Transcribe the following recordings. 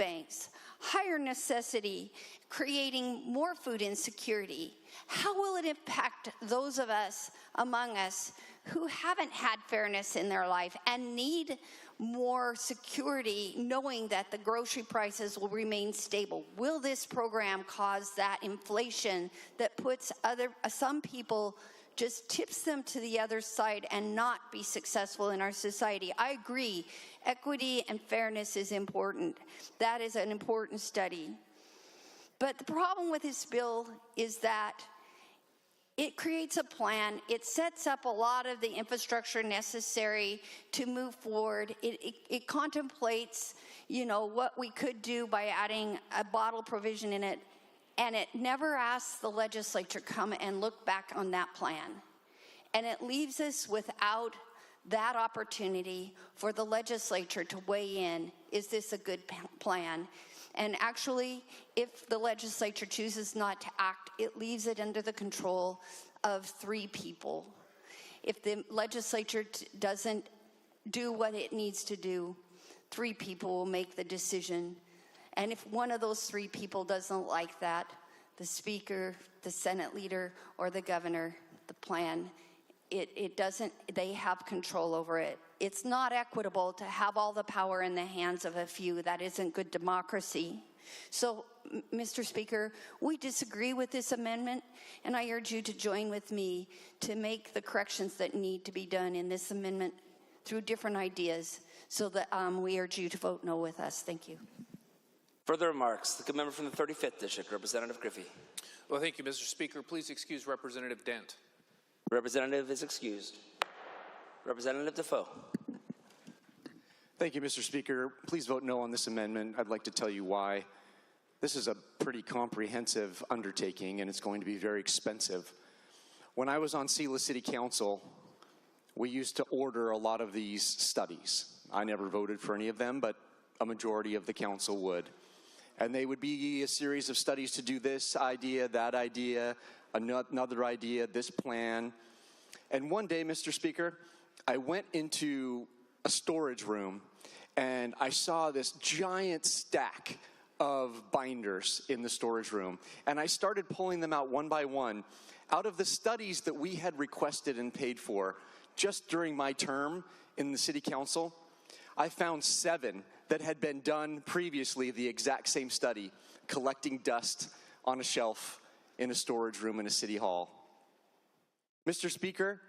banks, higher necessity, creating more food insecurity. How will it impact those of us among us who haven't had fairness in their life and need more security, knowing that the grocery prices will remain stable? Will this program cause that inflation that puts some people, just tips them to the other side and not be successful in our society? I agree, equity and fairness is important. That is an important study. But the problem with this bill is that it creates a plan. It sets up a lot of the infrastructure necessary to move forward. It contemplates, you know, what we could do by adding a bottle provision in it, and it never asks the legislature to come and look back on that plan. And it leaves us without that opportunity for the legislature to weigh in. Is this a good plan? And actually, if the legislature chooses not to act, it leaves it under the control of 3 people. If the legislature doesn't do what it needs to do, 3 people will make the decision. And if one of those 3 people doesn't like that, the Speaker, the Senate leader, or the governor, the plan, they have control over it. It's not equitable to have all the power in the hands of a few. That isn't good democracy. So, Mr. Speaker, we disagree with this amendment, and I urge you to join with me to make the corrections that need to be done in this amendment through different ideas, so that we urge you to vote no with us. Thank you. Further remarks. The member from the 35th District, Representative Griffey. Well, thank you, Mr. Speaker. Please excuse Representative Dent. Representative is excused. Representative Defoe. Thank you, Mr. Speaker. Please vote no on this amendment. I'd like to tell you why. This is a pretty comprehensive undertaking, and it's going to be very expensive. When I was on Selah City Council, we used to order a lot of these studies. I never voted for any of them, but a majority of the council would. And they would be a series of studies to do this idea, that idea, another idea, this plan. And one day, Mr. Speaker, I went into a storage room and I saw this giant stack of binders in the storage room. And I started pulling them out one by one out of the studies that we had requested and paid for just during my term in the city council. I found 7 that had been done previously, the exact same study, collecting dust on a shelf in a storage room in a city hall. Mr. Speaker,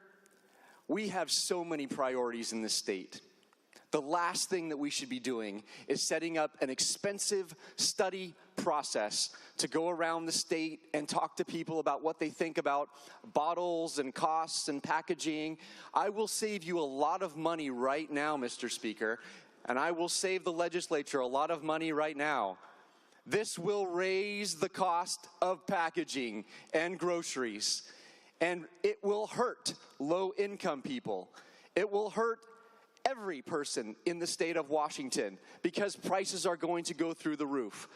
we have so many priorities in this state. The last thing that we should be doing is setting up an expensive study process to go around the state and talk to people about what they think about bottles and costs and packaging. I will save you a lot of money right now, Mr. Speaker, and I will save the legislature a lot of money right now. This will raise the cost of packaging and groceries, and it will hurt low-income people. It will hurt every person in the state of Washington because prices are going to go through the roof.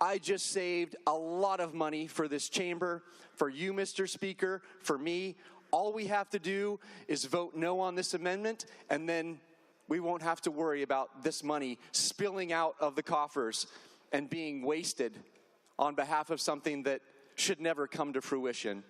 I just saved a lot of money for this chamber, for you, Mr. Speaker, for me. All we have to do is vote no on this amendment, and then we won't have to worry about this money spilling out of the coffers and being wasted on behalf of something that should never come to fruition.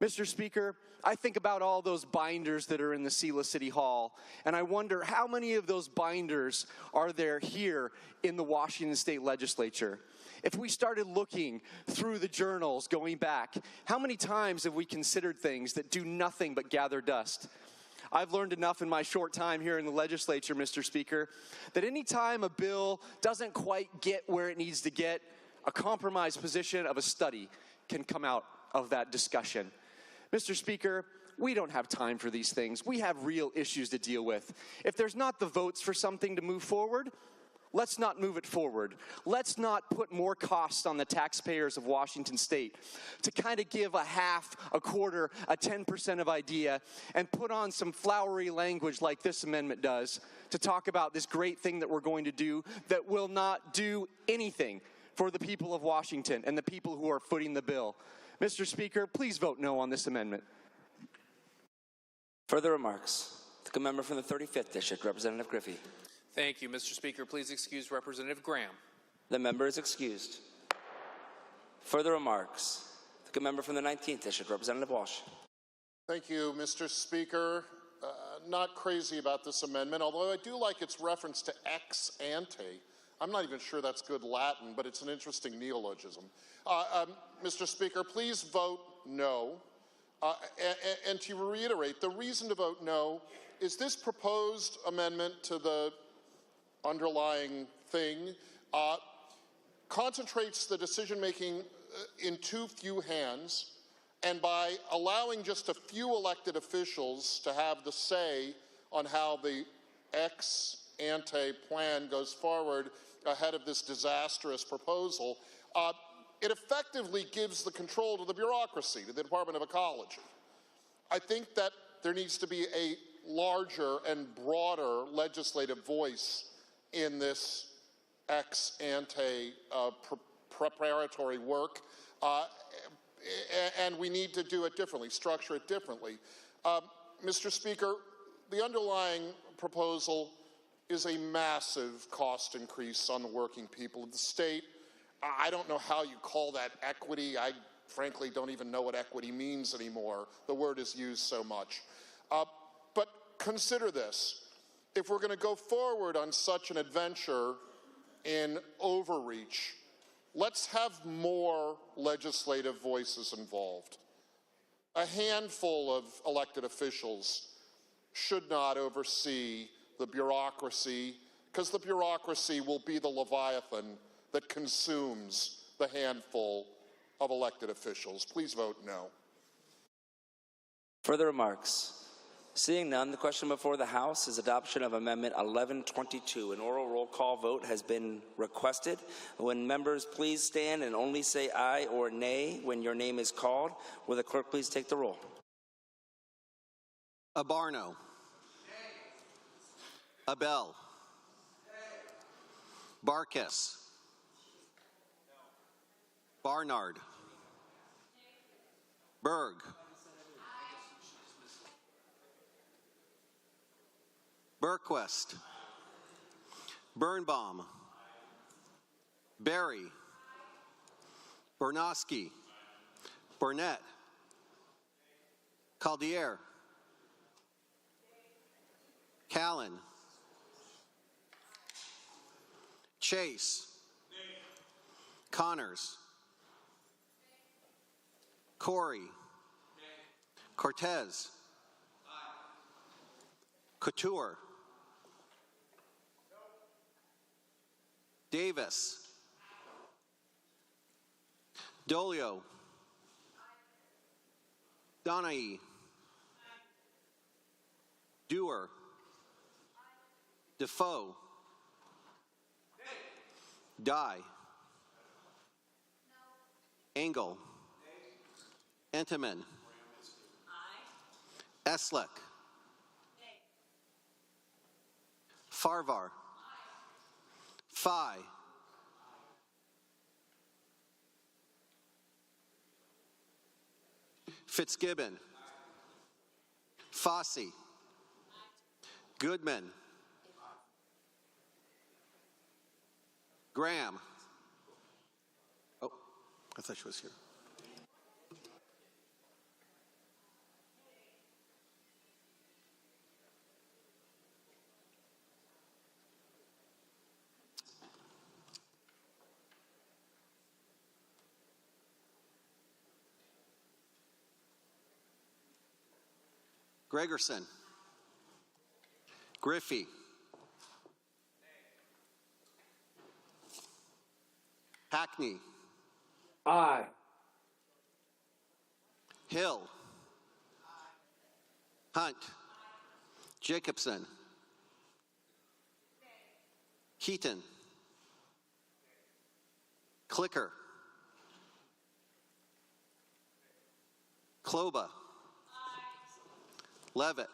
Mr. Speaker, I think about all those binders that are in the Selah City Hall, and I wonder how many of those binders are there here in the Washington State Legislature. If we started looking through the journals going back, how many times have we considered things that do nothing but gather dust? I've learned enough in my short time here in the legislature, Mr. Speaker, that any time a bill doesn't quite get where it needs to get, a compromise position of a study can come out of that discussion. Mr. Speaker, we don't have time for these things. We have real issues to deal with. If there's not the votes for something to move forward, let's not move it forward. Let's not put more costs on the taxpayers of Washington State to kind of give a half, a quarter, a 10% of idea and put on some flowery language like this amendment does to talk about this great thing that we're going to do that will not do anything for the people of Washington and the people who are footing the bill. Mr. Speaker, please vote no on this amendment. Further remarks. The member from the 35th District, Representative Griffey. Thank you, Mr. Speaker. Please excuse Representative Graham. The member is excused. Further remarks? The member from the 19th District, Representative Walsh. Thank you, Mr. Speaker. Not crazy about this amendment, although I do like its reference to ex ante. I'm not even sure that's good Latin, but it's an interesting neologism. Mr. Speaker, please vote no. And to reiterate, the reason to vote no is this proposed amendment to the underlying thing concentrates the decision-making in too few hands, and by allowing just a few elected officials to have the say on how the ex-ante plan goes forward ahead of this disastrous proposal, it effectively gives the control to the bureaucracy, to the Department of Ecology. I think that there needs to be a larger and broader legislative voice in this ex-ante preparatory work, and we need to do it differently, structure it differently. Mr. Speaker, the underlying proposal is a massive cost increase on the working people of the state. I don't know how you call that equity. I frankly don't even know what equity means anymore. The word is used so much. But consider this. If we're going to go forward on such an adventure in overreach, let's have more legislative voices involved. A handful of elected officials should not oversee the bureaucracy, because the bureaucracy will be the Leviathan that consumes the handful of elected officials. Please vote no. Further remarks? Seeing none, the question before the House is adoption of Amendment 1122. An oral roll call vote has been requested. When members please stand and only say aye or nay when your name is called. Will the clerk please take the roll? Abarno. Abel. Barkis. Barnard. Berg. Berquist. Birnbaum. Berry. Bernowski. Burnett. Caldier. Callan. Chase. Connors. Corey. Cortez. Couture. Davis. Dolio. Donahue. Dewar. Defoe. Dye. Engel. Entenmann. Eslick. Farvar. Phi. Fitzgibbon. Fossey. Goodman. Graham. Oh, I thought she was here. Gregerson. Griffey. Hackney. Aye. Hill. Hunt. Jacobson. Keaton. Clicker. Kloba. Levitt.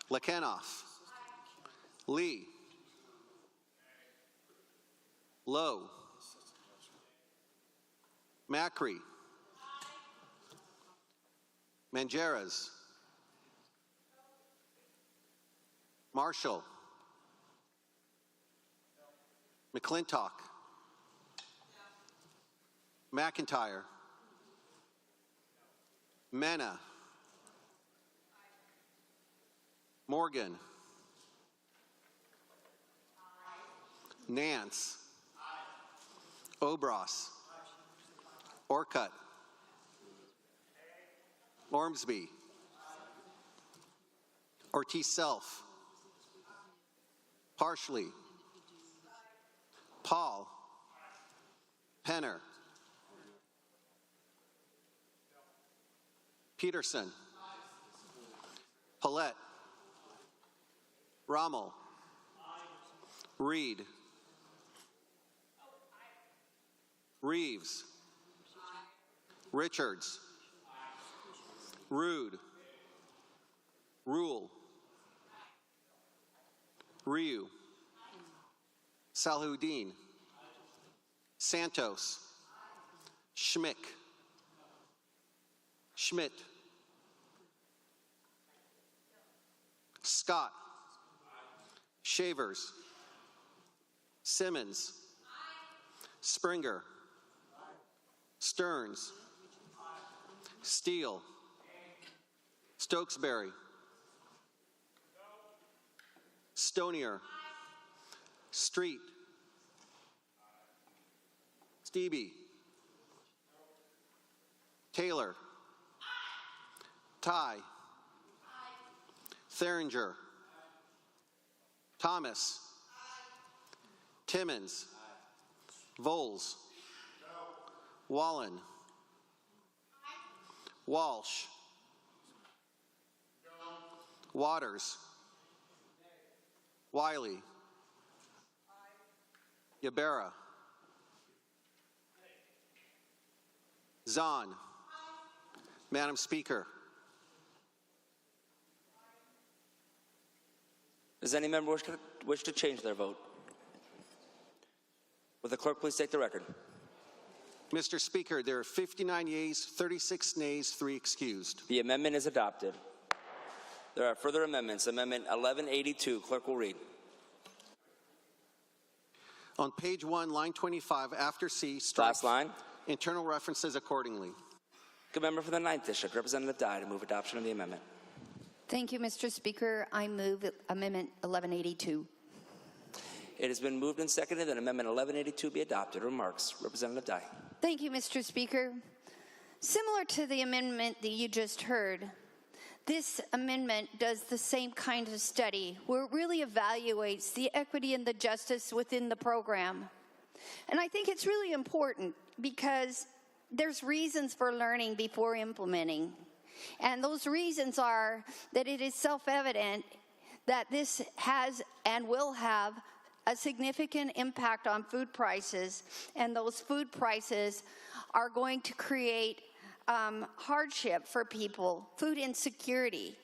Lekenoff. Lee. Lowe. Macri. Mangeras. Marshall. McClintock. McIntyre. Mena. Morgan. Nance. Obras. Orcutt. Ormsby. Ortiz Self. Partially. Paul. Penner. Peterson. Paulette. Rommel. Reed. Reeves. Richards. Rude. Rule. Ryu. Salhuddin. Santos. Schmick. Schmidt. Scott. Shavers. Simmons. Springer. Stearns. Steele. Stokesbury. Stonier. Street. Stevie. Taylor. Ty. Theringer. Thomas. Timmons. Voles. Wallen. Walsh. Waters. Wiley. Yabera. Zahn. Madam Speaker. Does any member wish to change their vote? Will the clerk please take the record? Mr. Speaker, there are 59 yeas, 36 nays, 3 excused. The amendment is adopted. There are further amendments. Amendment 1182, clerk will read. On page 1, line 25, after C, strike Last line. internal references accordingly. Good member for the 9th District, Representative Dye, to move adoption of the amendment. Thank you, Mr. Speaker. I move Amendment 1182. It has been moved and seconded that Amendment 1182 be adopted. Remarks, Representative Dye. Thank you, Mr. Speaker. Similar to the amendment that you just heard, this amendment does the same kind of study where it really evaluates the equity and the justice within the program. And I think it's really important because there's reasons for learning before implementing. And those reasons are that it is self-evident that this has and will have a significant impact on food prices, and those food prices are going to create hardship for people, food insecurity,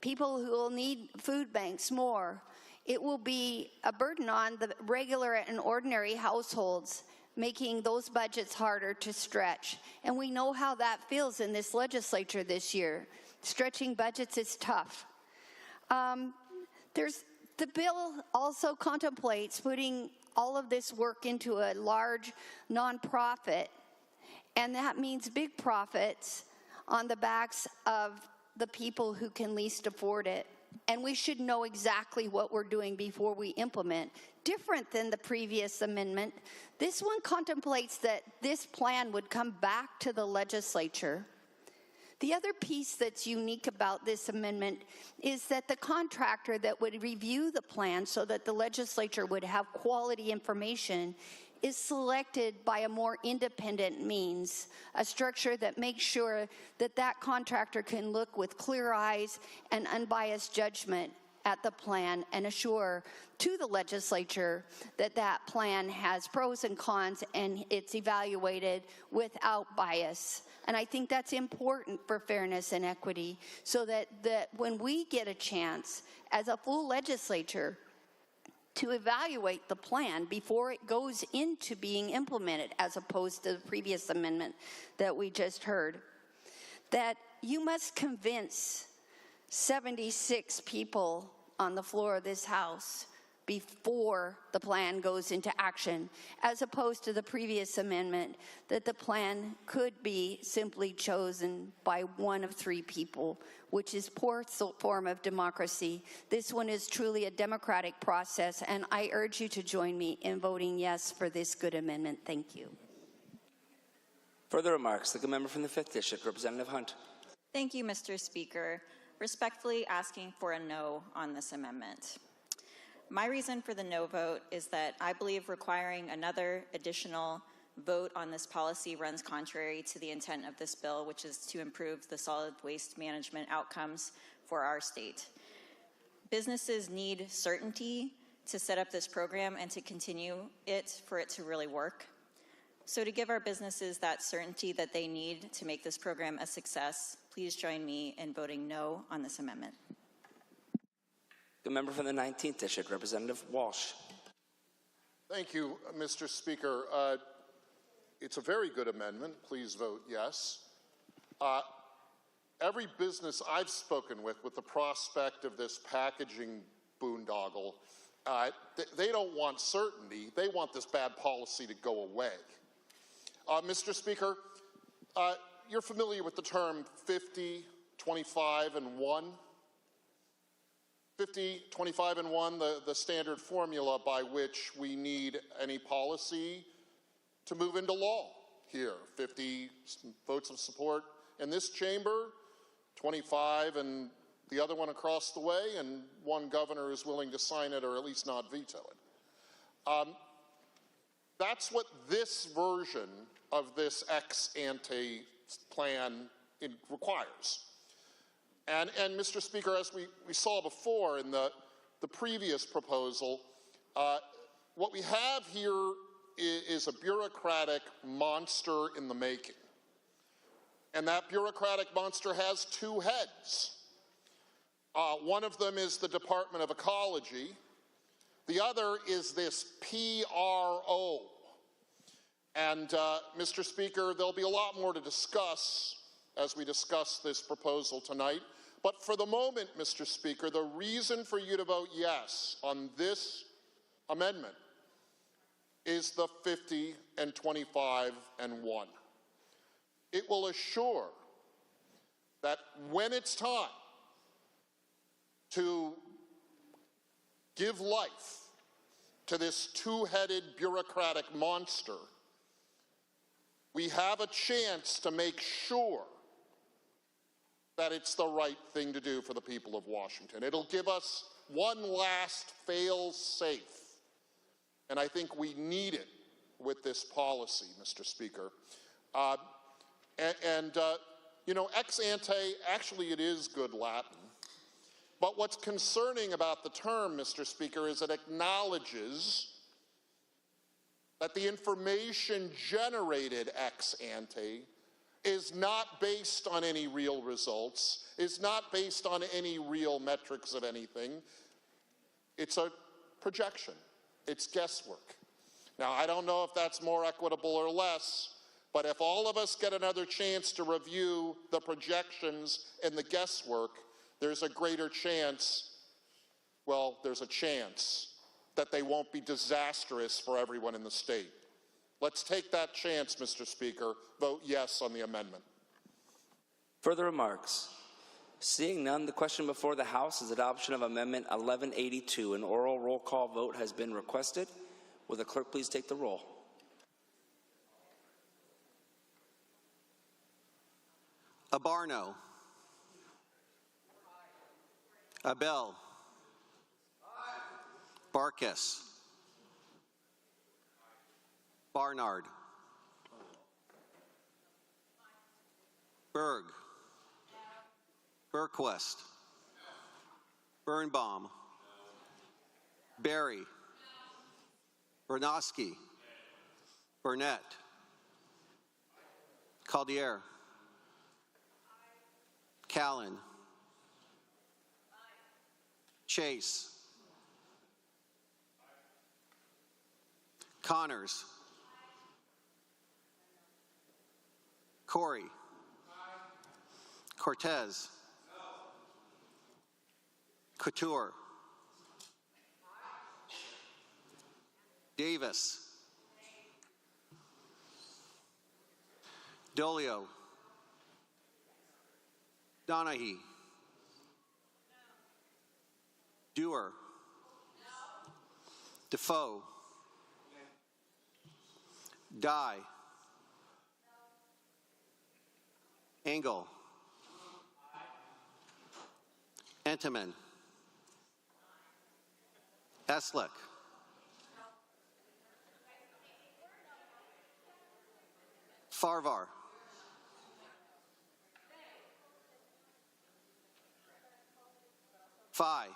people who will need food banks more. It will be a burden on the regular and ordinary households, making those budgets harder to stretch. And we know how that feels in this legislature this year. Stretching budgets is tough. The bill also contemplates putting all of this work into a large nonprofit, and that means big profits on the backs of the people who can least afford it. And we should know exactly what we're doing before we implement. Different than the previous amendment, this one contemplates that this plan would come back to the legislature. The other piece that's unique about this amendment is that the contractor that would review the plan so that the legislature would have quality information is selected by a more independent means, a structure that makes sure that that contractor can look with clear eyes and unbiased judgment at the plan and assure to the legislature that that plan has pros and cons and it's evaluated without bias. And I think that's important for fairness and equity, so that when we get a chance as a full legislature to evaluate the plan before it goes into being implemented, as opposed to the previous amendment that we just heard, that you must convince 76 people on the floor of this House before the plan goes into action, as opposed to the previous amendment that the plan could be simply chosen by one of 3 people, which is poor form of democracy. This one is truly a democratic process, and I urge you to join me in voting yes for this good amendment. Thank you. Further remarks, the member from the 5th District, Representative Hunt. Thank you, Mr. Speaker. Respectfully asking for a no on this amendment. My reason for the no vote is that I believe requiring another additional vote on this policy runs contrary to the intent of this bill, which is to improve the solid waste management outcomes for our state. Businesses need certainty to set up this program and to continue it for it to really work. So to give our businesses that certainty that they need to make this program a success, please join me in voting no on this amendment. The member from the 19th District, Representative Walsh. Thank you, Mr. Speaker. It's a very good amendment. Please vote yes. Every business I've spoken with the prospect of this packaging boondoggle, they don't want certainty. They want this bad policy to go away. Mr. Speaker, you're familiar with the term 50, 25, and 1? 50, 25, and 1, the standard formula by which we need any policy to move into law here. 50 votes of support in this chamber, 25 and the other one across the way, and 1 governor is willing to sign it or at least not veto it. That's what this version of this ex-ante plan requires. And Mr. Speaker, as we saw before in the previous proposal, what we have here is a bureaucratic monster in the making. And that bureaucratic monster has 2 heads. One of them is the Department of Ecology. The other is this PRO. And Mr. Speaker, there'll be a lot more to discuss as we discuss this proposal tonight. But for the moment, Mr. Speaker, the reason for you to vote yes on this amendment is the 50 and 25 and 1. It will assure that when it's time to give life to this 2-headed bureaucratic monster, we have a chance to make sure that it's the right thing to do for the people of Washington. It'll give us one last fail-safe, and I think we need it with this policy, Mr. Speaker. You know, ex ante, actually it is good Latin. But what's concerning about the term, Mr. Speaker, is it acknowledges that the information generated ex ante is not based on any real results, is not based on any real metrics of anything. It's a projection. It's guesswork. Now, I don't know if that's more equitable or less, but if all of us get another chance to review the projections and the guesswork, there's a greater chance, well, there's a chance that they won't be disastrous for everyone in the state. Let's take that chance, Mr. Speaker. Vote yes on the amendment. Further remarks? Seeing none, the question before the House is adoption of Amendment 1182. An oral roll call vote has been requested. Will the clerk please take the roll? Abarno. Abel. Barkas. Barnard. Berg. Berquist. Birnbaum. Berry. Bernosky. Burnett. Caldier. Callan. Chase. Connors. Corey. Cortez. Davis. Dolio. Donahue. Dewar. Defoe. Dye. Engel. Entenmann. Eslick. Farvar. Fye.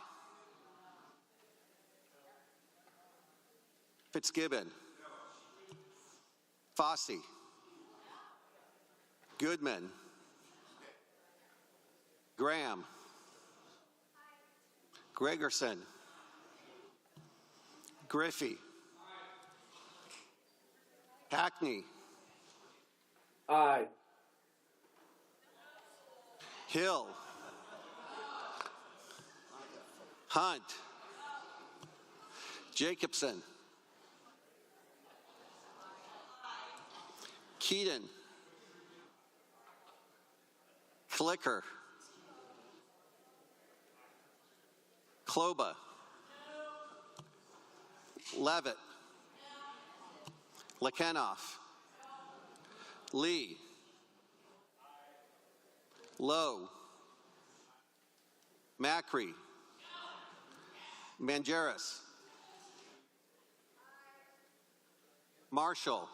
Fitzgibbon. Fossey. Goodman. Graham. Gregerson. Griffey. Hackney. Aye. Hill. Hunt. Jacobson. Keaton. Clicker. Kloba. Levitt. Lekenoff. Lee. Lowe. Macri. Mangeris. Marshall.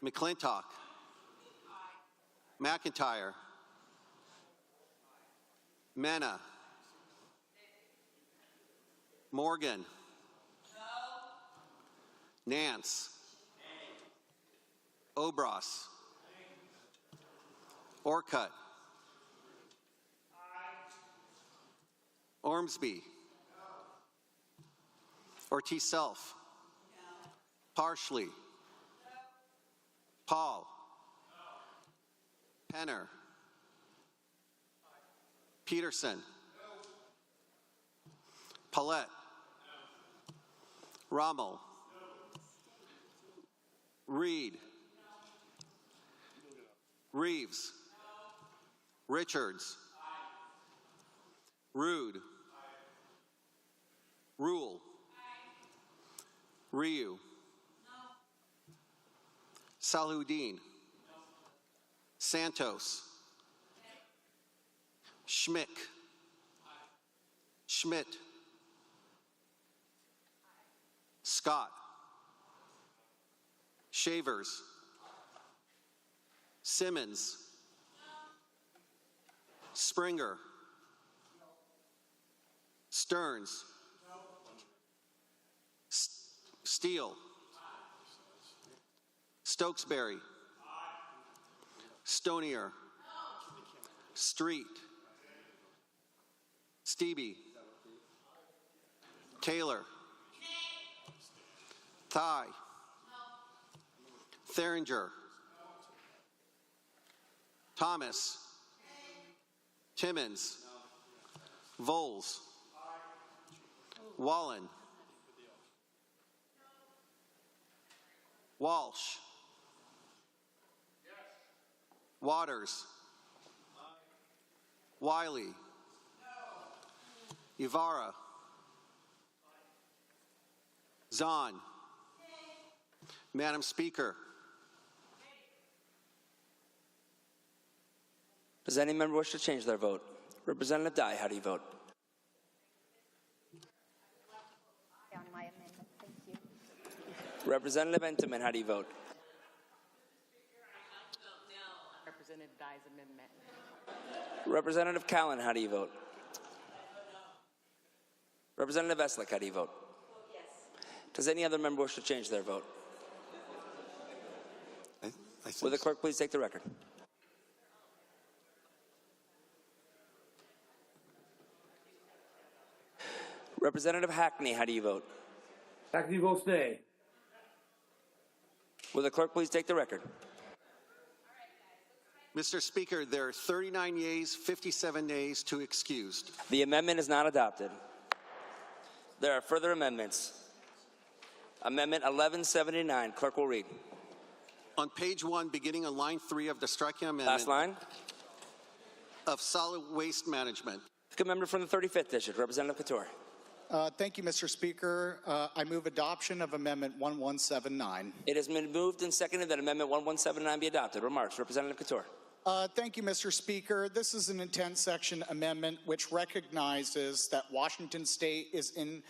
McClintock. McIntyre. Mena. Morgan. Nance. Obras. Orcutt. Ormsby. Ortiz Self. Parsley. Paul. Penner. Peterson. Paulette. Rommel. Reed. Reeves. Richards. Rude. Rule. Ryu. Saludin. Santos. Schmick. Schmidt. Scott. Shavers. Simmons. Springer. Stearns. Steele. Stokesbury. Stonier. Street. Stevie. Taylor. Thigh. Theringer. Thomas. Timmons. Voles. Wallen. Walsh. Waters. Wiley. Ibarra. Zahn. Madam Speaker. Does any member wish to change their vote? Representative Dye, how do you vote? On my amendment, thank you. Representative Entenmann, how do you vote? Representative Dye's amendment. Representative Callan, how do you vote? Representative Eslick, how do you vote? Yes. Does any other member wish to change their vote? Will the clerk please take the record? Representative Hackney, how do you vote? Hackney votes nay. Will the clerk please take the record? Mr. Speaker, there are 39 yeas, 57 nays, 2 excused. The amendment is not adopted. There are further amendments. Amendment 1179. Clerk will read. On page 1, beginning on line 3 of the striking amendment Last line. of solid waste management. Second member from the 35th District, Representative Couture. Thank you, Mr. Speaker. I move adoption of Amendment 1179. It has been moved and seconded that Amendment 1179 be adopted. Remarks, Representative Couture. Thank you, Mr. Speaker. This is an intent section amendment which recognizes that Washington State is in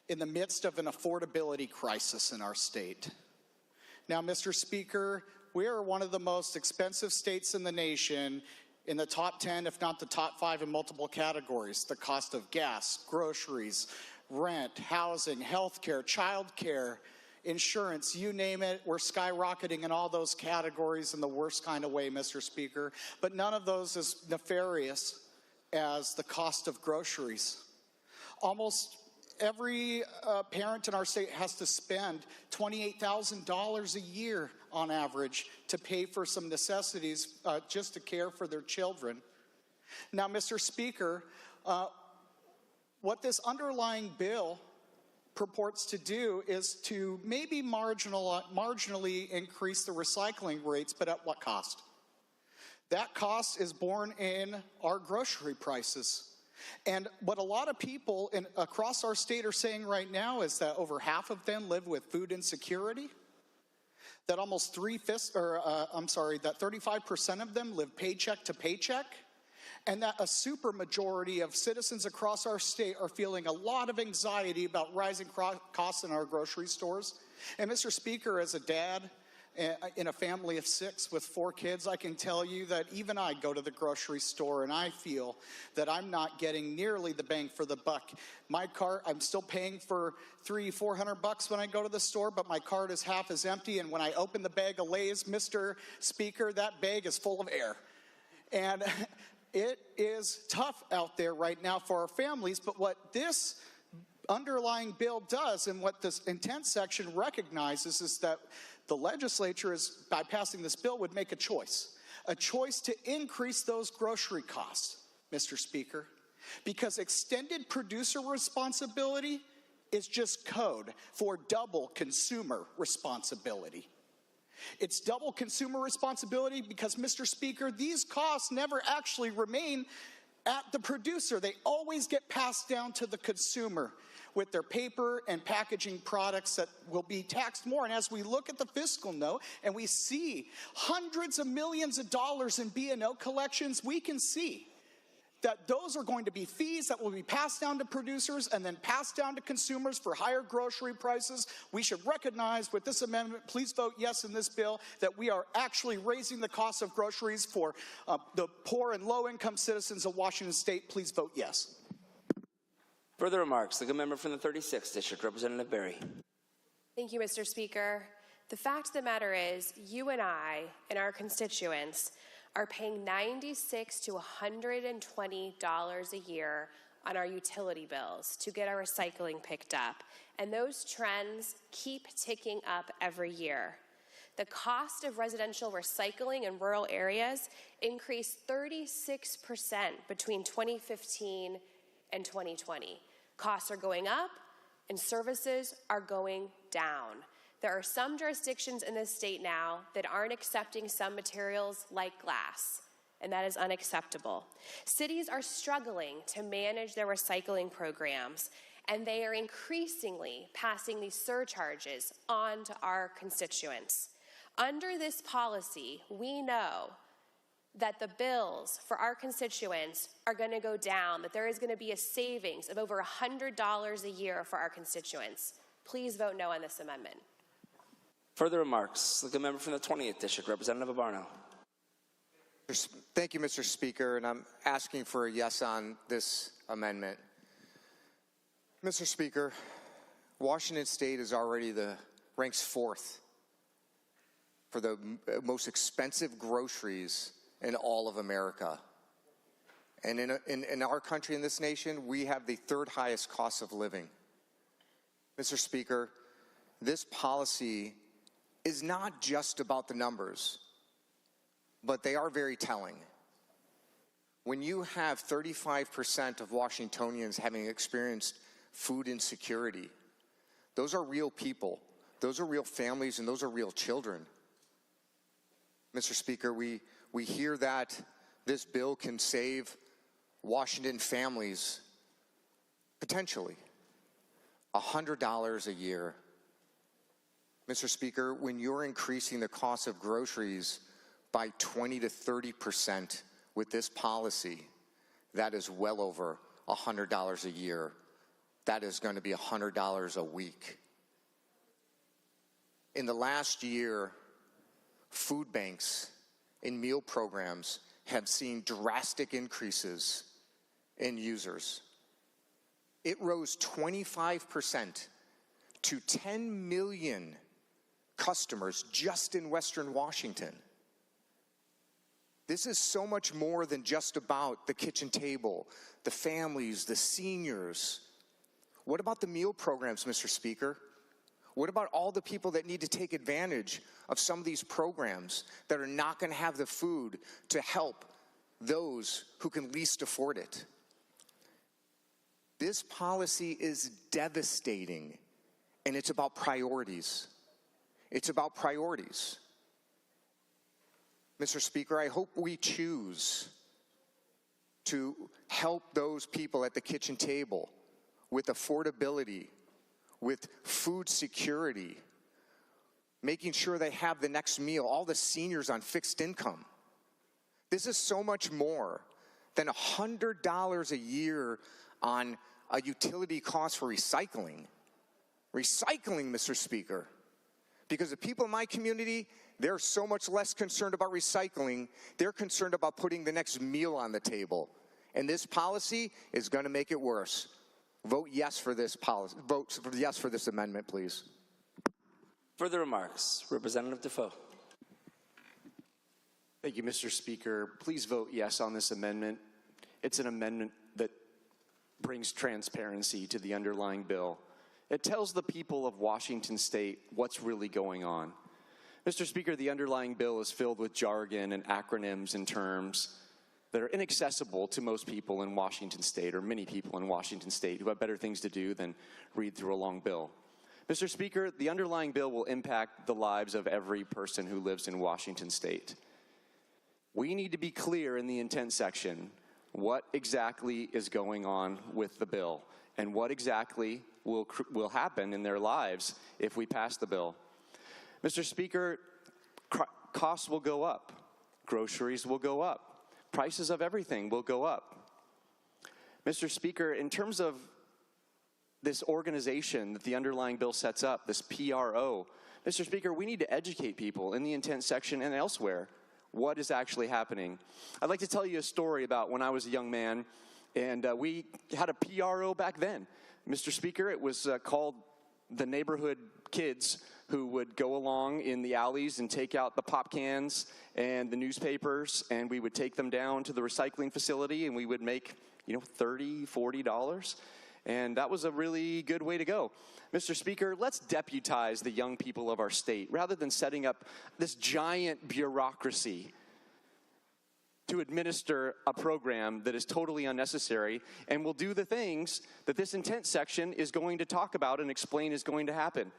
the midst of an affordability crisis in our state. Now, Mr. Speaker, we are one of the most expensive states in the nation, in the top 10, if not the top 5 in multiple categories. The cost of gas, groceries, rent, housing, healthcare, childcare, insurance, you name it, we're skyrocketing in all those categories in the worst kind of way, Mr. Speaker. But none of those is nefarious as the cost of groceries. Almost every parent in our state has to spend $28,000 a year on average to pay for some necessities just to care for their children. Now, Mr. Speaker, what this underlying bill purports to do is to maybe marginally increase the recycling rates, but at what cost? That cost is borne in our grocery prices. And what a lot of people across our state are saying right now is that over half of them live with food insecurity, that almost 35% of them live paycheck to paycheck, and that a supermajority of citizens across our state are feeling a lot of anxiety about rising costs in our grocery stores. And Mr. Speaker, as a dad in a family of 6 with 4 kids, I can tell you that even I go to the grocery store and I feel that I'm not getting nearly the bang for the buck. My cart, I'm still paying for $300-400 when I go to the store, but my cart is half as empty. And when I open the bag of Lay's, Mr. Speaker, that bag is full of air. And it is tough out there right now for our families. But what this underlying bill does, and what this intent section recognizes, is that the legislature, by passing this bill, would make a choice to increase those grocery costs, Mr. Speaker, because extended producer responsibility is just code for double consumer responsibility. It's double consumer responsibility because, Mr. Speaker, these costs never actually remain at the producer. They always get passed down to the consumer with their paper and packaging products that will be taxed more. And as we look at the fiscal note and we see hundreds of millions of dollars in B&O collections, we can see that those are going to be fees that will be passed down to producers and then passed down to consumers for higher grocery prices. We should recognize with this amendment, please vote yes in this bill, that we are actually raising the cost of groceries for the poor and low-income citizens of Washington State. Please vote yes. Further remarks, the good member from the 36th District, Representative Berry. Thank you, Mr. Speaker. The fact of the matter is, you and I and our constituents are paying $96 to $120 a year on our utility bills to get our recycling picked up. And those trends keep ticking up every year. The cost of residential recycling in rural areas increased 36% between 2015 and 2020. Costs are going up and services are going down. There are some jurisdictions in this state now that aren't accepting some materials like glass, and that is unacceptable. Cities are struggling to manage their recycling programs, and they are increasingly passing these surcharges on to our constituents. Under this policy, we know that the bills for our constituents are going to go down, that there is going to be a savings of over $100 a year for our constituents. Please vote no on this amendment. Further remarks, the good member from the 20th District, Representative Abarno. Thank you, Mr. Speaker, and I'm asking for a yes on this amendment. Mr. Speaker, Washington State is already ranks 4th for the most expensive groceries in all of America. And in our country, in this nation, we have the 3rd highest cost of living. Mr. Speaker, this policy is not just about the numbers, but they are very telling. When you have 35% of Washingtonians having experienced food insecurity. Those are real people. Those are real families, and those are real children. Mr. Speaker, we hear that this bill can save Washington families potentially $100 a year. Mr. Speaker, when you're increasing the cost of groceries by 20 to 30% with this policy, that is well over $100 a year. That is going to be $100 a week. In the last year, food banks and meal programs have seen drastic increases in users. It rose 25% to 10 million customers just in Western Washington. This is so much more than just about the kitchen table, the families, the seniors. What about the meal programs, Mr. Speaker? What about all the people that need to take advantage of some of these programs that are not going to have the food to help those who can least afford it? This policy is devastating, and it's about priorities. It's about priorities. Mr. Speaker, I hope we choose to help those people at the kitchen table with affordability, with food security, making sure they have the next meal, all the seniors on fixed income. This is so much more than $100 a year on a utility cost for recycling. Recycling, Mr. Speaker. Because the people in my community, they're so much less concerned about recycling. They're concerned about putting the next meal on the table. And this policy is going to make it worse. Vote yes for this policy. Vote yes for this amendment, please. Further remarks, Representative Defoe. Thank you, Mr. Speaker. Please vote yes on this amendment. It's an amendment that brings transparency to the underlying bill. It tells the people of Washington State what's really going on. Mr. Speaker, the underlying bill is filled with jargon and acronyms and terms that are inaccessible to most people in Washington State, or many people in Washington State who have better things to do than read through a long bill. Mr. Speaker, the underlying bill will impact the lives of every person who lives in Washington State. We need to be clear in the intent section what exactly is going on with the bill and what exactly will happen in their lives if we pass the bill. Mr. Speaker, costs will go up. Groceries will go up. Prices of everything will go up. Mr. Speaker, in terms of this organization that the underlying bill sets up, this PRO, Mr. Speaker, we need to educate people in the intent section and elsewhere what is actually happening. I'd like to tell you a story about when I was a young man, and we had a PRO back then. Mr. Speaker, it was called the neighborhood kids who would go along in the alleys and take out the pop cans and the newspapers, and we would take them down to the recycling facility, and we would make, $30, $40. And that was a really good way to go. Mr. Speaker, let's deputize the young people of our state rather than setting up this giant bureaucracy to administer a program that is totally unnecessary and will do the things that this intent section is going to talk about and explain is going to happen.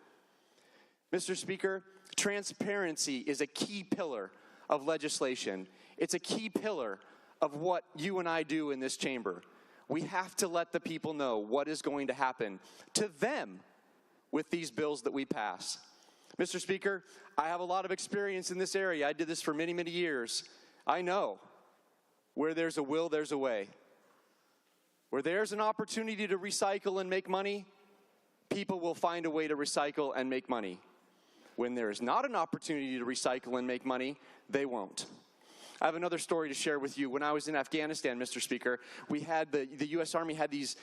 Mr. Speaker, transparency is a key pillar of legislation. It's a key pillar of what you and I do in this chamber. We have to let the people know what is going to happen to them with these bills that we pass. Mr. Speaker, I have a lot of experience in this area. I did this for many, many years. I know where there's a will, there's a way. Where there's an opportunity to recycle and make money, people will find a way to recycle and make money. When there is not an opportunity to recycle and make money, they won't. I have another story to share with you. When I was in Afghanistan, Mr. Speaker, we had the U.S. Army had these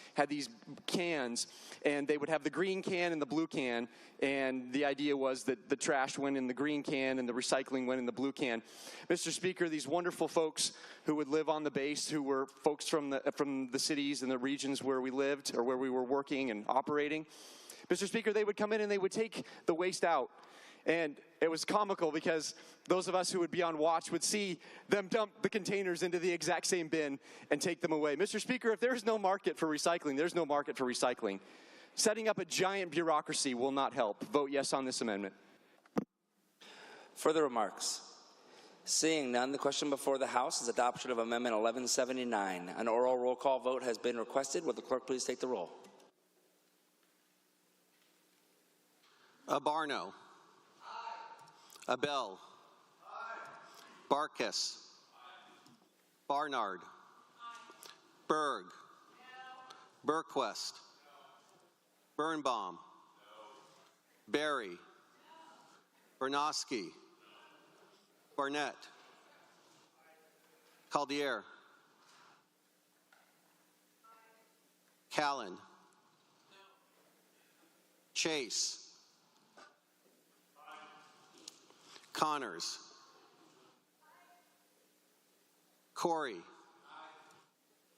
cans, and they would have the green can and the blue can, and the idea was that the trash went in the green can and the recycling went in the blue can. Mr. Speaker, these wonderful folks who would live on the base, who were folks from the cities and the regions where we lived or where we were working and operating, Mr. Speaker, they would come in and they would take the waste out, And it was comical because those of us who would be on watch would see them dump the containers into the exact same bin and take them away. Mr. Speaker, if there's no market for recycling, there's no market for recycling. Setting up a giant bureaucracy will not help. Vote yes on this amendment. Further remarks? Seeing none, the question before the House is adoption of Amendment 1179. An oral roll call vote has been requested. Will the clerk please take the roll? Abarno. Abel. Barkas. Barnard. Berg. Burquest. Birnbaum. Barry. Bernosky. Barnett. Caldier. Callan. Chase. Connors. Corey.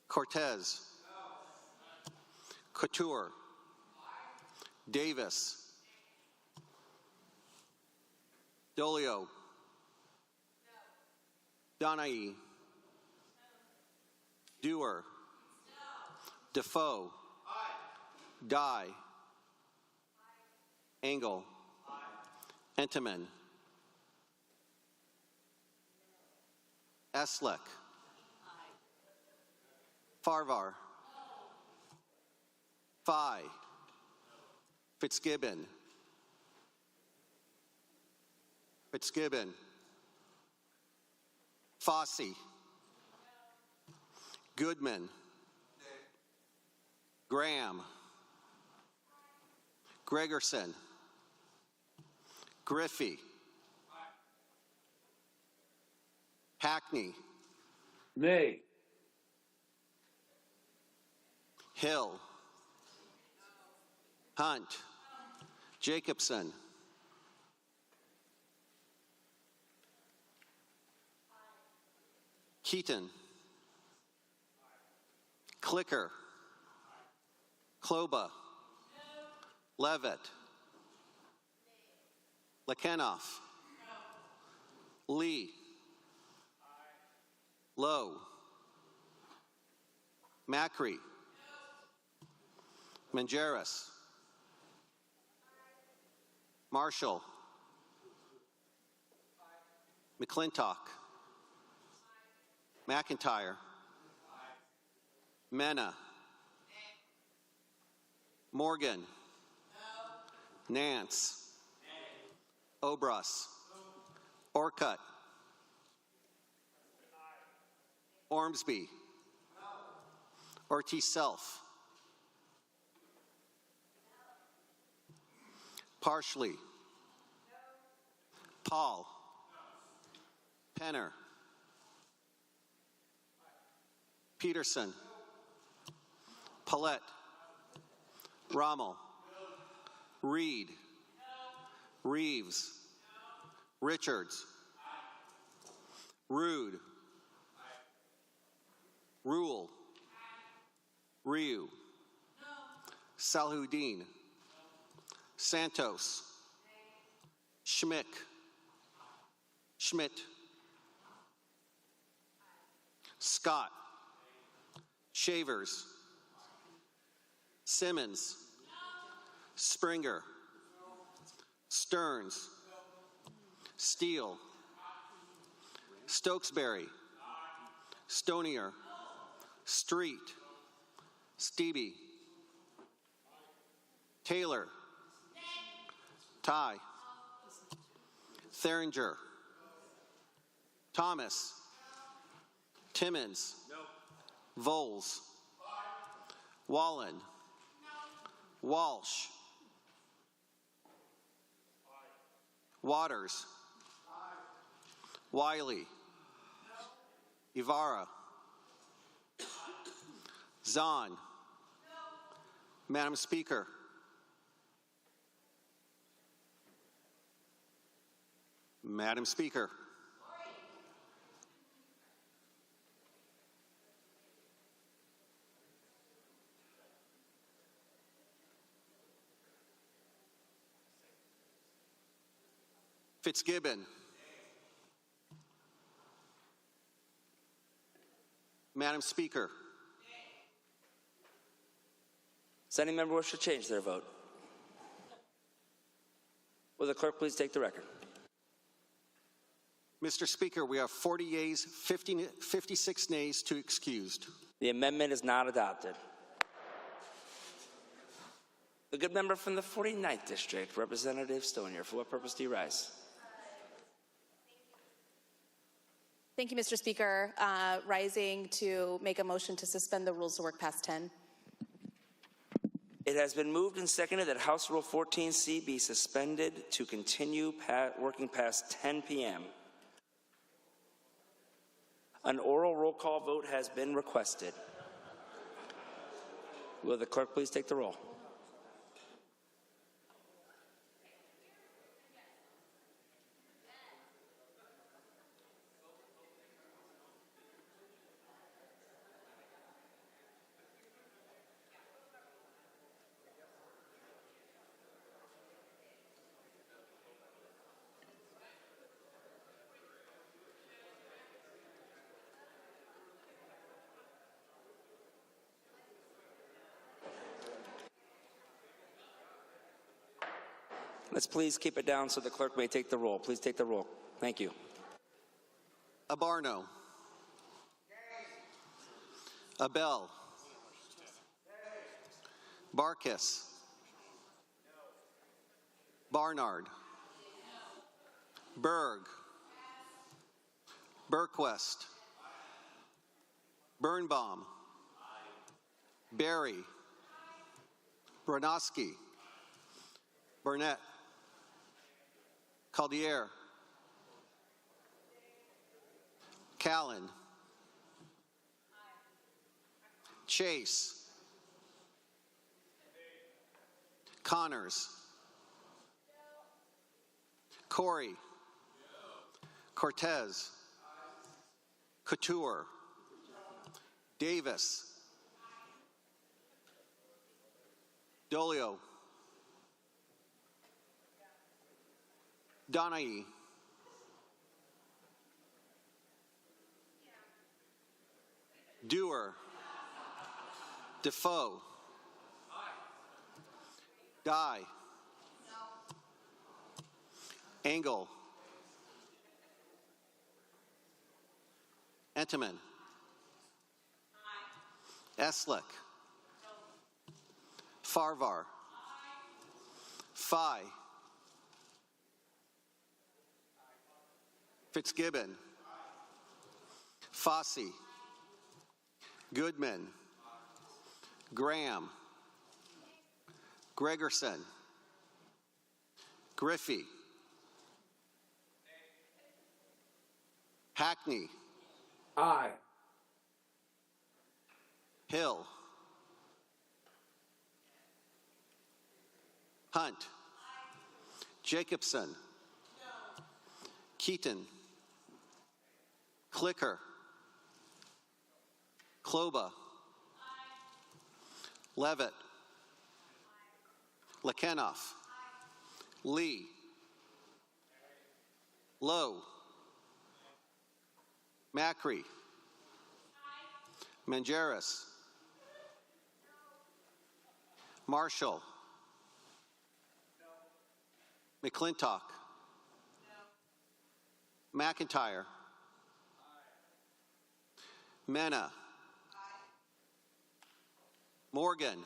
Cortez. Couture. Davis. Dolio. Donahue. Dewar. Defoe. Dye. Engel. Entenmann. Eslick. Farvar. Fye. Fitzgibbon. Fitzgibbon. Fossey. Goodman. Graham. Gregerson. Griffey. Hackney. Nay. Hill. Hunt. Jacobson. Keaton. Clicker. Kloba. Levitt. Lekenoff. Lee. Lowe. Macri. Mangeras. Marshall. McClintock. McIntyre. Mena. Morgan. Nance. Obras. Orcutt. Ormsby. Ortiz Self. Partially. Paul. Penner. Peterson. Paulette. Rommel. Reed. Reeves. Richards. Rude. Rule. Ryu. Salhuddin. Santos. Schmidt. Schmidt. Scott. Shavers. Simmons. Springer. Stearns. Steele. Stokesbury. Stonier. Street. Stevie. Taylor. Ty. Theringer. Thomas. Timmons. Voles. Wallen. Walsh. Waters. Wiley. Ibarra. Zahn. Madam Speaker. Madam Speaker. Fitzgibbon. Madam Speaker. Does any member wish to change their vote? Will the clerk please take the record? Mr. Speaker, we have 40 yeas, 56 nays, 2 excused. The amendment is not adopted. The good member from the 49th District, Representative Stonier, for what purpose do you rise? Thank you, Mr. Speaker. Rising to make a motion to suspend the rules to work past 10. It has been moved and seconded that House Rule 14C be suspended to continue working past 10 p.m. An oral roll call vote has been requested. Will the clerk please take the roll? Let's please keep it down so the clerk may take the roll. Please take the roll. Thank you. Abarno. Abel. Barkis. Barnard. Berg. Berquist. Birnbaum. Berry. Bronowski. Burnett. Caldier. Callan. Chase. Connors. Corey. Cortez. Couture. Davis. Dolio. Donahue. Dewar. Defoe. Dye. Engel. Entenmann. Eslick. Farvar. Fye. Fitzgibbon. Fossey. Goodman. Graham. Gregerson. Griffey. Hackney. Aye. Hill. Hunt. Jacobson. Keaton. Clicker. Kloba. Levitt. Lekenoff. Lee. Lowe. Macri. Mangeris. Marshall. McClintock. McIntyre. Mena. Morgan.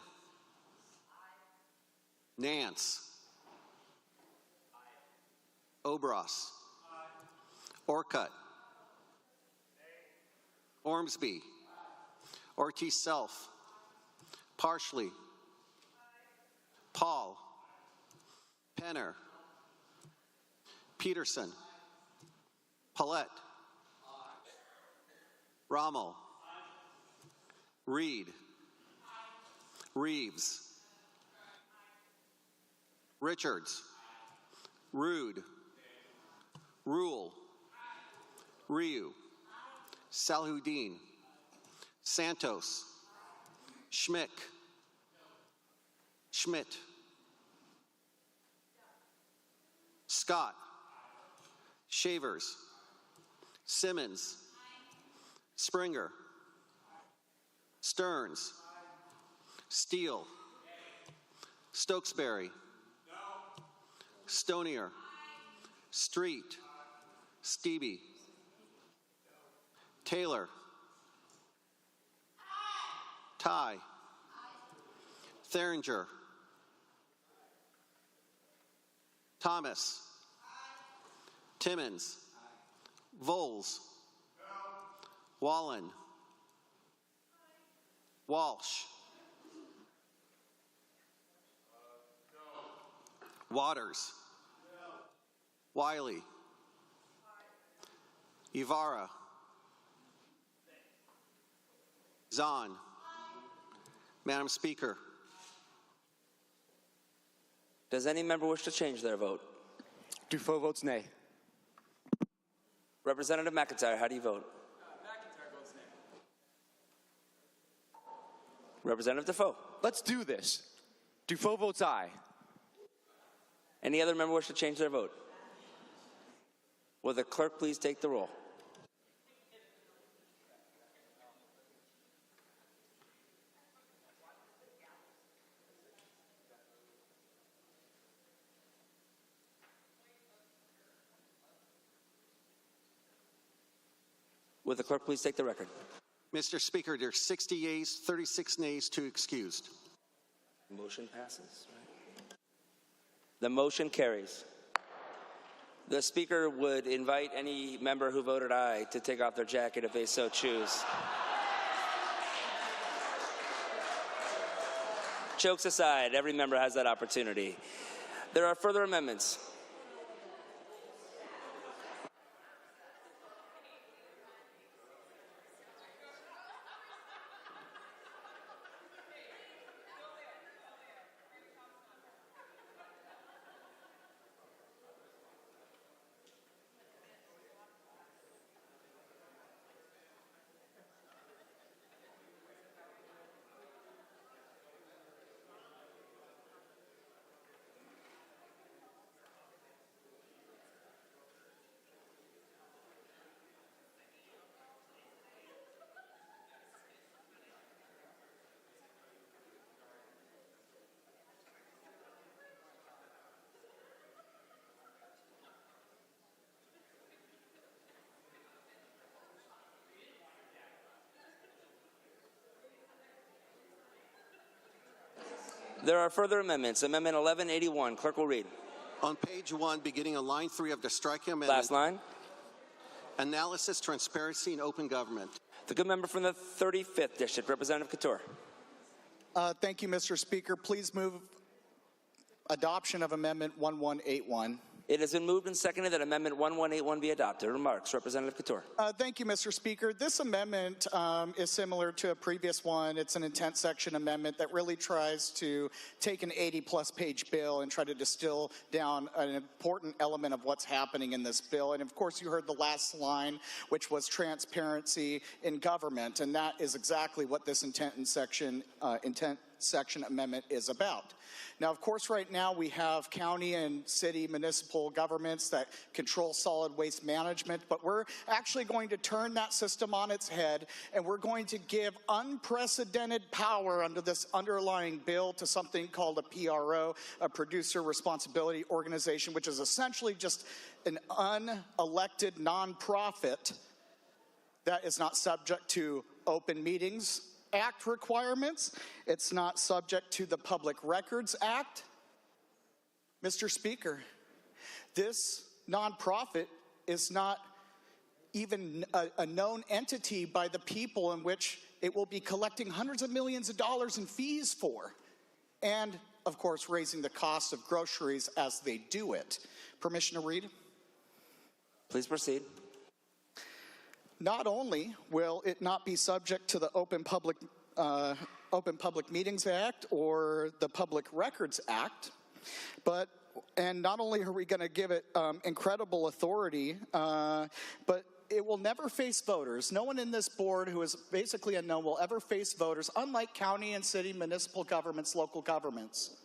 Nance. Obras. Orcutt. Ormsby. Ortiz Self. Parsley. Paul. Penner. Peterson. Paulette. Rommel. Reed. Reeves. Richards. Rude. Rule. Ryu. Salhuddin. Santos. Schmick. Schmidt. Scott. Shavers. Simmons. Springer. Stearns. Steele. Stokesbury. Stonier. Street. Stevie. Taylor. Ty. Theringer. Thomas. Timmons. Voles. Wallen. Walsh. Waters. Wiley. Ibarra. Zahn. Madam Speaker. Does any member wish to change their vote? Dufault votes nay. Representative McIntyre, how do you vote? McIntyre votes nay. Representative Defoe. Let's do this. Dufault votes aye. Any other member wish to change their vote? Will the clerk please take the roll? Will the clerk please take the record? Mr. Speaker, there are 60 yeas, 36 nays, 2 excused. Motion passes. The motion carries. The Speaker would invite any member who voted aye to take off their jacket if they so choose. Jokes aside, every member has that opportunity. There are further amendments. There are further amendments. Amendment 1181. Clerk will read. On page 1, beginning on line 3 of the striking amendment. Last line. Analysis, transparency, and open government. The good member from the 35th District, Representative Couture. Thank you, Mr. Speaker. Please move adoption of Amendment 1181. It has been moved and seconded that Amendment 1181 be adopted. Remarks, Representative Couture. Thank you, Mr. Speaker. This amendment is similar to a previous one. It's an intent section amendment that really tries to take an 80-plus page bill and try to distill down an important element of what's happening in this bill. And of course, you heard the last line, which was transparency in government, and that is exactly what this intent section amendment is about. Now, of course, right now we have county and city municipal governments that control solid waste management, but we're actually going to turn that system on its head, and we're going to give unprecedented power under this underlying bill to something called a PRO, a Producer Responsibility Organization, which is essentially just an unelected nonprofit that is not subject to open meetings Act requirements. It's not subject to the Public Records Act. Mr. Speaker, this nonprofit is not even a known entity by the people in which it will be collecting hundreds of millions of dollars in fees for, and of course raising the cost of groceries as they do it. Permission to read? Please proceed. Not only will it not be subject to the Open Public Meetings Act or the Public Records Act, and not only are we going to give it incredible authority, but it will never face voters. No one in this board who is basically unknown will ever face voters, unlike county and city, municipal governments, local governments.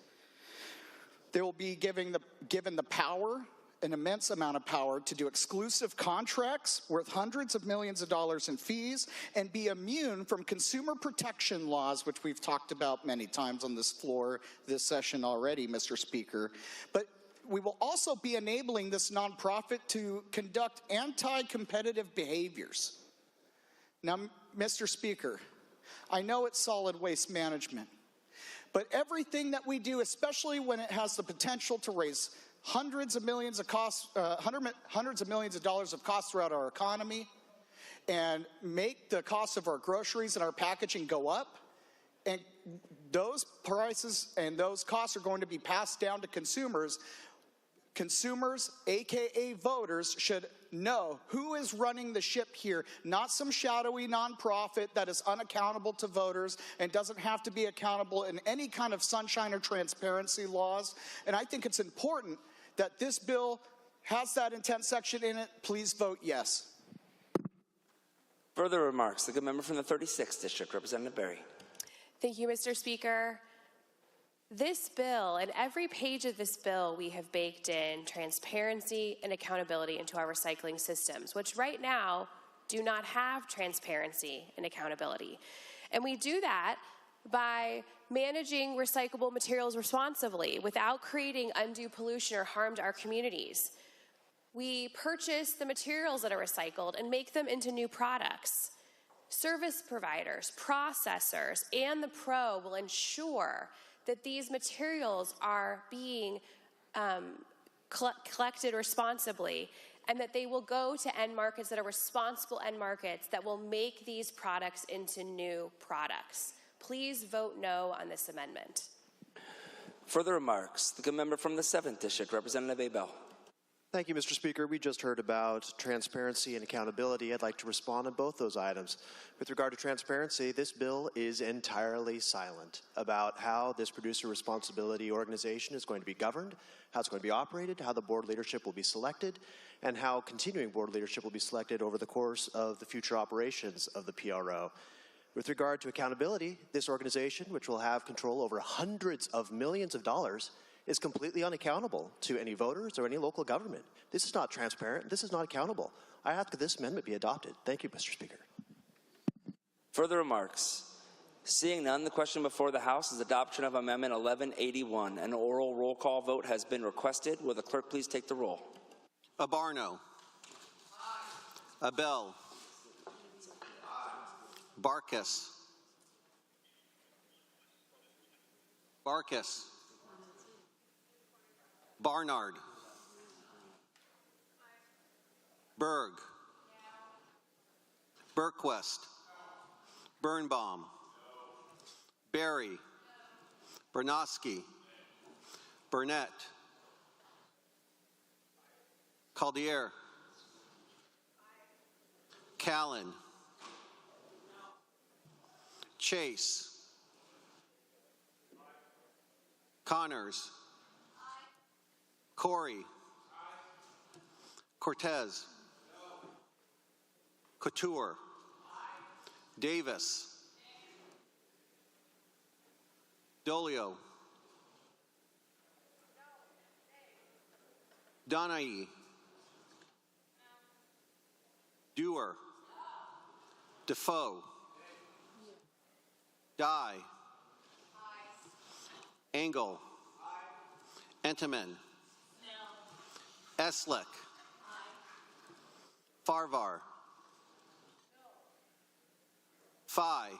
They will be given the power an immense amount of power to do exclusive contracts worth hundreds of millions of dollars in fees and be immune from consumer protection laws, which we've talked about many times on this floor this session already, Mr. Speaker. But we will also be enabling this nonprofit to conduct anti-competitive behaviors. Now, Mr. Speaker, I know it's solid waste management, but everything that we do, especially when it has the potential to raise hundreds of millions of dollars of costs throughout our economy and make the cost of our groceries and our packaging go up, and those prices and those costs are going to be passed down to consumers. Consumers, aka voters, should know who is running the ship here, not some shadowy nonprofit that is unaccountable to voters and doesn't have to be accountable in any kind of sunshine or transparency laws. And I think it's important that this bill has that intent section in it. Please vote yes. Further remarks, the good member from the 36th District, Representative Berry. Thank you, Mr. Speaker. This bill, and every page of this bill, we have baked in transparency and accountability into our recycling systems, which right now do not have transparency and accountability. And we do that by managing recyclable materials responsibly without creating undue pollution or harm to our communities. We purchase the materials that are recycled and make them into new products. Service providers, processors, and the pro will ensure that these materials are being collected responsibly, and that they will go to end markets that are responsible end markets that will make these products into new products. Please vote no on this amendment. Further remarks, the good member from the 7th District, Representative Abel. Thank you, Mr. Speaker. We just heard about transparency and accountability. I'd like to respond on both those items. With regard to transparency, this bill is entirely silent about how this producer responsibility organization is going to be governed, how it's going to be operated, how the board leadership will be selected, and how continuing board leadership will be selected over the course of the future operations of the PRO. With regard to accountability, this organization, which will have control over hundreds of millions of dollars, is completely unaccountable to any voters or any local government. This is not transparent. This is not accountable. I ask that this amendment be adopted. Thank you, Mr. Speaker. Further remarks? Seeing none, the question before the House is adoption of Amendment 1181. An oral roll call vote has been requested. Will the clerk please take the roll? Abarno. Abel. Barkas. Barkas. Barnard. Berg. Berquist. Birnbaum. Berry. Bernosky. Burnett. Caldier. Callan. Chase. Connors. Corey. Cortez. Couture. Davis. Dolio. Donahue. Dewar. Defoe. Dye. Engel. Entenmann. Eslick. Farvar. Fye.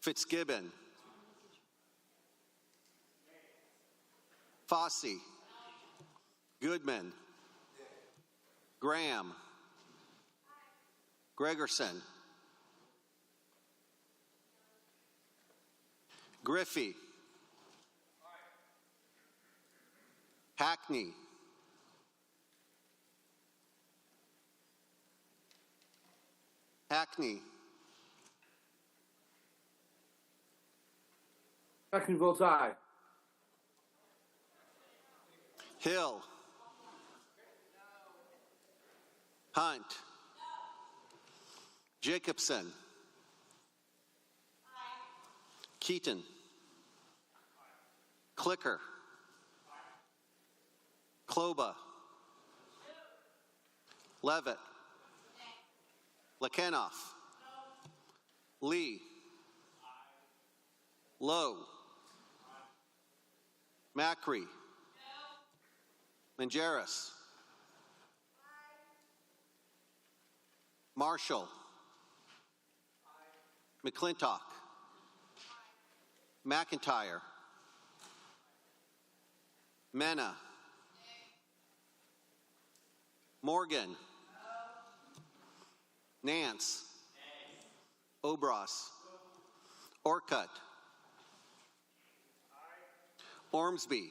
Fitzgibbon. Fossey. Goodman. Graham. Gregerson. Griffey. Hackney. Hackney. Hackney votes aye. Hill. Hunt. Jacobson. Keaton. Clicker. Kloba. Levitt. Lekenoff. Lee. Lowe. Macri. Mangeras. Marshall. McClintock. McIntyre. Mena. Morgan. Nance. Obras. Orcutt. Ormsby.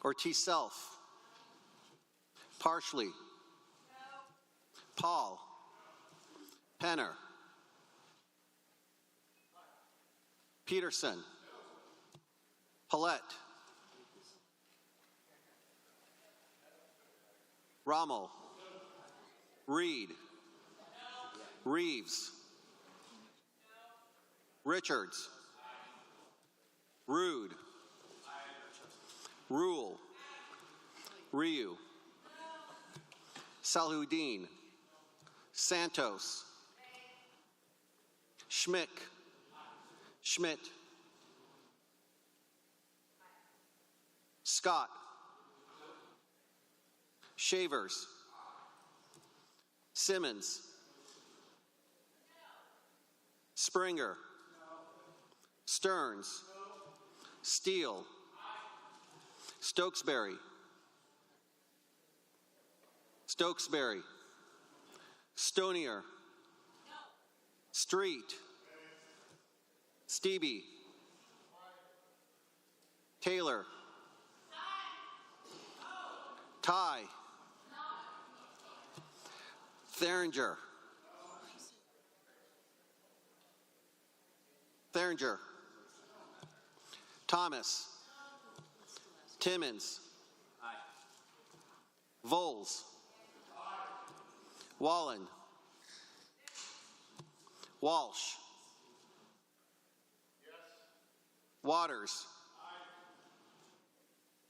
Ortiz Self. Parsley. Paul. Penner. Peterson. Paulette. Rommel. Reed. Reeves. Richards. Rude. Rule. Ryu. Salhuddin. Santos. Schmick. Schmidt. Scott. Shavers. Simmons. Springer. Stearns. Steele. Stokesbury. Stokesbury. Stonier. Street. Stevie. Taylor. Ty. Theringer. Theringer. Thomas. Timmons. Voles. Wallen. Walsh. Waters.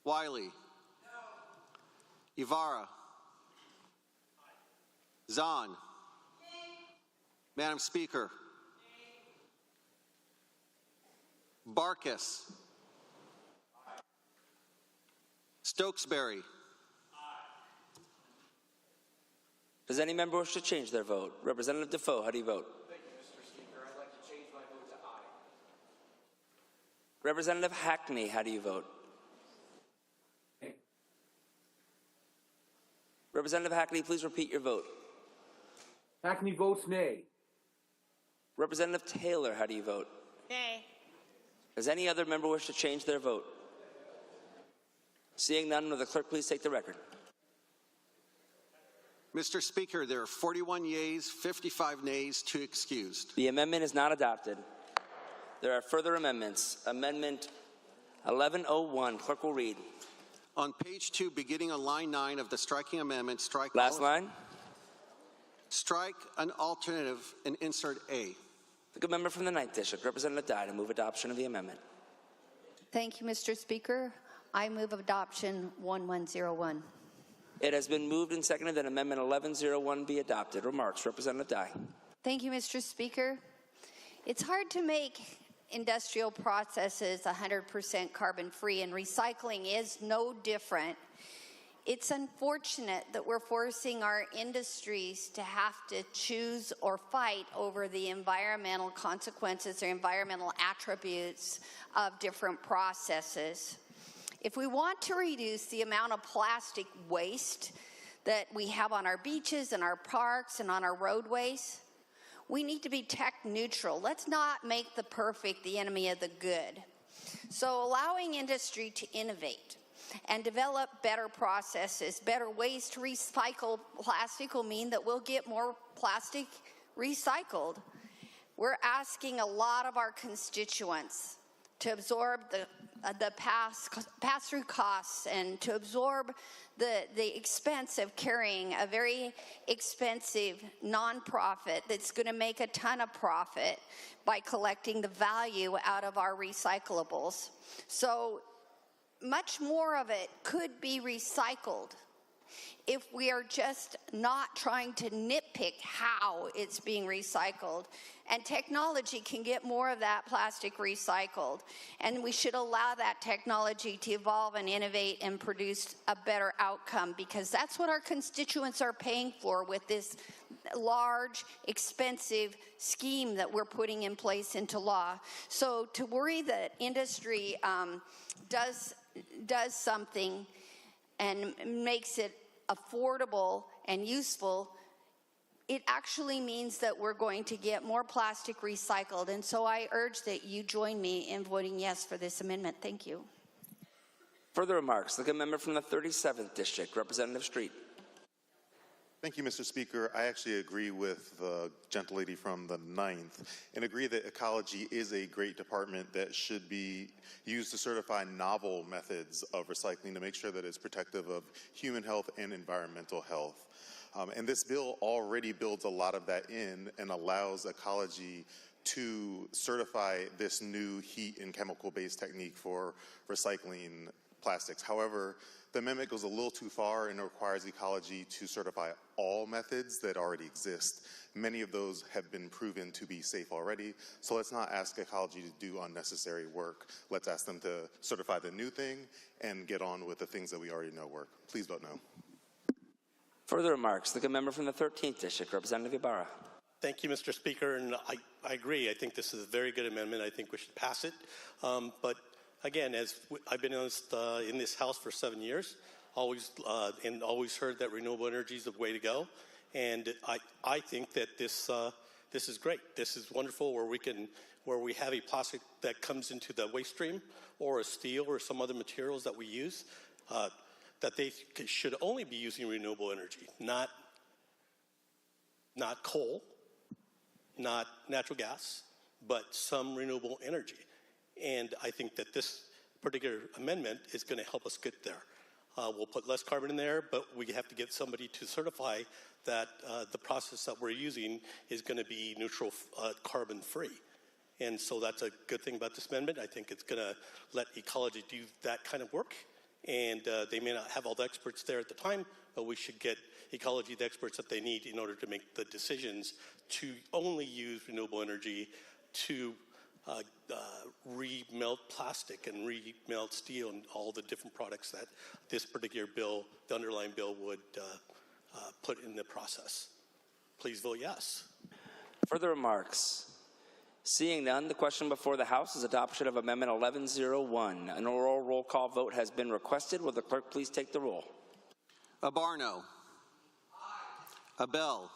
Wiley. Ibarra. Zahn. Madam Speaker. Barkis. Stokesbury. Does any member wish to change their vote? Representative Defoe, how do you vote? Thank you, Mr. Speaker. I'd like to change my vote to aye. Representative Hackney, how do you vote? Representative Hackney, please repeat your vote. Hackney votes nay. Representative Taylor, how do you vote? Nay. Does any other member wish to change their vote? Seeing none, will the clerk please take the record? Mr. Speaker, there are 41 yeas, 55 nays, 2 excused. The amendment is not adopted. There are further amendments. Amendment 1101, clerk will read. On page 2, beginning on line 9 of the striking amendment, strike Last line. Strike an alternative and insert A. The good member from the 9th District, Representative Dye, to move adoption of the amendment. Thank you, Mr. Speaker. I move adoption 1101. It has been moved and seconded that Amendment 1101 be adopted. Remarks, Representative Dye. Thank you, Mr. Speaker. It's hard to make industrial processes 100% carbon free, and recycling is no different. It's unfortunate that we're forcing our industries to have to choose or fight over the environmental consequences or environmental attributes of different processes. If we want to reduce the amount of plastic waste that we have on our beaches and our parks and on our roadways, we need to be tech neutral. Let's not make the perfect the enemy of the good. So allowing industry to innovate and develop better processes, better ways to recycle plastic will mean that we'll get more plastic recycled. We're asking a lot of our constituents to absorb the pass-through costs and to absorb the expense of carrying a very expensive nonprofit that's going to make a ton of profit by collecting the value out of our recyclables. So much more of it could be recycled if we are just not trying to nitpick how it's being recycled. And technology can get more of that plastic recycled. And we should allow that technology to evolve and innovate and produce a better outcome, because that's what our constituents are paying for with this large, expensive scheme that we're putting in place into law. So to worry that industry does something and makes it affordable and useful, it actually means that we're going to get more plastic recycled. And so I urge that you join me in voting yes for this amendment. Thank you. Further remarks? The member from the 37th District, Representative Street. Thank you, Mr. Speaker. I actually agree with the gentlelady from the 9th and agree that ecology is a great department that should be used to certify novel methods of recycling to make sure that it's protective of human health and environmental health. And this bill already builds a lot of that in and allows ecology to certify this new heat and chemical-based technique for recycling plastics. However, the amendment goes a little too far and requires ecology to certify all methods that already exist. Many of those have been proven to be safe already, so let's not ask ecology to do unnecessary work. Let's ask them to certify the new thing and get on with the things that we already know work. Please vote no. Further remarks? The member from the 13th District, Representative Ibarra. Thank you, Mr. Speaker, and I agree. I think this is a very good amendment. I think we should pass it. But again, as I've been in this House for 7 years, always heard that renewable energy is the way to go, and I think that this is great. This is wonderful, where we have a plastic that comes into the waste stream, or a steel, or some other materials that we use, that they should only be using renewable energy, not coal, not natural gas, but some renewable energy. And I think that this particular amendment is going to help us get there. We'll put less carbon in there, but we have to get somebody to certify that the process that we're using is going to be neutral carbon free. And so that's a good thing about this amendment. I think it's going to let ecology do that kind of work. And they may not have all the experts there at the time, but we should get ecology the experts that they need in order to make the decisions to only use renewable energy to remelt plastic and remelt steel and all the different products that this particular bill, the underlying bill, would put in the process. Please vote yes. Further remarks? Seeing none, the question before the House is adoption of Amendment 1101. An oral roll call vote has been requested. Will the clerk please take the roll? Abarno. Aye. Abel.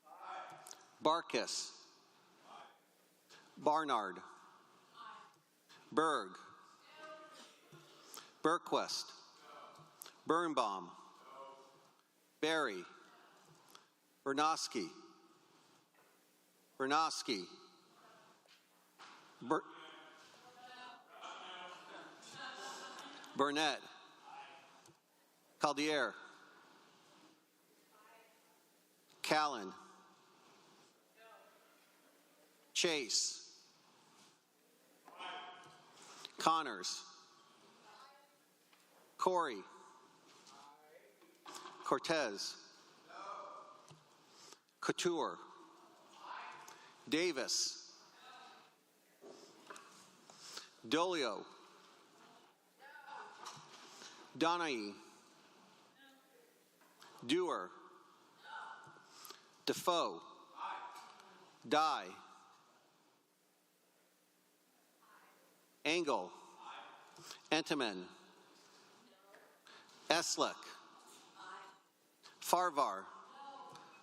Aye. Barkis. Aye. Barnard. Aye. Berg. No. Berquist. No. Birnbaum. No. Barry. Bernosky. Bernosky. Burnett. Caldier. Callan. Chase. Connors. Corey. Cortez. Couture. Davis. Dolio. Donahue. Dewar. Defoe. Dye. Engel. Entenmann. Eslick. Farvar.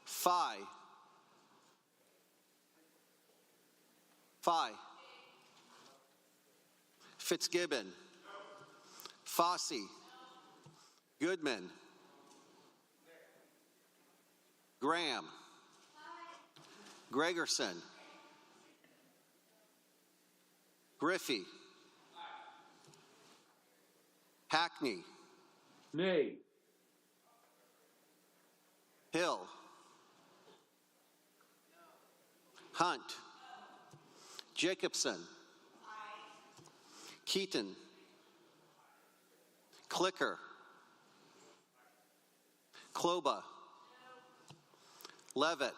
Phi. Phi. Fitzgibbon. Fossey. Goodman. Graham. Gregerson. Griffey. Hackney. Nay. Hill. Hunt. Jacobson. Keaton. Clicker. Kloba. Levitt.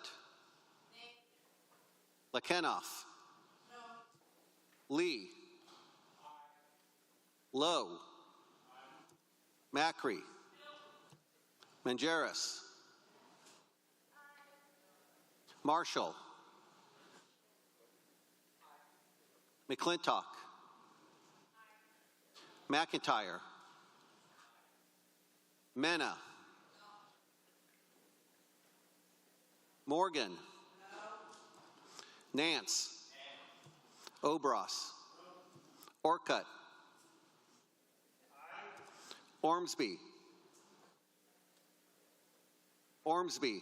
Lekenoff. Lee. Lowe. Macri. Mangeris. Marshall. McClintock. McIntyre. Mena. Morgan. Nance. Obras. Orcutt. Ormsby. Ormsby.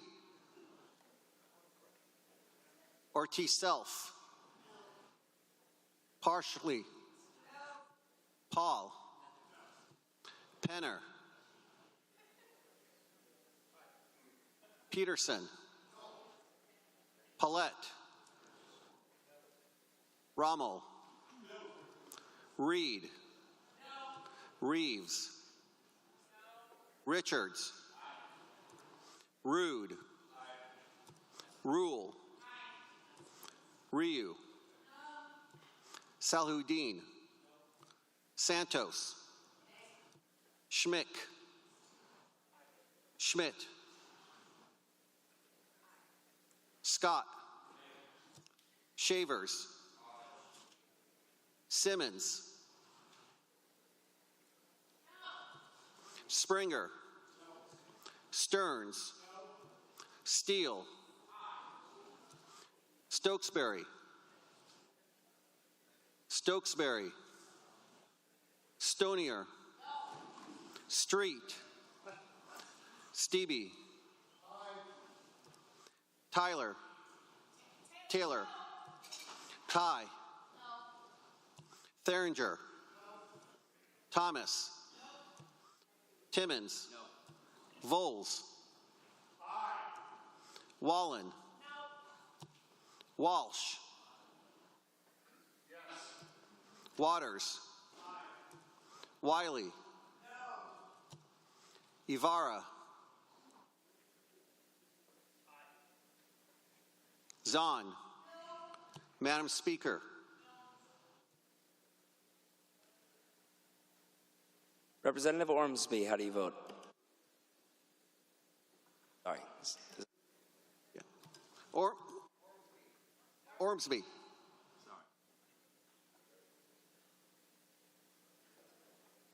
Ortiz Self. Partially. Paul. Penner. Peterson. Paulette. Rommel. Reed. Reeves. Richards. Rude. Rule. Ryu. Salhuddin. Santos. Schmick. Schmidt. Scott. Shavers. Simmons. Springer. Stearns. Steele. Stokesbury. Stokesbury. Stonier. Street. Stevie. Tyler. Taylor. Ty. Theringer. Thomas. Timmons. Voles. Wallen. Walsh. Waters. Wiley. Ibarra. Zahn. Madam Speaker. Representative Ormsby, how do you vote? Sorry. Ormsby.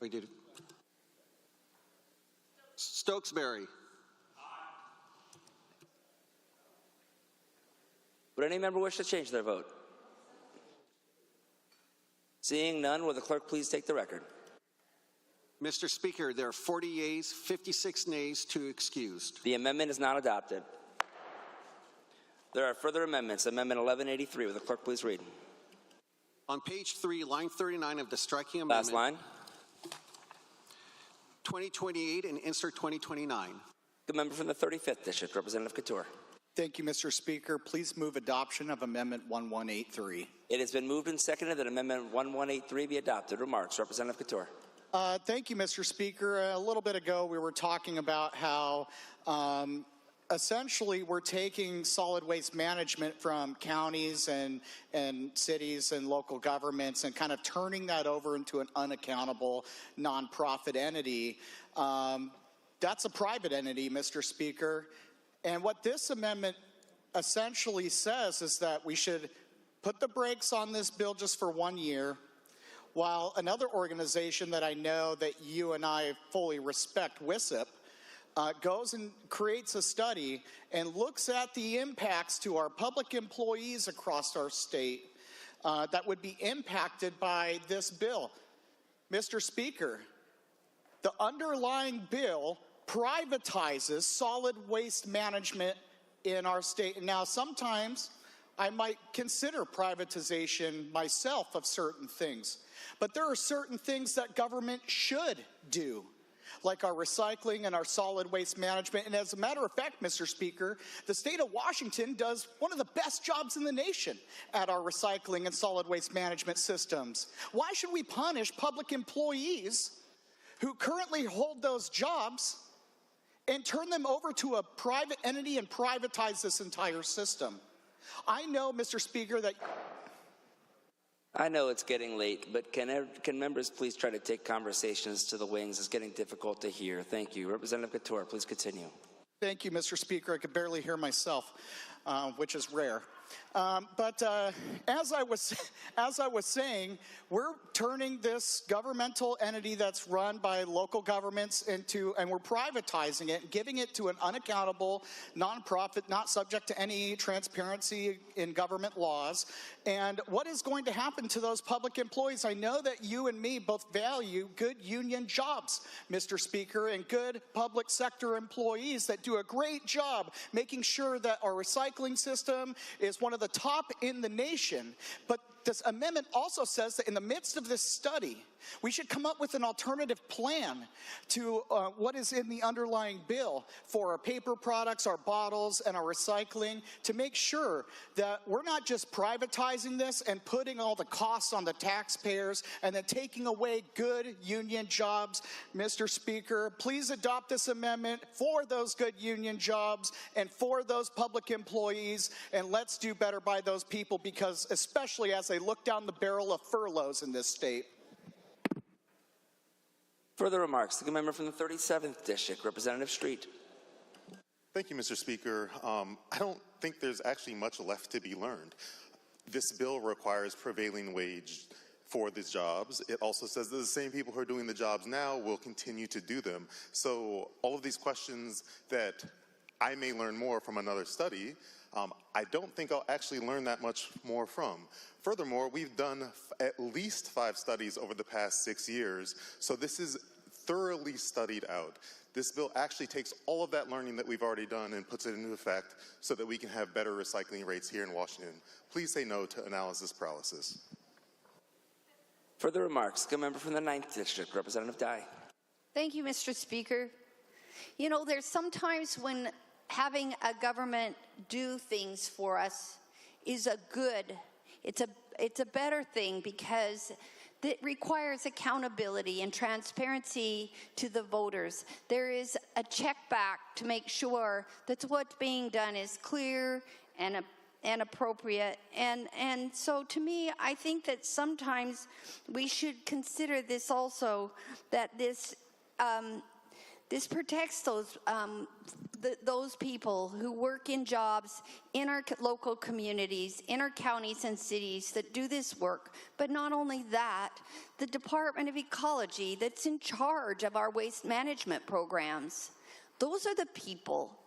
We did. Stokesbury. Would any member wish to change their vote? Seeing none, will the clerk please take the record? Mr. Speaker, there are 40 yeas, 56 nays, 2 excused. The amendment is not adopted. There are further amendments. Amendment 1183. Will the clerk please read? On page 3, line 39 of the striking amendment. Last line. 2028 and insert 2029. The member from the 35th District, Representative Couture. Thank you, Mr. Speaker. Please move adoption of Amendment 1183. It has been moved and seconded that Amendment 1183 be adopted. Remarks, Representative Couture. Thank you, Mr. Speaker. A little bit ago, we were talking about how essentially we're taking solid waste management from counties and cities and local governments and kind of turning that over into an unaccountable nonprofit entity. That's a private entity, Mr. Speaker. And what this amendment essentially says is that we should put the brakes on this bill just for 1 year, while another organization that I know that you and I fully respect, WISIP, goes and creates a study and looks at the impacts to our public employees across our state that would be impacted by this bill. Mr. Speaker, the underlying bill privatizes solid waste management in our state. And now sometimes I might consider privatization myself of certain things, but there are certain things that government should do, like our recycling and our solid waste management. And as a matter of fact, Mr. Speaker, the state of Washington does one of the best jobs in the nation at our recycling and solid waste management systems. Why should we punish public employees who currently hold those jobs and turn them over to a private entity and privatize this entire system. I know, Mr. Speaker, that... I know it's getting late, but can members please try to take conversations to the wings? It's getting difficult to hear. Thank you. Representative Couture, please continue. Thank you, Mr. Speaker. I could barely hear myself, which is rare. But as I was saying, we're turning this governmental entity that's run by local governments into, and we're privatizing it, giving it to an unaccountable nonprofit, not subject to any transparency in government laws. And what is going to happen to those public employees? I know that you and me both value good union jobs, Mr. Speaker, and good public sector employees that do a great job making sure that our recycling system is one of the top in the nation. But this amendment also says that in the midst of this study, we should come up with an alternative plan to what is in the underlying bill for our paper products, our bottles, and our recycling, to make sure that we're not just privatizing this and putting all the costs on the taxpayers and then taking away good union jobs. Mr. Speaker, please adopt this amendment for those good union jobs and for those public employees, and let's do better by those people, because especially as they look down the barrel of furloughs in this state. Further remarks, the member from the 37th District, Representative Street. Thank you, Mr. Speaker. I don't think there's actually much left to be learned. This bill requires prevailing wage for these jobs. It also says that the same people who are doing the jobs now will continue to do them. So all of these questions that I may learn more from another study, I don't think I'll actually learn that much more from. Furthermore, we've done at least 5 studies over the past 6 years, so this is thoroughly studied out. This bill actually takes all of that learning that we've already done and puts it into effect so that we can have better recycling rates here in Washington. Please say no to analysis paralysis. Further remarks, the member from the 9th District, Representative Dye. Thank you, Mr. Speaker. You know, there's sometimes when having a government do things for us is a good, it's a better thing, because it requires accountability and transparency to the voters. There is a check back to make sure that what's being done is clear and appropriate. And so to me, I think that sometimes we should consider this also, that this protects those people who work in jobs in our local communities, in our counties and cities that do this work. But not only that, the Department of Ecology that's in charge of our waste management programs. Those are the people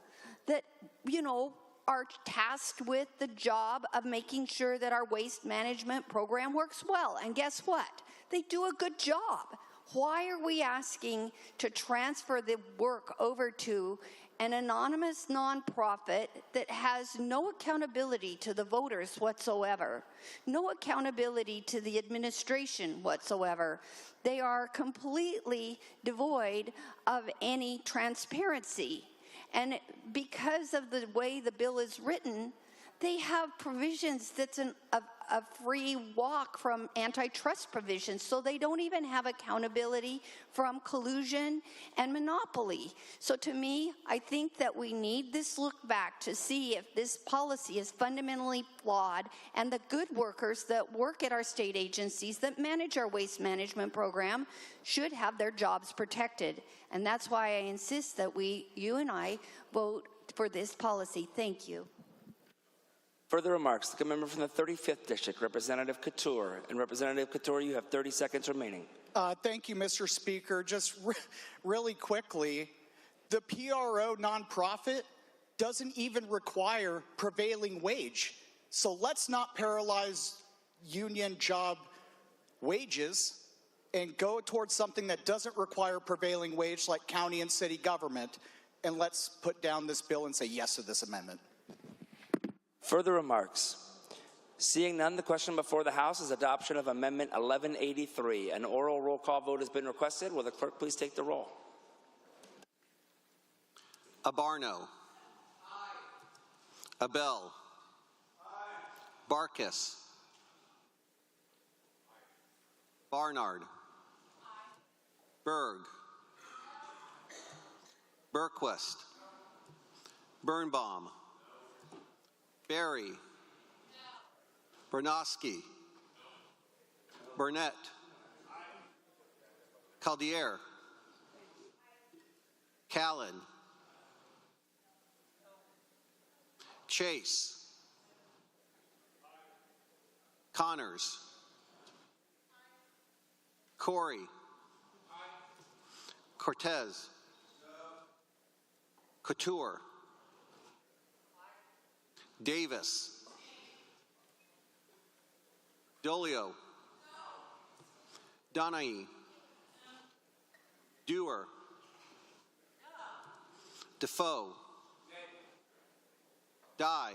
that, you know, are tasked with the job of making sure that our waste management program works well. And guess what? They do a good job. Why are we asking to transfer the work over to an anonymous nonprofit that has no accountability to the voters whatsoever, no accountability to the administration whatsoever? They are completely devoid of any transparency. And because of the way the bill is written, they have provisions that's a free walk from antitrust provisions, so they don't even have accountability from collusion and monopoly. So to me, I think that we need this look back to see if this policy is fundamentally flawed, and the good workers that work at our state agencies that manage our waste management program should have their jobs protected. And that's why I insist that you and I vote for this policy. Thank you. Further remarks, the member from the 35th District, Representative Couture. And Representative Couture, you have 30 seconds remaining. Thank you, Mr. Speaker. Just really quickly, the PRO nonprofit doesn't even require prevailing wage. So let's not paralyze union job wages and go towards something that doesn't require prevailing wage like county and city government. And let's put down this bill and say yes to this amendment. Further remarks? Seeing none, the question before the House is adoption of Amendment 1183. An oral roll call vote has been requested. Will the clerk please take the roll? Abarno. Aye. Abell. Aye. Barkis. Aye. Barnard. Aye. Berg. Berquist, Birnbaum, Barry, Bernosky, Burnett, Caldier, Callan, Chase, Connors, Corey, Cortez, Couture, Davis, Dolio, Donahue, Dewar, Defoe, Dye,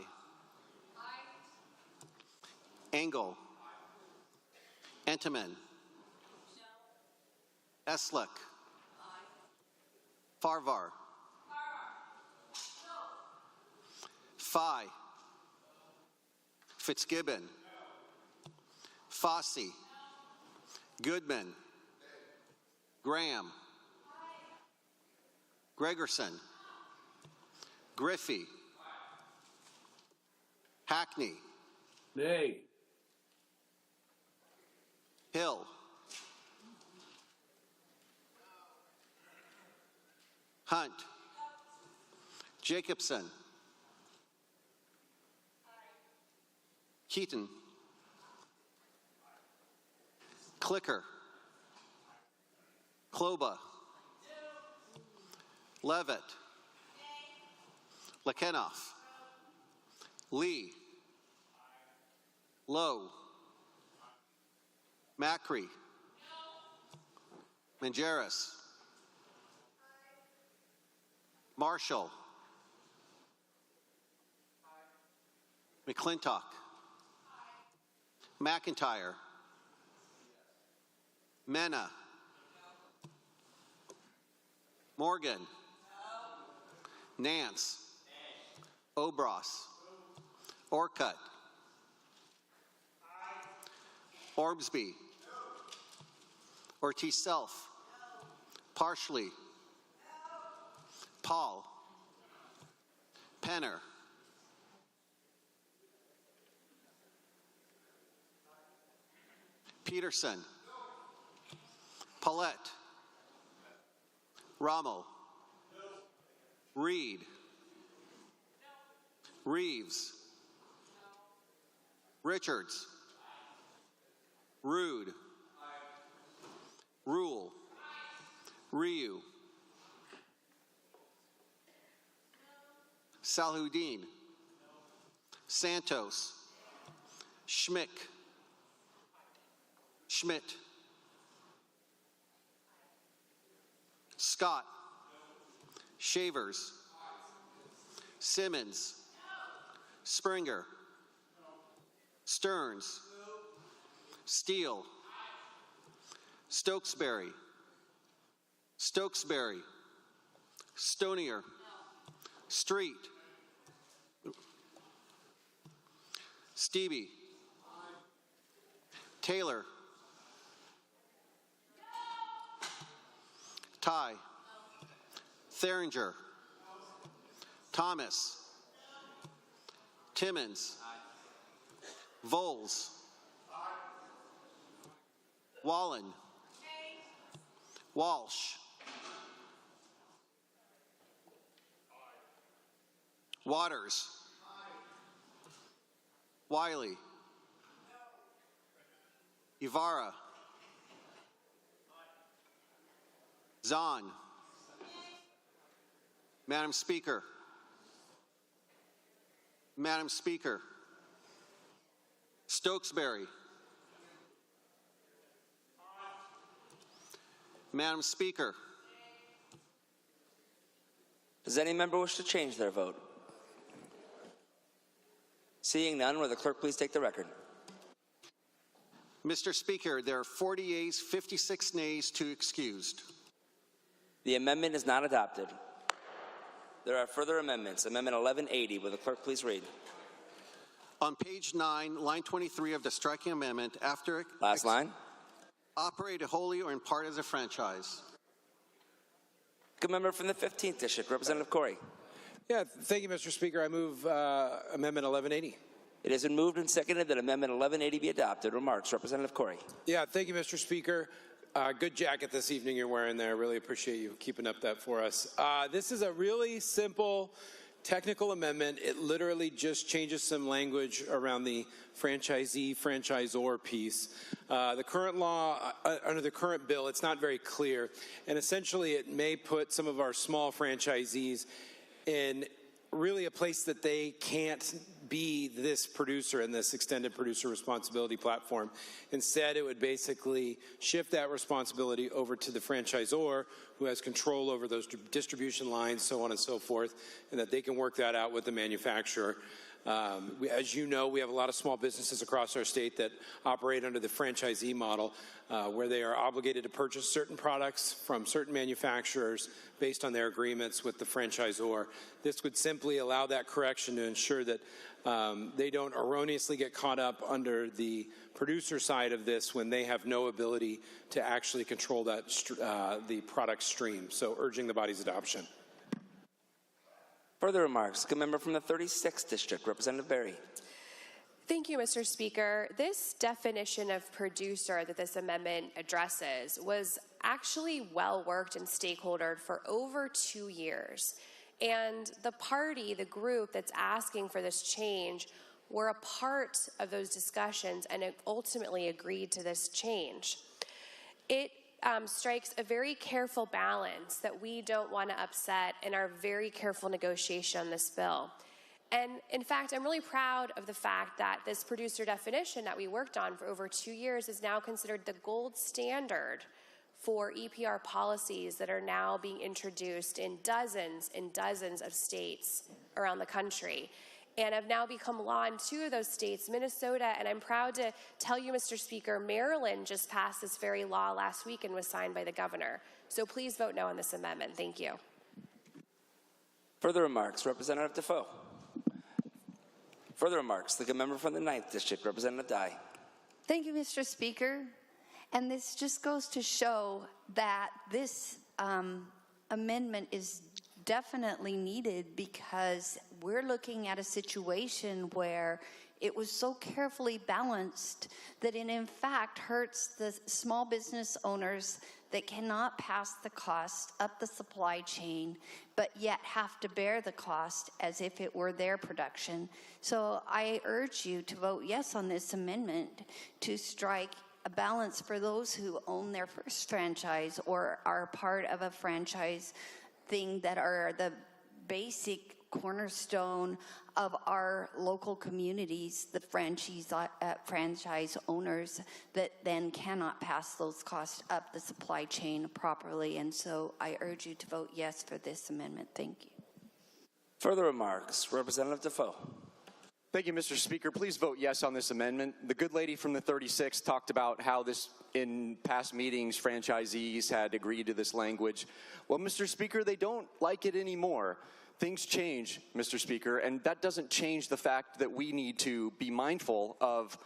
Engel, Entenmann, Eslick, Farvar, Fye, Fitzgibbon, Fossey, Goodman, Graham, Gregerson, Griffey, Hackney, Nay. Hill, Hunt, Jacobson, Keaton, Clicker, Kloba, Levitt, Lekenoff, Lee, Lowe, Macri, Mangeris, Marshall, McClintock, McIntyre, Mena, Morgan, Nance, Obras, Orcutt, Orbsby, Ortiz Self, Parsley, Paul, Penner, Peterson, Paulette, Rommel, Reed, Reeves, Richards, Rude, Rule, Ryu, Salhudin, Santos, Schmick, Schmidt, Scott, Shavers, Simmons, Springer, Stearns, Steele, Stokesbury, Stokesbury, Stonier, Street, Stevie, Taylor, Ty, Theringer, Thomas, Timmons, Voles, Wallen, Walsh, Waters, Wiley, Ibarra, Zahn, Madam Speaker, Madam Speaker, Stokesbury, Madam Speaker. Does any member wish to change their vote? Seeing none, will the clerk please take the record? Mr. Speaker, there are 40 yeas, 56 nays, 2 excused. The amendment is not adopted. There are further amendments. Amendment 1180. Will the clerk please read? On page 9, line 23 of the striking amendment, after Last line. operated wholly or in part as a franchise. Good member from the 15th District, Representative Corey. Yeah, thank you, Mr. Speaker. I move Amendment 1180. It has been moved and seconded that Amendment 1180 be adopted. Remarks, Representative Corey. Yeah, thank you, Mr. Speaker. Good jacket this evening you're wearing there. Really appreciate you keeping up that for us. This is a really simple technical amendment. It literally just changes some language around the franchisee-franchisor piece. The current law, under the current bill, it's not very clear. And essentially it may put some of our small franchisees in really a place that they can't be this producer in this extended producer responsibility platform. Instead, it would basically shift that responsibility over to the franchisor, who has control over those distribution lines, so on and so forth, and that they can work that out with the manufacturer. As you know, we have a lot of small businesses across our state that operate under the franchisee model, where they are obligated to purchase certain products from certain manufacturers based on their agreements with the franchisor. This would simply allow that correction to ensure that they don't erroneously get caught up under the producer side of this when they have no ability to actually control that the product stream. So urging the body's adoption. Further remarks, the member from the 36th District, Representative Berry. Thank you, Mr. Speaker. This definition of producer that this amendment addresses was actually well worked and stakeholdered for over 2 years. And the group that's asking for this change, were a part of those discussions and ultimately agreed to this change. It strikes a very careful balance that we don't want to upset in our very careful negotiation on this bill. And in fact, I'm really proud of the fact that this producer definition that we worked on for over 2 years is now considered the gold standard for EPR policies that are now being introduced in dozens of states around the country, and have now become law in 2 of those states, Minnesota, and I'm proud to tell you, Mr. Speaker, Maryland just passed this very law last week and was signed by the governor. So please vote no on this amendment. Thank you. Further remarks, Representative Defoe. Further remarks, the member from the 9th District, Representative Dye. Thank you, Mr. Speaker. And this just goes to show that this amendment is definitely needed, because we're looking at a situation where it was so carefully balanced that it in fact hurts the small business owners that cannot pass the cost up the supply chain, but yet have to bear the cost as if it were their production. So I urge you to vote yes on this amendment to strike a balance for those who own their first franchise or are part of a franchise thing, that are the basic cornerstone of our local communities, the franchise owners that then cannot pass those costs up the supply chain properly. And so I urge you to vote yes for this amendment. Thank you. Further remarks, Representative Defoe. Thank you, Mr. Speaker. Please vote yes on this amendment. The good lady from the 36th talked about how this, in past meetings, franchisees had agreed to this language. Well, Mr. Speaker, they don't like it anymore. Things change, Mr. Speaker, and that doesn't change the fact that we need to be mindful of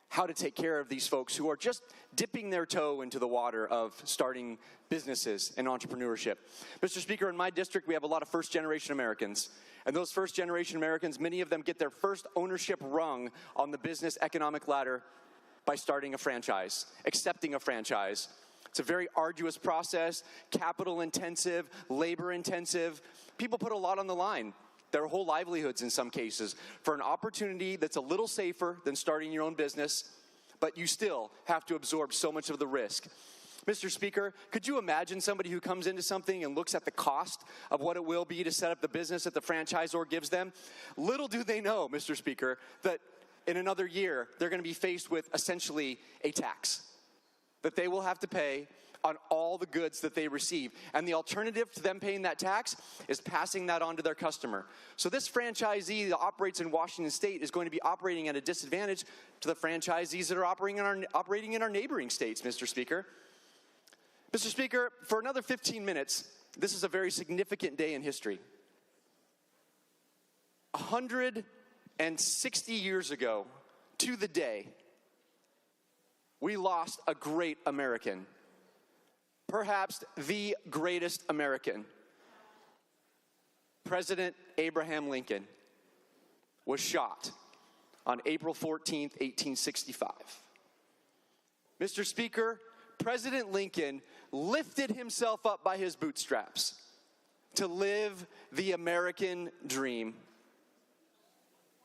how to take care of these folks who are just dipping their toe into the water of starting businesses and entrepreneurship. Mr. Speaker, in my district, we have a lot of first-generation Americans. And those first-generation Americans, many of them get their first ownership rung on the business economic ladder by starting a franchise, accepting a franchise. It's a very arduous process, capital-intensive, labor-intensive. People put a lot on the line, their whole livelihoods in some cases, for an opportunity that's a little safer than starting your own business, but you still have to absorb so much of the risk. Mr. Speaker, could you imagine somebody who comes into something and looks at the cost of what it will be to set up the business that the franchisor gives them? Little do they know, Mr. Speaker, that in another year, they're going to be faced with essentially a tax that they will have to pay on all the goods that they receive. And the alternative to them paying that tax is passing that on to their customer. So this franchisee that operates in Washington State is going to be operating at a disadvantage to the franchisees that are operating in our neighboring states, Mr. Speaker. Mr. Speaker, for another 15 minutes, this is a very significant day in history. 160 years ago, to the day, we lost a great American, perhaps the greatest American President Abraham Lincoln was shot on April 14th, 1865. Mr. Speaker, President Lincoln lifted himself up by his bootstraps to live the American dream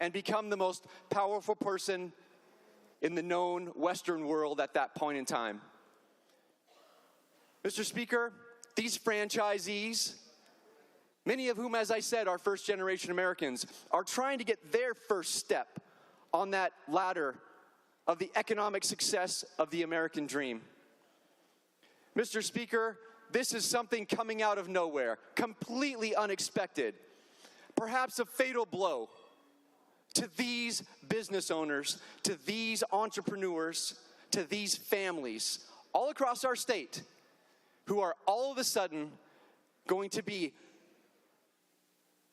and become the most powerful person in the known Western world at that point in time. Mr. Speaker, these franchisees, many of whom, as I said, are first-generation Americans, are trying to get their first step on that ladder of the economic success of the American dream. Mr. Speaker, this is something coming out of nowhere, completely unexpected, perhaps a fatal blow to these business owners, to these entrepreneurs, to these families all across our state who are all of a sudden going to be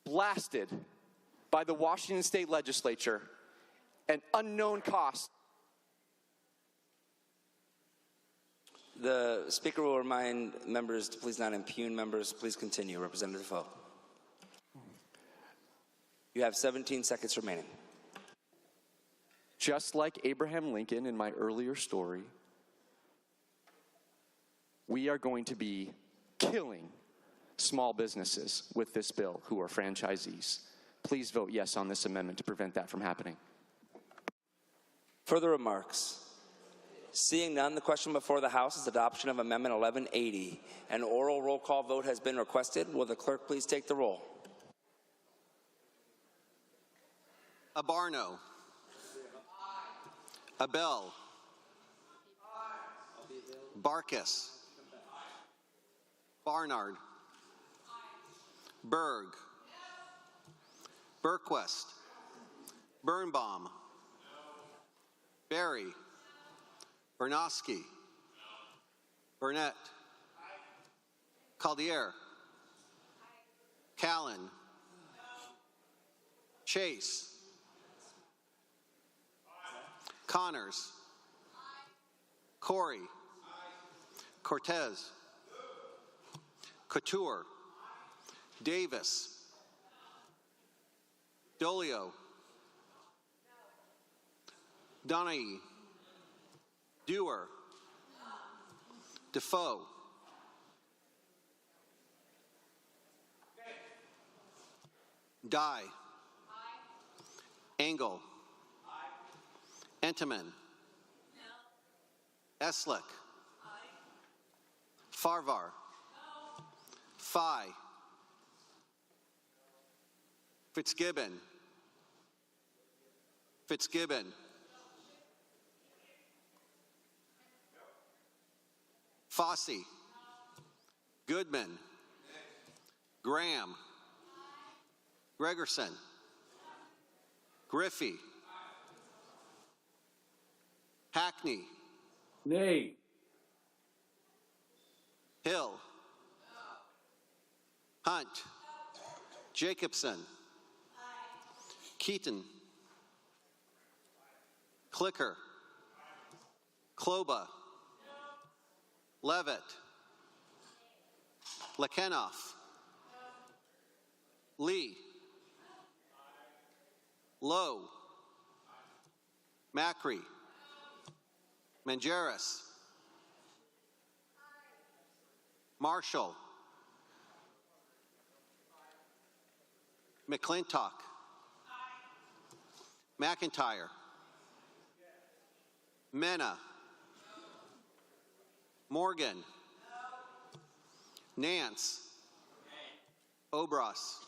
blasted by the Washington State Legislature an unknown cost. The Speaker will remind members to please not impugn members. Please continue. Representative Foe. You have 17 seconds remaining. Just like Abraham Lincoln in my earlier story, we are going to be killing small businesses with this bill who are franchisees. Please vote yes on this amendment to prevent that from happening. Further remarks? Seeing none, the question before the House is adoption of Amendment 1180. An oral roll call vote has been requested. Will the clerk please take the roll? Abarno. Abel. Barkis. Barnard. Berg. Berquist. Birnbaum. Barry. Bernowski. Burnett. Caldier. Callan. Chase. Connors. Corey. Cortez. Couture. Davis. Dolio. Donahue. Dewar. Defoe. Dye. Engel. Entenmann. Eslick. Farvar. Fye. Fitzgibbon. Fitzgibbon. Fossey. Goodman. Graham. Gregerson. Griffey. Hackney. Nay. Hill. Hunt. Jacobson. Keaton. Clicker. Kloba. Levitt. Lekenoff. Lee. Lowe. Macri. Mangeris. Marshall. McClintock. McIntyre. Mena. Morgan. Nance. Obras.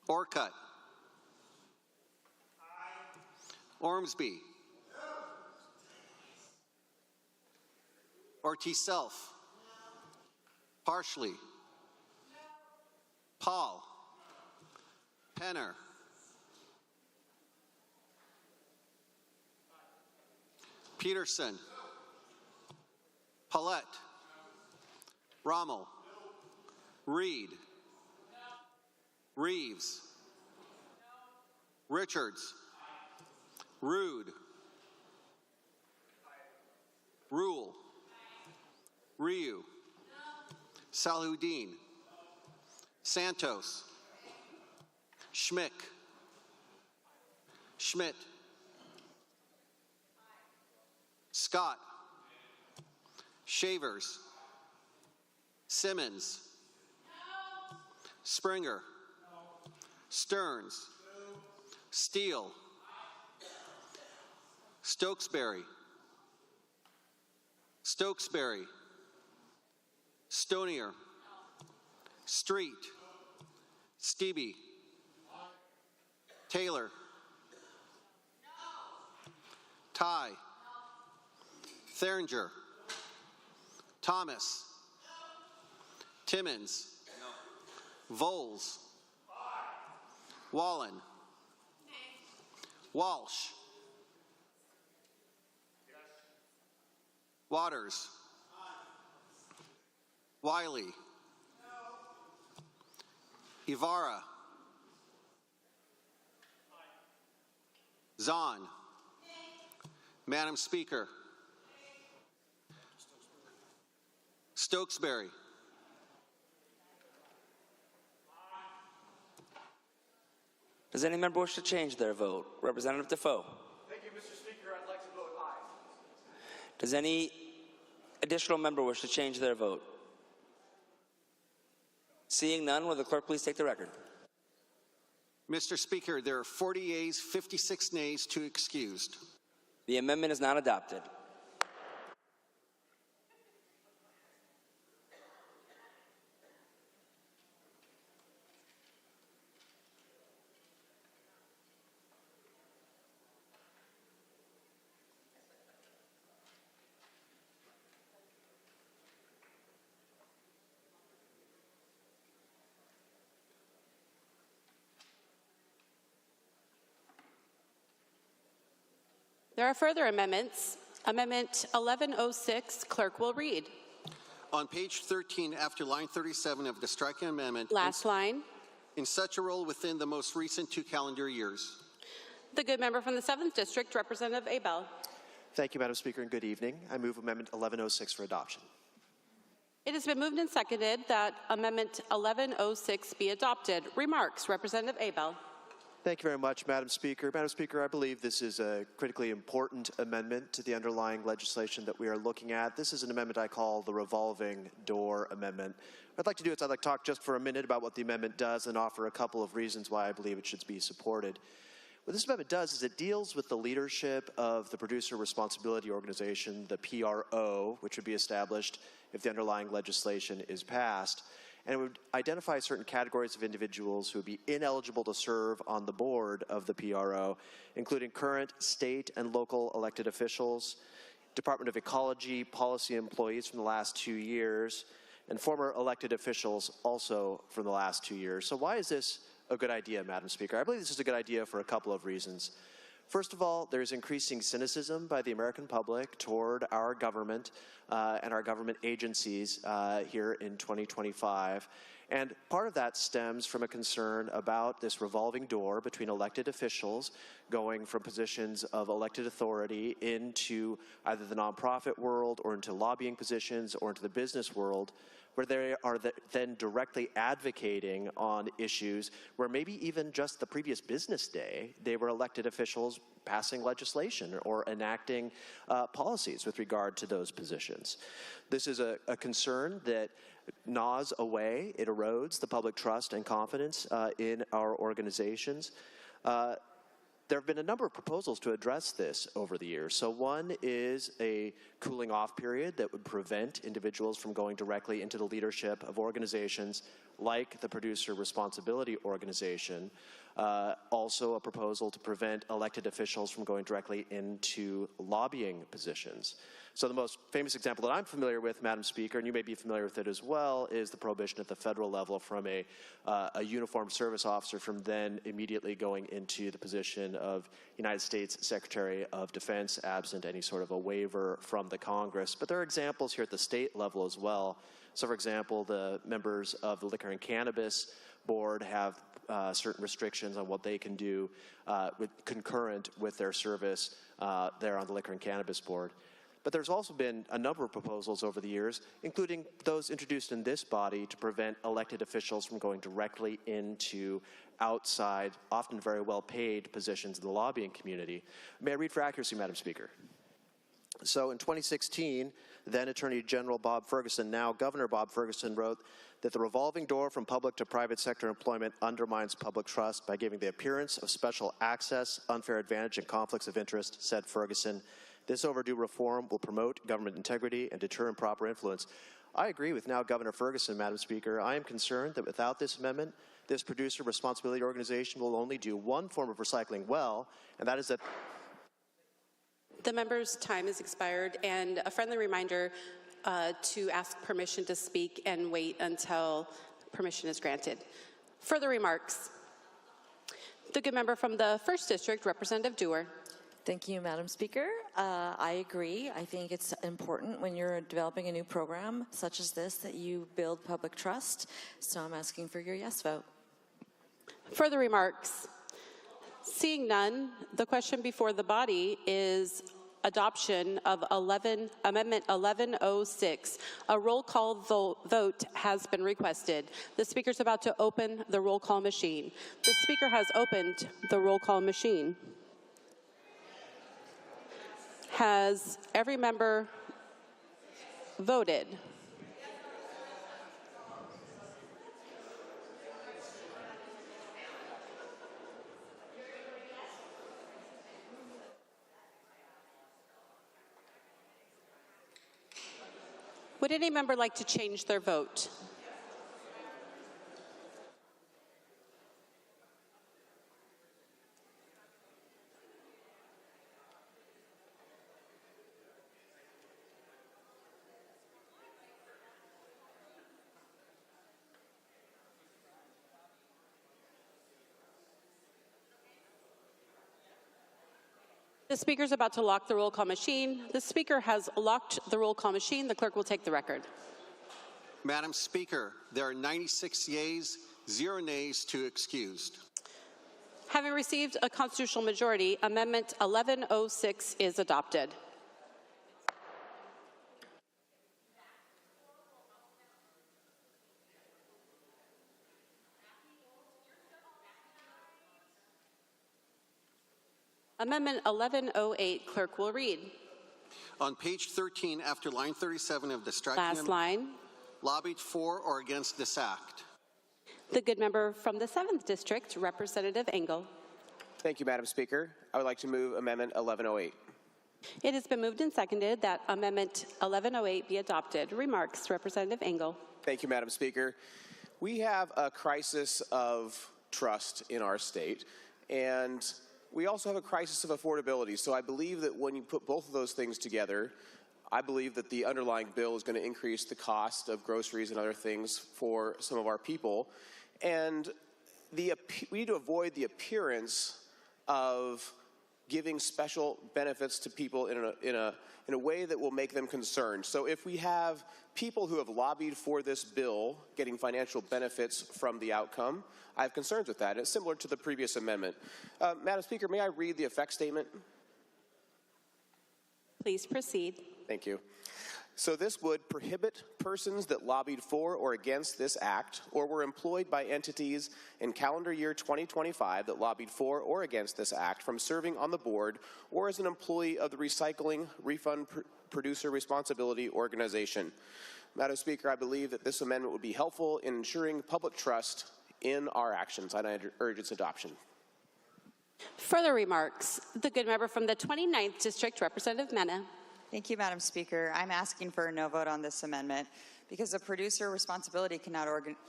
Orcutt. Ormsby. Ortiz Self. Partially. Paul. Penner. Peterson. Paulette. Rommel. Reed. Reeves. Richards. Rude. Rule. Ryu. Salhuddin. Santos. Schmick. Schmidt. Scott. Shavers. Simmons. Springer. Stearns. Steele. Stokesbury. Stokesbury. Stonier. Street. Stevie. Taylor. Ty. Theringer. Thomas. Timmons. Voles. Wallen. Walsh. Waters. Wiley. Ibarra. Zahn. Madam Speaker. Stokesbury. Does any member wish to change their vote? Representative Defoe. Thank you, Mr. Speaker. I'd like to vote aye. Does any additional member wish to change their vote? Seeing none, will the clerk please take the record? Mr. Speaker, there are 40 yeas, 56 nays, 2 excused. The amendment is not adopted. There are further amendments. Amendment 1106, clerk will read. On page 13, after line 37 of the striking amendment. Last line. In such a role within the most recent 2 calendar years. The good member from the 7th District, Representative Abel. Thank you, Madam Speaker, and good evening. I move Amendment 1106 for adoption. It has been moved and seconded that Amendment 1106 be adopted. Remarks, Representative Abel. Thank you very much, Madam Speaker. Madam Speaker, I believe this is a critically important amendment to the underlying legislation that we are looking at. This is an amendment I call the revolving door amendment. What I'd like to do is I'd like to talk just for a minute about what the amendment does and offer a couple of reasons why I believe it should be supported. What this amendment does is it deals with the leadership of the Producer Responsibility Organization, the PRO, which would be established if the underlying legislation is passed. And it would identify certain categories of individuals who would be ineligible to serve on the board of the PRO, including current state and local elected officials, Department of Ecology policy employees from the last 2 years, and former elected officials also from the last 2 years. So why is this a good idea, Madam Speaker? I believe this is a good idea for a couple of reasons. First of all, there's increasing cynicism by the American public toward our government and our government agencies here in 2025. And part of that stems from a concern about this revolving door between elected officials going from positions of elected authority into either the nonprofit world or into lobbying positions or into the business world, where they are then directly advocating on issues where maybe even just the previous business day, they were elected officials passing legislation or enacting policies with regard to those positions. This is a concern that gnaws away, it erodes the public trust and confidence in our organizations. There have been a number of proposals to address this over the years. So one is a cooling off period that would prevent individuals from going directly into the leadership of organizations like the Producer Responsibility Organization. Also a proposal to prevent elected officials from going directly into lobbying positions. So the most famous example that I'm familiar with, Madam Speaker, and you may be familiar with it as well, is the prohibition at the federal level from a uniformed service officer from then immediately going into the position of United States Secretary of Defense, absent any sort of a waiver from the Congress. But there are examples here at the state level as well. So for example, the members of the Liquor and Cannabis Board have certain restrictions on what they can do concurrent with their service there on the Liquor and Cannabis Board. But there's also been a number of proposals over the years, including those introduced in this body to prevent elected officials from going directly into outside, often very well-paid positions in the lobbying community. May I read for accuracy, Madam Speaker? So in 2016, then Attorney General Bob Ferguson, now Governor Bob Ferguson, wrote that the revolving door from public to private sector employment undermines public trust by giving the appearance of special access, unfair advantage, and conflicts of interest, said Ferguson. This overdue reform will promote government integrity and deter improper influence. I agree with now Governor Ferguson, Madam Speaker. I am concerned that without this amendment, this producer responsibility organization will only do one form of recycling well, and that is that the member's time has expired, and a friendly reminder to ask permission to speak and wait until permission is granted. Further remarks? The good member from the 1st District, Representative Dewar. Thank you, Madam Speaker. I agree. I think it's important when you're developing a new program such as this that you build public trust. So I'm asking for your yes vote. Further remarks? Seeing none, the question before the body is adoption of Amendment 1106. A roll call vote has been requested. The Speaker is about to open the roll call machine. The Speaker has opened the roll call machine. Has every member voted? Would any member like to change their vote? The Speaker is about to lock the roll call machine. The Speaker has locked the roll call machine. The clerk will take the record. Madam Speaker, there are 96 yeas, 0 nays, 2 excused. Having received a constitutional majority, Amendment 1106 is adopted. Amendment 1108, clerk will read. On page 13, after line 37 of distracting Last line. Lobbied for or against this act. The good member from the 7th District, Representative Engel. Thank you, Madam Speaker. I would like to move Amendment 1108. It has been moved and seconded that Amendment 1108 be adopted. Remarks, Representative Engel. Thank you, Madam Speaker. We have a crisis of trust in our state, and we also have a crisis of affordability. So I believe that when you put both of those things together, I believe that the underlying bill is going to increase the cost of groceries and other things for some of our people. And we need to avoid the appearance of giving special benefits to people in a way that will make them concerned. So if we have people who have lobbied for this bill getting financial benefits from the outcome, I have concerns with that. It's similar to the previous amendment. Madam Speaker, may I read the effect statement? Please proceed. Thank you. So this would prohibit persons that lobbied for or against this act or were employed by entities in calendar year 2025 that lobbied for or against this act from serving on the board or as an employee of the Recycling Refund Producer Responsibility Organization. Madam Speaker, I believe that this amendment would be helpful in ensuring public trust in our actions, and I urge its adoption. Further remarks, the good member from the 29th District, Representative Mena. Thank you, Madam Speaker. I'm asking for a no vote on this amendment because a producer responsibility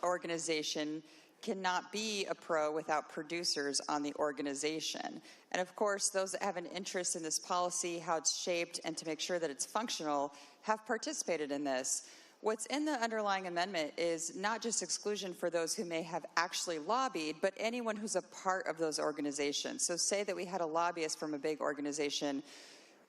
organization cannot be a pro without producers on the organization. And of course, those that have an interest in this policy, how it's shaped, and to make sure that it's functional, have participated in this. What's in the underlying amendment is not just exclusion for those who may have actually lobbied, but anyone who's a part of those organizations. So say that we had a lobbyist from a big organization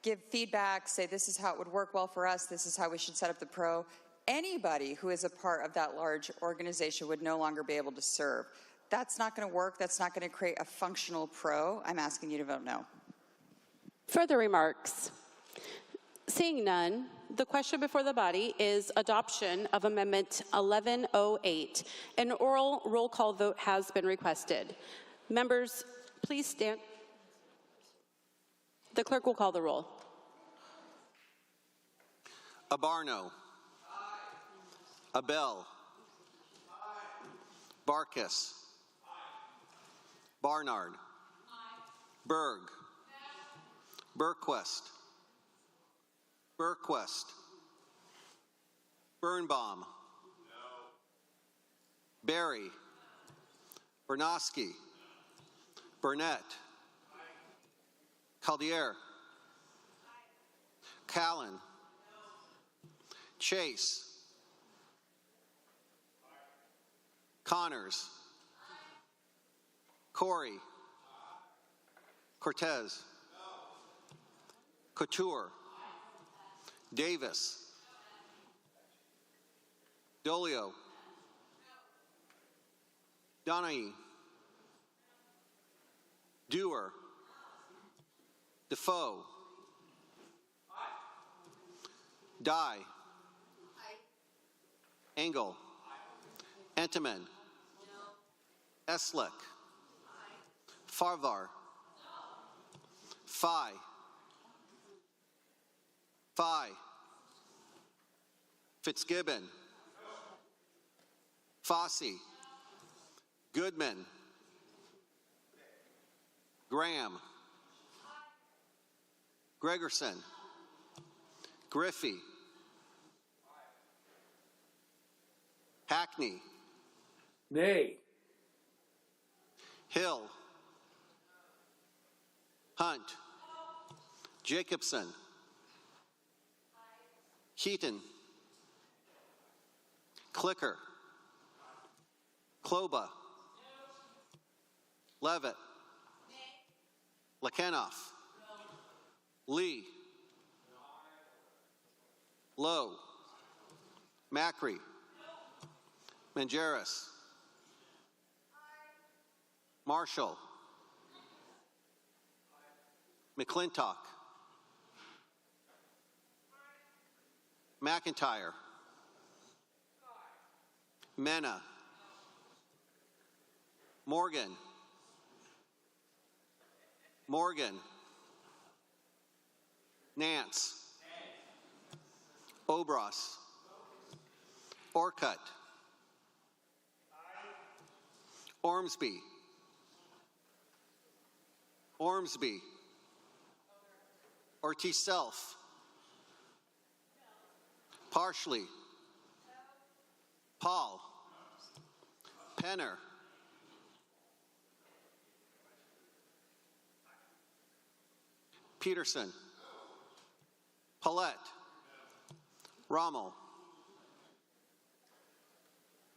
give feedback, say this is how it would work well for us, this is how we should set up the pro. Anybody who is a part of that large organization would no longer be able to serve. That's not going to work. That's not going to create a functional pro. I'm asking you to vote no. Further remarks. Seeing none, the question before the body is adoption of Amendment 1108. An oral roll call vote has been requested. Members, please stand. The clerk will call the roll. Abarno. Abel. Barkis. Barnard. Berg. Burquest. Burquest. Birnbaum. Barry. Bernosky. Burnett. Caldier. Callan. Chase. Connors. Corey. Cortez. Couture. Davis. Dolio. Donahue. Dewar. Defoe. Dye. Engel. Enteman. Eslick. Farvar. Phi. Phi. Fitzgibbon. Fossey. Goodman. Graham. Gregerson. Griffey. Hackney. Nay. Hill. Hunt. Jacobson. Keaton. Clicker. Kloba. Levitt. Lekenoff. Lee. Lowe. Macri. Mangeris. Marshall. McClintock. McIntyre. Mena. Morgan. Morgan. Nance. Obras. Orcutt. Ormsby. Ormsby. Ortiz Self. Partially. Paul. Penner. Peterson. Paulette. Rommel.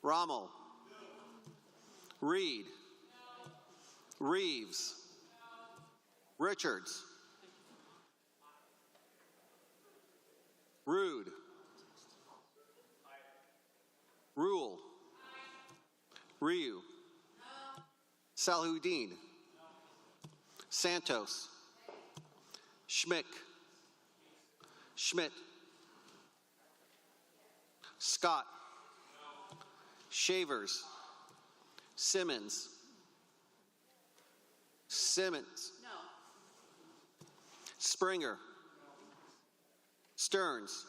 Rommel. Reed. Reeves. Richards. Rude. Rule. Ryu. Salhuddin. Santos. Schmick. Schmidt. Scott. Shavers. Simmons. Simmons. Springer. Stearns.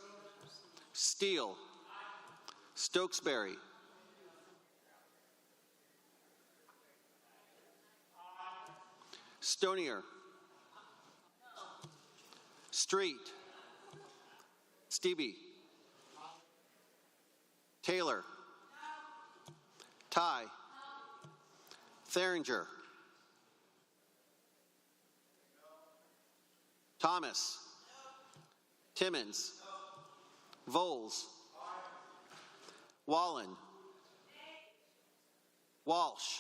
Steele. Stokesbury. Stonier. Street. Stevie. Taylor. Ty. Theringer. Thomas. Timmons. Voles. Wallen. Walsh.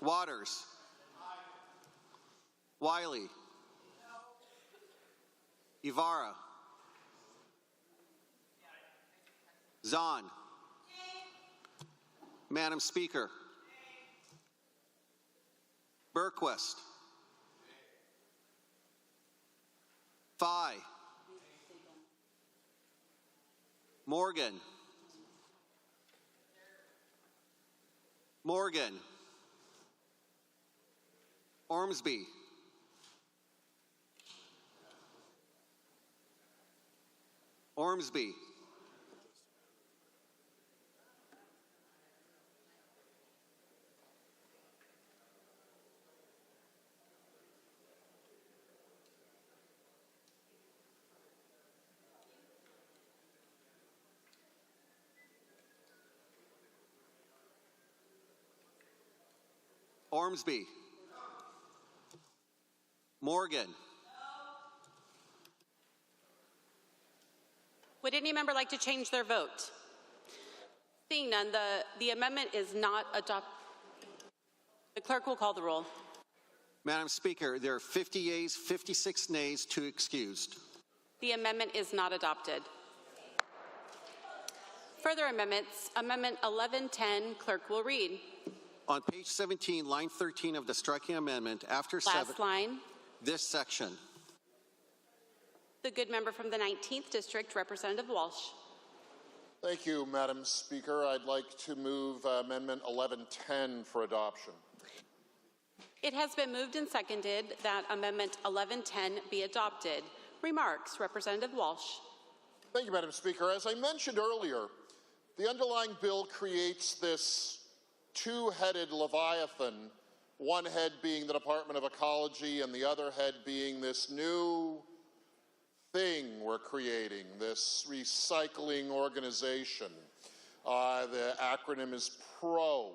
Waters. Wiley. Ibarra. Zahn. Madam Speaker. Burquest. Phi. Morgan. Morgan. Ormsby. Ormsby. Ormsby. Morgan. Would any member like to change their vote? Seeing none, the amendment is not adopted. The clerk will call the roll. Madam Speaker, there are 50 yeas, 56 nays, 2 excused. The amendment is not adopted. Further amendments, Amendment 1110, clerk will read. On page 17, line 13 of the striking amendment, after Last line. this section. The good member from the 19th District, Representative Walsh. Thank you, Madam Speaker. I'd like to move Amendment 1110 for adoption. It has been moved and seconded that Amendment 1110 be adopted. Remarks, Representative Walsh. Thank you, Madam Speaker. As I mentioned earlier, the underlying bill creates this two-headed leviathan, one head being the Department of Ecology and the other head being this new thing we're creating, this recycling organization. The acronym is PRO.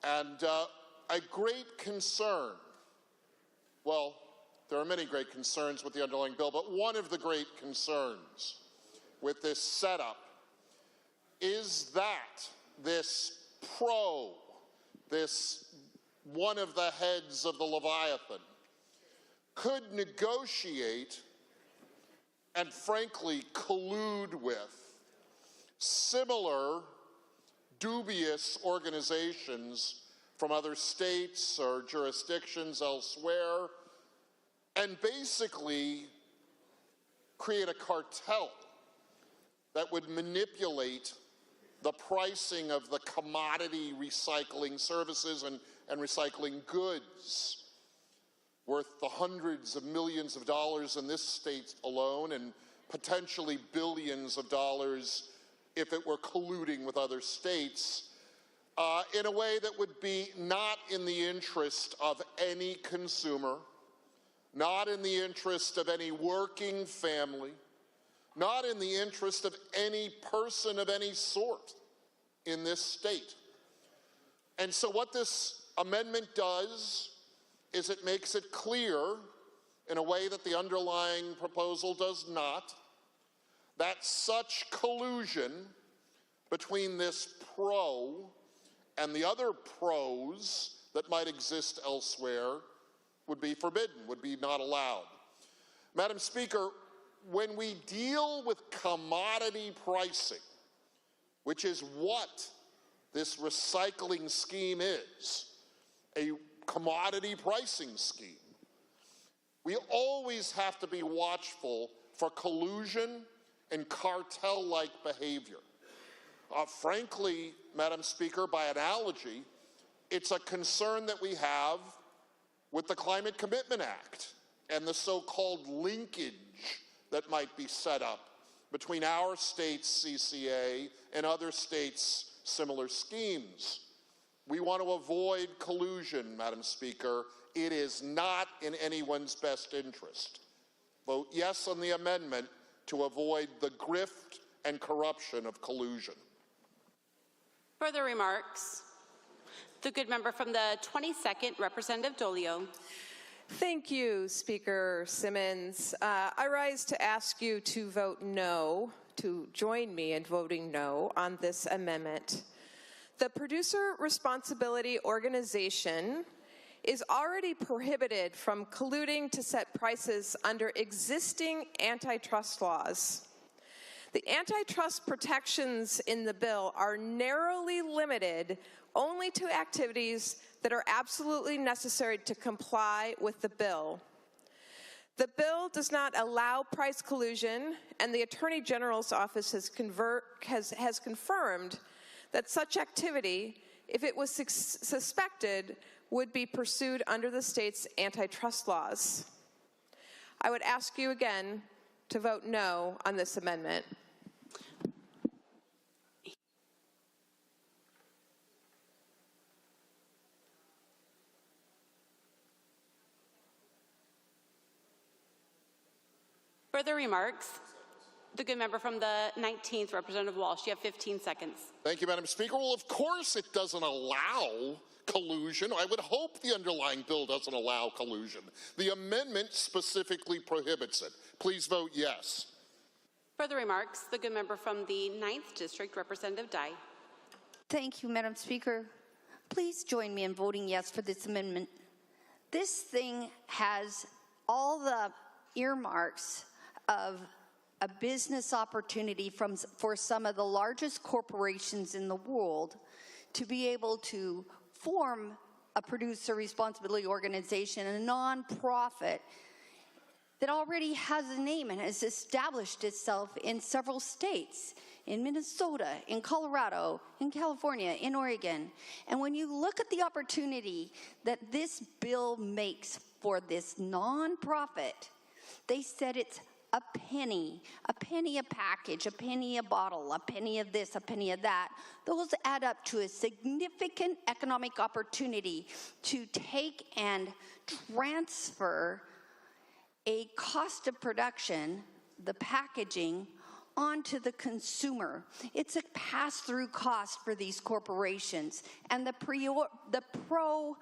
And a great concern, well, there are many great concerns with the underlying bill, but one of the great concerns with this setup is that this PRO, this one of the heads of the Leviathan, could negotiate and frankly collude with similar dubious organizations from other states or jurisdictions elsewhere and basically create a cartel that would manipulate the pricing of the commodity recycling services and recycling goods worth the hundreds of millions of dollars in this state alone and potentially billions of dollars if it were colluding with other states in a way that would be not in the interest of any consumer, not in the interest of any working family, not in the interest of any person of any sort in this state. And so what this amendment does is it makes it clear, in a way that the underlying proposal does not, that such collusion between this PRO and the other PROs that might exist elsewhere would be forbidden, would be not allowed. Madam Speaker, when we deal with commodity pricing, which is what this recycling scheme is, a commodity pricing scheme, we always have to be watchful for collusion and cartel-like behavior. Frankly, Madam Speaker, by analogy, it's a concern that we have with the Climate Commitment Act and the so-called linkage that might be set up between our state's CCA and other states' similar schemes. We want to avoid collusion, Madam Speaker. It is not in anyone's best interest. Vote yes on the amendment to avoid the grift and corruption of collusion. Further remarks? The good member from the 22nd, Representative Dolio. Thank you, Speaker Simmons. I rise to ask you to vote no, to join me in voting no on this amendment. The Producer Responsibility Organization is already prohibited from colluding to set prices under existing antitrust laws. The antitrust protections in the bill are narrowly limited only to activities that are absolutely necessary to comply with the bill. The bill does not allow price collusion, and the Attorney General's office has confirmed that such activity, if it was suspected, would be pursued under the state's antitrust laws. I would ask you again to vote no on this amendment. Further remarks? The good member from the 19th, Representative Walsh, you have 15 seconds. Thank you, Madam Speaker. Well, of course it doesn't allow collusion. I would hope the underlying bill doesn't allow collusion. The amendment specifically prohibits it. Please vote yes. Further remarks? The good member from the 9th District, Representative Dye. Thank you, Madam Speaker. Please join me in voting yes for this amendment. This thing has all the earmarks of a business opportunity for some of the largest corporations in the world to be able to form a producer responsibility organization, a nonprofit that already has a name and has established itself in several states, in Minnesota, in Colorado, in California, in Oregon. And when you look at the opportunity that this bill makes for this nonprofit, they said it's a penny a package, a penny a bottle, a penny of this, a penny of that. Those add up to a significant economic opportunity to take and transfer a cost of production, the packaging, onto the consumer. It's a pass-through cost for these corporations, and the PRO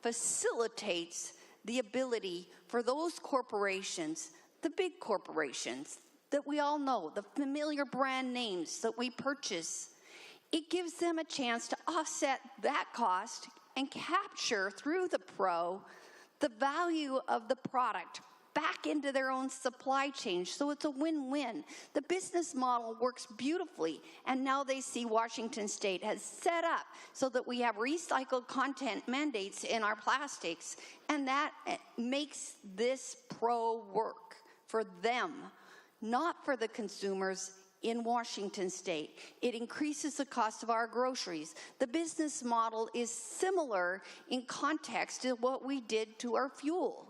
facilitates the ability for those corporations, the big corporations that we all know, the familiar brand names that we purchase, it gives them a chance to offset that cost and capture through the PRO the value of the product back into their own supply chain. So it's a win-win. The business model works beautifully, and now they see Washington State has set up so that we have recycled content mandates in our plastics, and that makes this PRO work for them, not for the consumers in Washington State. It increases the cost of our groceries. The business model is similar in context to what we did to our fuel,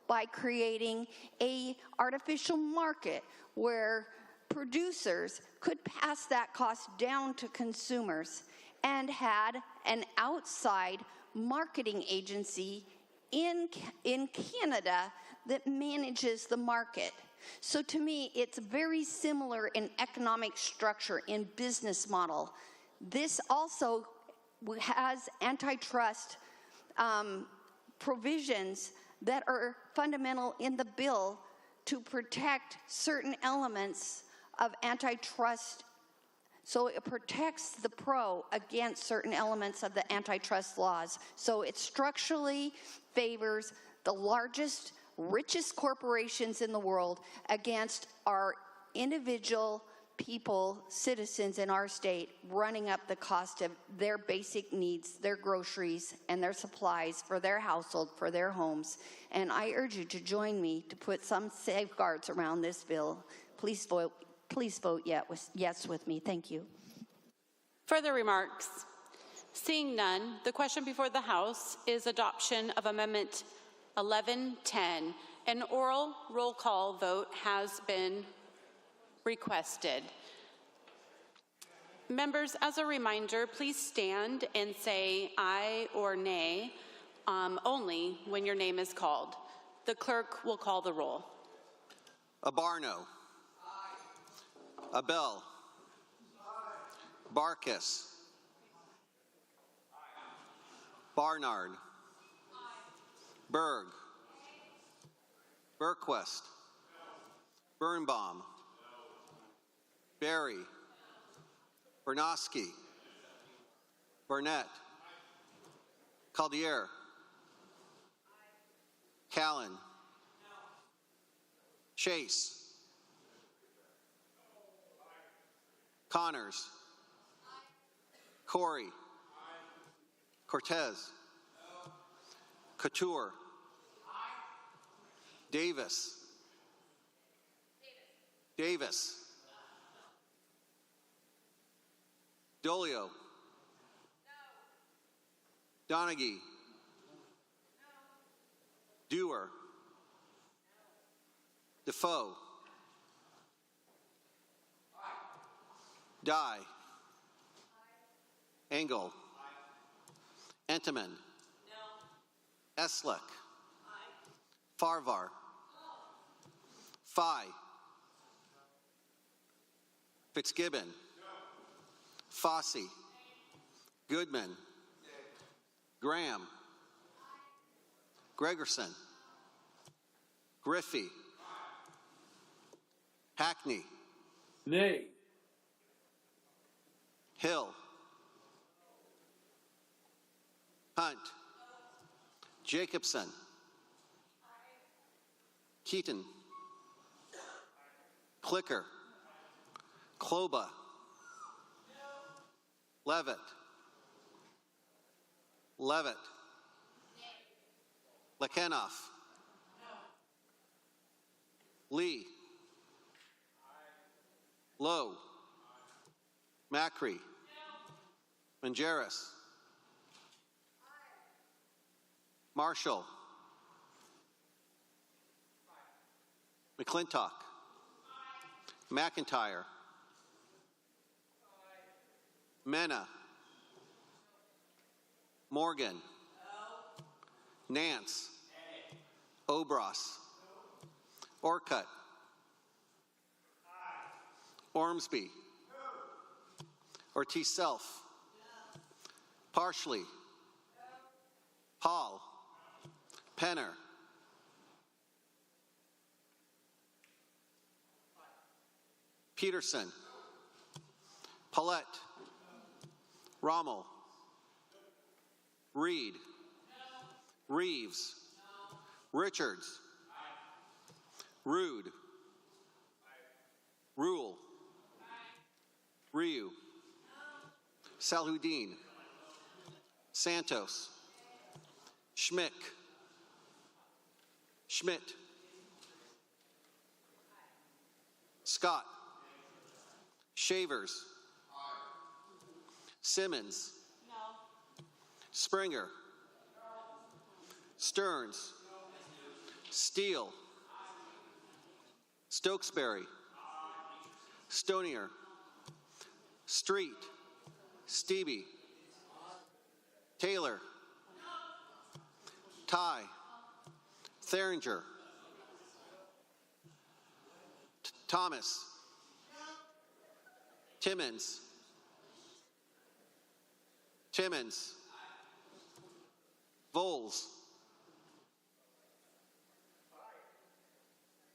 by creating an artificial market where producers could pass that cost down to consumers, and had an outside marketing agency in Canada that manages the market. So to me, it's very similar in economic structure, in business model. This also has antitrust provisions that are fundamental in the bill to protect certain elements of antitrust. So it protects the PRO against certain elements of the antitrust laws. So it structurally favors the largest, richest corporations in the world against our individual people, citizens in our state, running up the cost of their basic needs, their groceries, and their supplies for their household, for their homes. And I urge you to join me to put some safeguards around this bill. Please vote yes with me. Thank you. Further remarks? Seeing none, the question before the House is adoption of Amendment 1110. An oral roll call vote has been requested. Members, as a reminder, please stand and say aye or nay only when your name is called. The clerk will call the roll. Abarno. Aye. Abel. Aye. Barkis. Aye. Barnard. Aye. Berg. Aye. Berquist. No. Birnbaum. No. Berry. No. Bernosky. Burnett. Aye. Caldier. Aye. Callan. No. Chase. Connors. Aye. Corey. Aye. Cortez. No. Couture. Aye. Davis. Davis. Dolio. Donaghy. Dewar. Defoe. Dye. Engel. Entenmann. Eslick. Farvar. Fye. Fitzgibbon. Fossey. Goodman. Graham. Gregerson. Griffey. Hackney. Nay. Hill. Hunt. Jacobson. Keaton. Clicker. Kloba. Levitt. Levitt. Lekenoff. Lee. Lowe. Macri. Mangeris. Marshall. McClintock. McIntyre. Mena. Morgan. Nance. Obras. Orcutt. Ormsby. Ortiz Self. Parsley. Hall. Penner. Peterson. Paulette. Rommel. Reed. Reeves. Richards. Rude. Rule. Ryu. Salhudin. Santos. Schmick. Schmidt. Scott. Shavers. Simmons. Springer. Stearns. Steele. Stokesbury. Stonier. Street. Stevie. Taylor. Ty. Theringer. Thomas. Timmons. Timmons. Voles.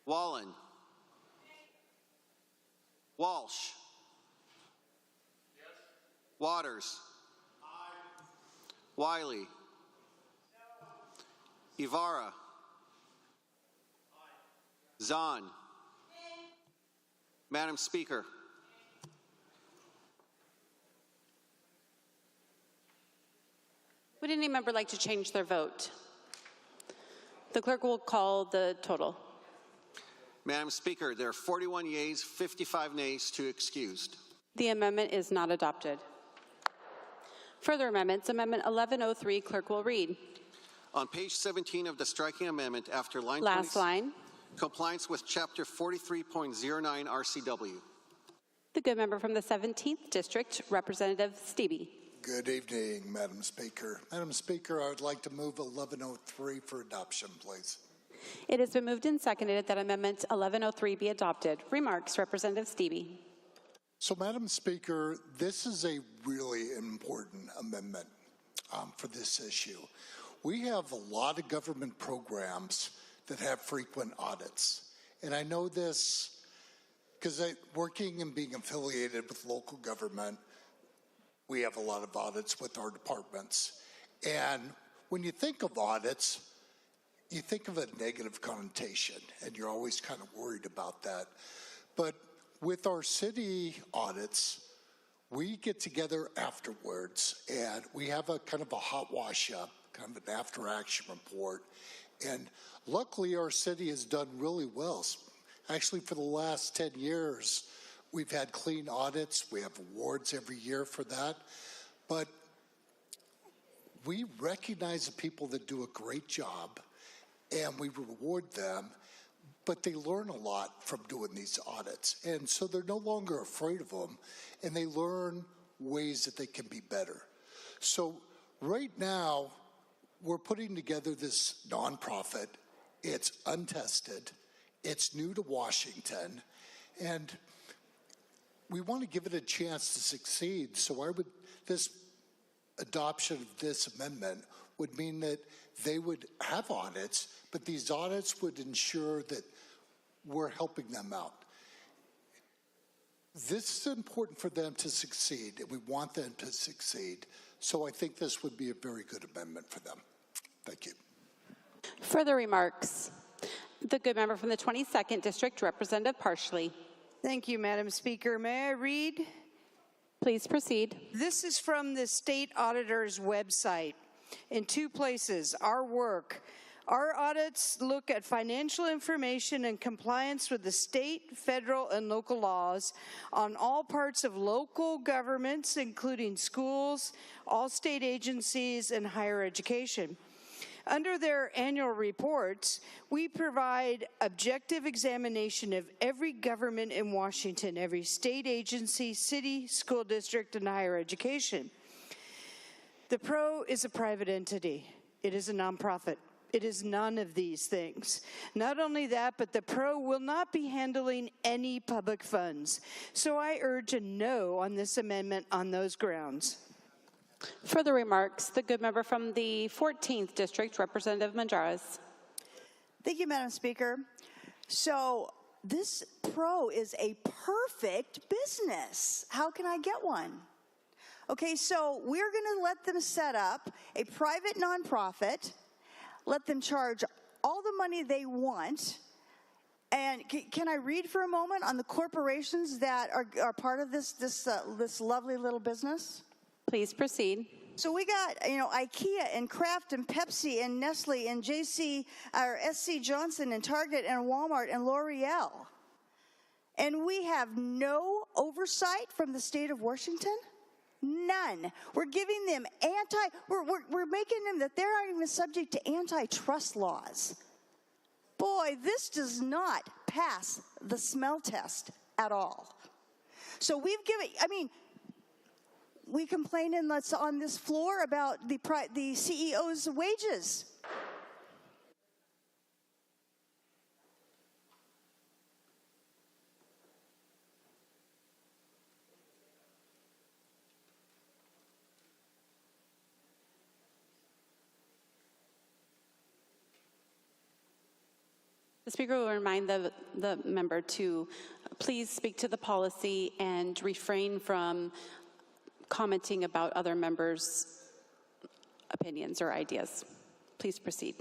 Wallen. Walsh. Waters. Wiley. Ibarra. Zahn. Madam Speaker. Would any member like to change their vote? The clerk will call the total. Madam Speaker, there are 41 yeas, 55 nays, 2 excused. The amendment is not adopted. Further amendments, Amendment 1103, clerk will read. On page 17 of the striking amendment, after line Last 20, line. Compliance with Chapter 43.09 RCW. The good member from the 17th District, Representative Stevie. Good evening, Madam Speaker. Madam Speaker, I would like to move 1103 for adoption, please. It has been moved and seconded that Amendment 1103 be adopted. Remarks, Representative Stevie. So, Madam Speaker, this is a really important amendment for this issue. We have a lot of government programs that have frequent audits. And I know this because working and being affiliated with local government, we have a lot of audits with our departments. And when you think of audits, you think of a negative connotation, and you're always kind of worried about that. But with our city audits, we get together afterwards, and we have a kind of a hot wash-up, kind of an after-action report. And luckily, our city has done really well, Actually, for the last 10 years, we've had clean audits. We have awards every year for that. But we recognize the people that do a great job, and we reward them, but they learn a lot from doing these audits. And so they're no longer afraid of them, and they learn ways that they can be better. So right now, we're putting together this nonprofit. It's untested. It's new to Washington. And we want to give it a chance to succeed. So this adoption of this amendment would mean that they would have audits, but these audits would ensure that we're helping them out. This is important for them to succeed, and we want them to succeed. So I think this would be a very good amendment for them. Thank you. Further remarks? The good member from the 22nd District, Representative Parsley. Thank you, Madam Speaker. May I read? Please proceed. This is from the state auditor's website in two places. Our work. Our audits look at financial information and compliance with the state, federal, and local laws on all parts of local governments, including schools, all state agencies, and higher education. Under their annual reports, we provide objective examination of every government in Washington, every state agency, city, school district, and higher education. The Pro is a private entity. It is a nonprofit. It is none of these things. Not only that, but the Pro will not be handling any public funds. So I urge a no on this amendment on those grounds. Further remarks, the good member from the 14th District, Representative Manjares. Thank you, Madam Speaker. So this Pro is a perfect business. How can I get one? Okay, so we're going to let them set up a private nonprofit, let them charge all the money they want. And can I read for a moment on the corporations that are part of this lovely little business? Please proceed. So we got, IKEA and Kraft and Pepsi and Nestle and SC Johnson and Target and Walmart and L'Oreal. And we have no oversight from the state of Washington? None. We're giving them we're making them that they're not even subject to antitrust laws. Boy, this does not pass the smell test at all. So we've given, we complain on this floor about the CEO's wages. The Speaker will remind the member to please speak to the policy and refrain from commenting about other members' opinions or ideas. Please proceed.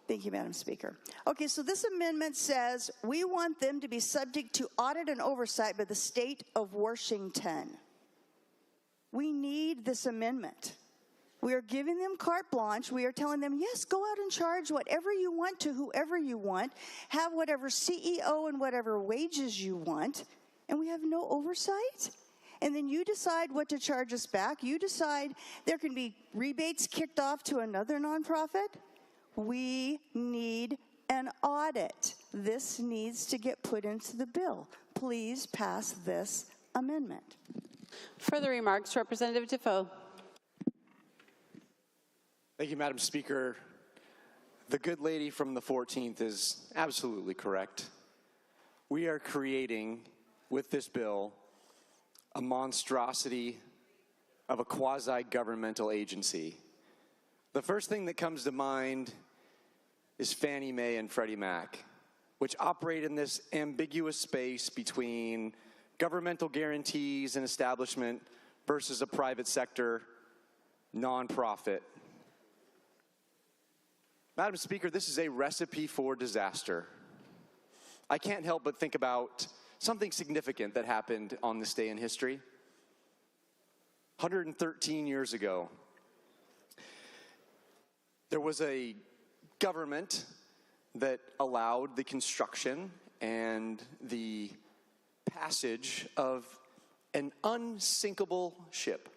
Thank you, Madam Speaker. Okay, so this amendment says we want them to be subject to audit and oversight by the state of Washington. We need this amendment. We are giving them carte blanche. We are telling them, yes, go out and charge whatever you want to whoever you want, have whatever CEO and whatever wages you want, and we have no oversight? And then you decide what to charge us back. You decide there can be rebates kicked off to another nonprofit. We need an audit. This needs to get put into the bill. Please pass this amendment. Further remarks, Representative Defoe. Thank you, Madam Speaker. The good lady from the 14th is absolutely correct. We are creating, with this bill, a monstrosity of a quasi-governmental agency. The first thing that comes to mind is Fannie Mae and Freddie Mac, which operate in this ambiguous space between governmental guarantees and establishment versus a private sector nonprofit. Madam Speaker, this is a recipe for disaster. I can't help but think about something significant that happened on this day in history. 113 years ago, there was a government that allowed the construction and the passage of an unsinkable ship.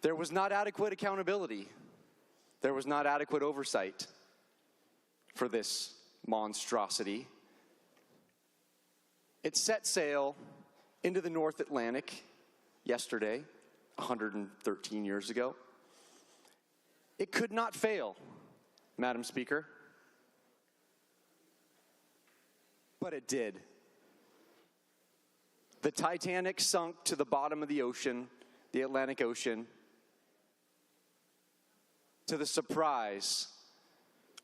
There was not adequate accountability. There was not adequate oversight for this monstrosity. It set sail into the North Atlantic yesterday, 113 years ago. It could not fail, Madam Speaker. But it did. The Titanic sunk to the bottom of the ocean, the Atlantic Ocean, to the surprise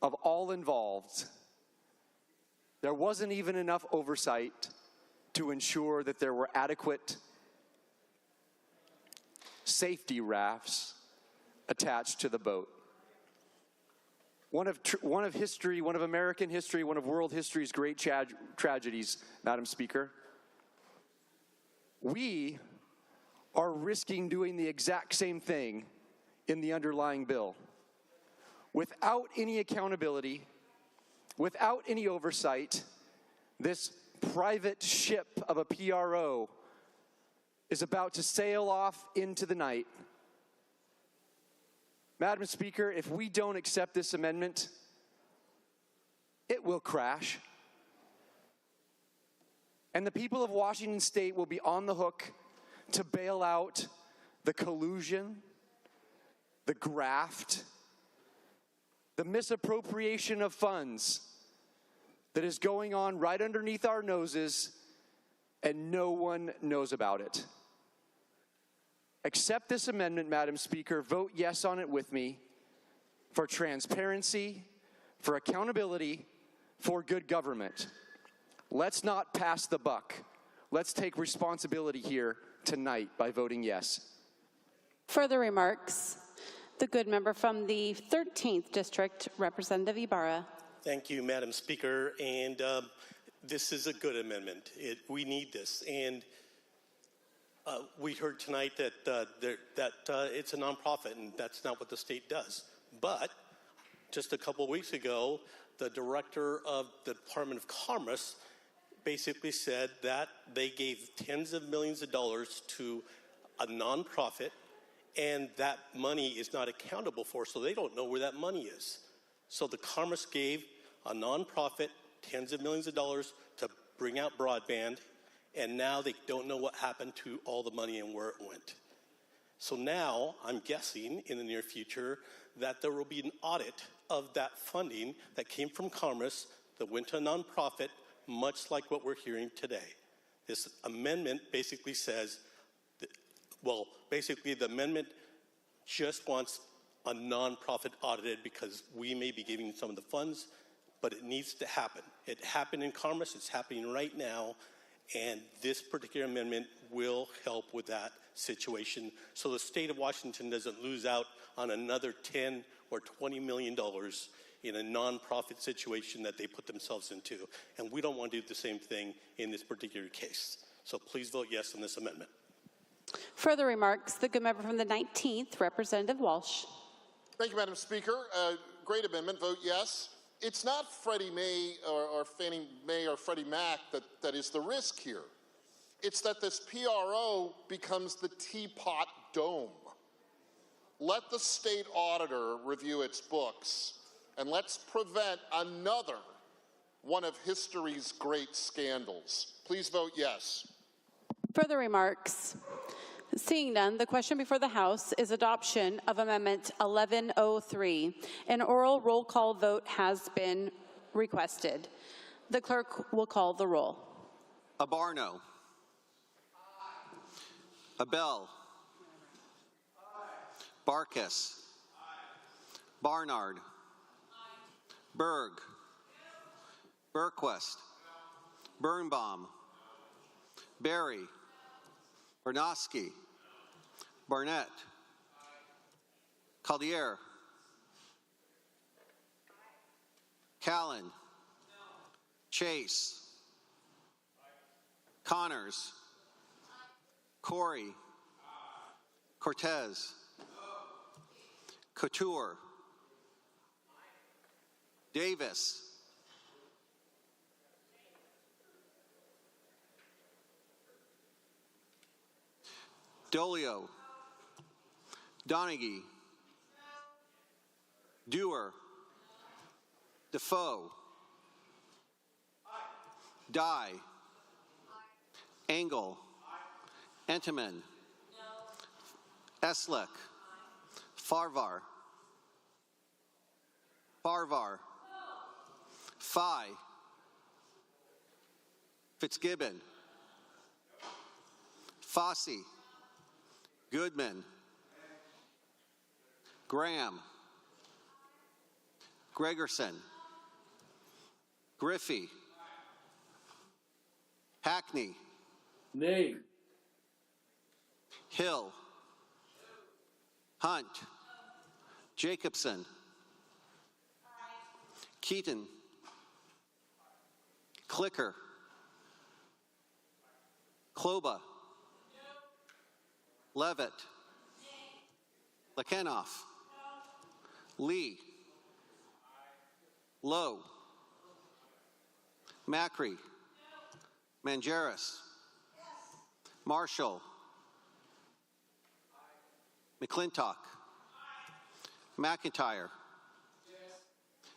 of all involved. There wasn't even enough oversight to ensure that there were adequate safety rafts attached to the boat. One of history, one of American history, one of world history's great tragedies, Madam Speaker. We are risking doing the exact same thing in the underlying bill. Without any accountability, without any oversight, this private ship of a PRO is about to sail off into the night. Madam Speaker, if we don't accept this amendment, it will crash. And the people of Washington State will be on the hook to bail out the collusion, the graft, the misappropriation of funds that is going on right underneath our noses, and no one knows about it. Accept this amendment, Madam Speaker. Vote yes on it with me for transparency, for accountability, for good government. Let's not pass the buck. Let's take responsibility here tonight by voting yes. Further remarks? The good member from the 13th District, Representative Ibarra. Thank you, Madam Speaker. And this is a good amendment. We need this. And we heard tonight that it's a nonprofit, and that's not what the state does. But just a couple of weeks ago, the director of the Department of Commerce basically said that they gave tens of millions of dollars to a nonprofit, and that money is not accountable for, so they don't know where that money is. So the Commerce gave a nonprofit tens of millions of dollars to bring out broadband, and now they don't know what happened to all the money and where it went. So now, I'm guessing in the near future that there will be an audit of that funding that came from Commerce that went to a nonprofit, much like what we're hearing today. This amendment basically says, basically the amendment just wants a nonprofit audited because we may be giving some of the funds, but it needs to happen. It happened in Commerce, it's happening right now, and this particular amendment will help with that situation so the state of Washington doesn't lose out on another $10 or $20 million in a nonprofit situation that they put themselves into. And we don't want to do the same thing in this particular case. So please vote yes on this amendment. Further remarks, the good member from the 19th, Representative Walsh. Thank you, Madam Speaker. Great amendment, vote yes. It's not Freddie Mae or Fannie Mae or Freddie Mac that is the risk here. It's that this PRO becomes the teapot dome. Let the state auditor review its books, and let's prevent another one of history's great scandals. Please vote yes. Further remarks? Seeing none, the question before the House is adoption of Amendment 1103. An oral roll call vote has been requested. The clerk will call the roll. Abarno. Abell. Barkas. Barnard. Berg. Berquist. Birnbaum. Berry. Bernosky. Barnett. Caldier. Callan. Chase. Connors. Corey. Cortez. Couture. Davis. Dolio, Donaghy, Dewar, Defoe, Dye, Engel, Entenmann, Eslek, Farvar, Fye, Fitzgibbon, Fossey, Goodman, Graham, Gregerson, Griffey, Hackney, Nay. Hill, Hunt, Jacobson, Keaton, Clicker, Kloba, Levitt, Lekenoff, Lee, Lowe, Macri, Mangeris, Marshall, McClintock, McIntyre,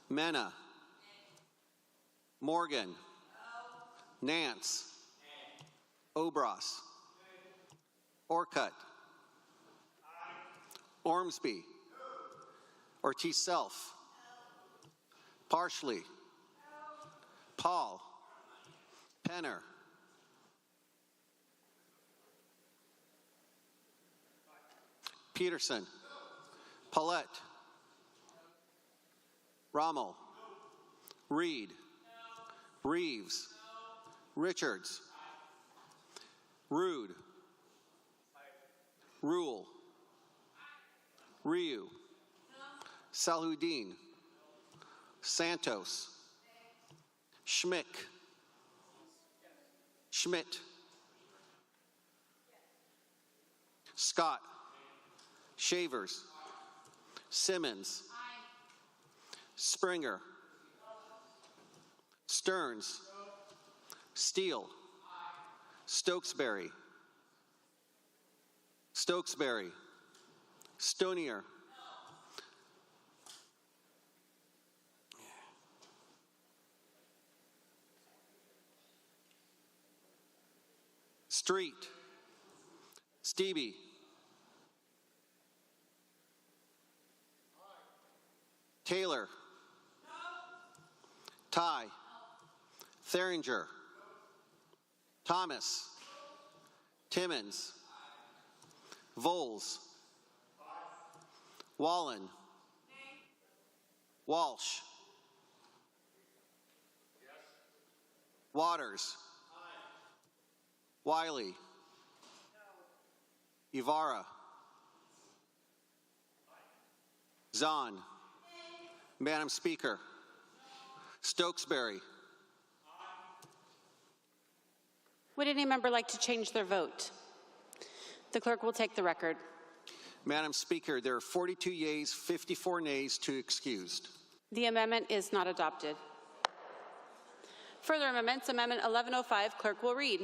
Mena, Morgan, Nance, Obras, Orcutt, Ormsby, Ortiz Self, Parsley, Paul, Penner, Peterson, Paulette, Rommel, Reed, Reeves, Richards, Rude, Rule, Ryu, Saludin, Santos, Schmidt, Scott, Shavers, Simmons, Springer, Stearns, Steele, Stokesbury, Stonier, Street, Stevie, Taylor, Ty, Theringer, Thomas, Timmons, Voles, Wallen, Walsh, Waters, Wiley, Ibarra, Zahn, Madam Speaker, Stokesbury. Would any member like to change their vote? The clerk will take the record. Madam Speaker, there are 42 yeas, 54 nays, 2 excused. The amendment is not adopted. Further amendments, Amendment 1105, clerk will read.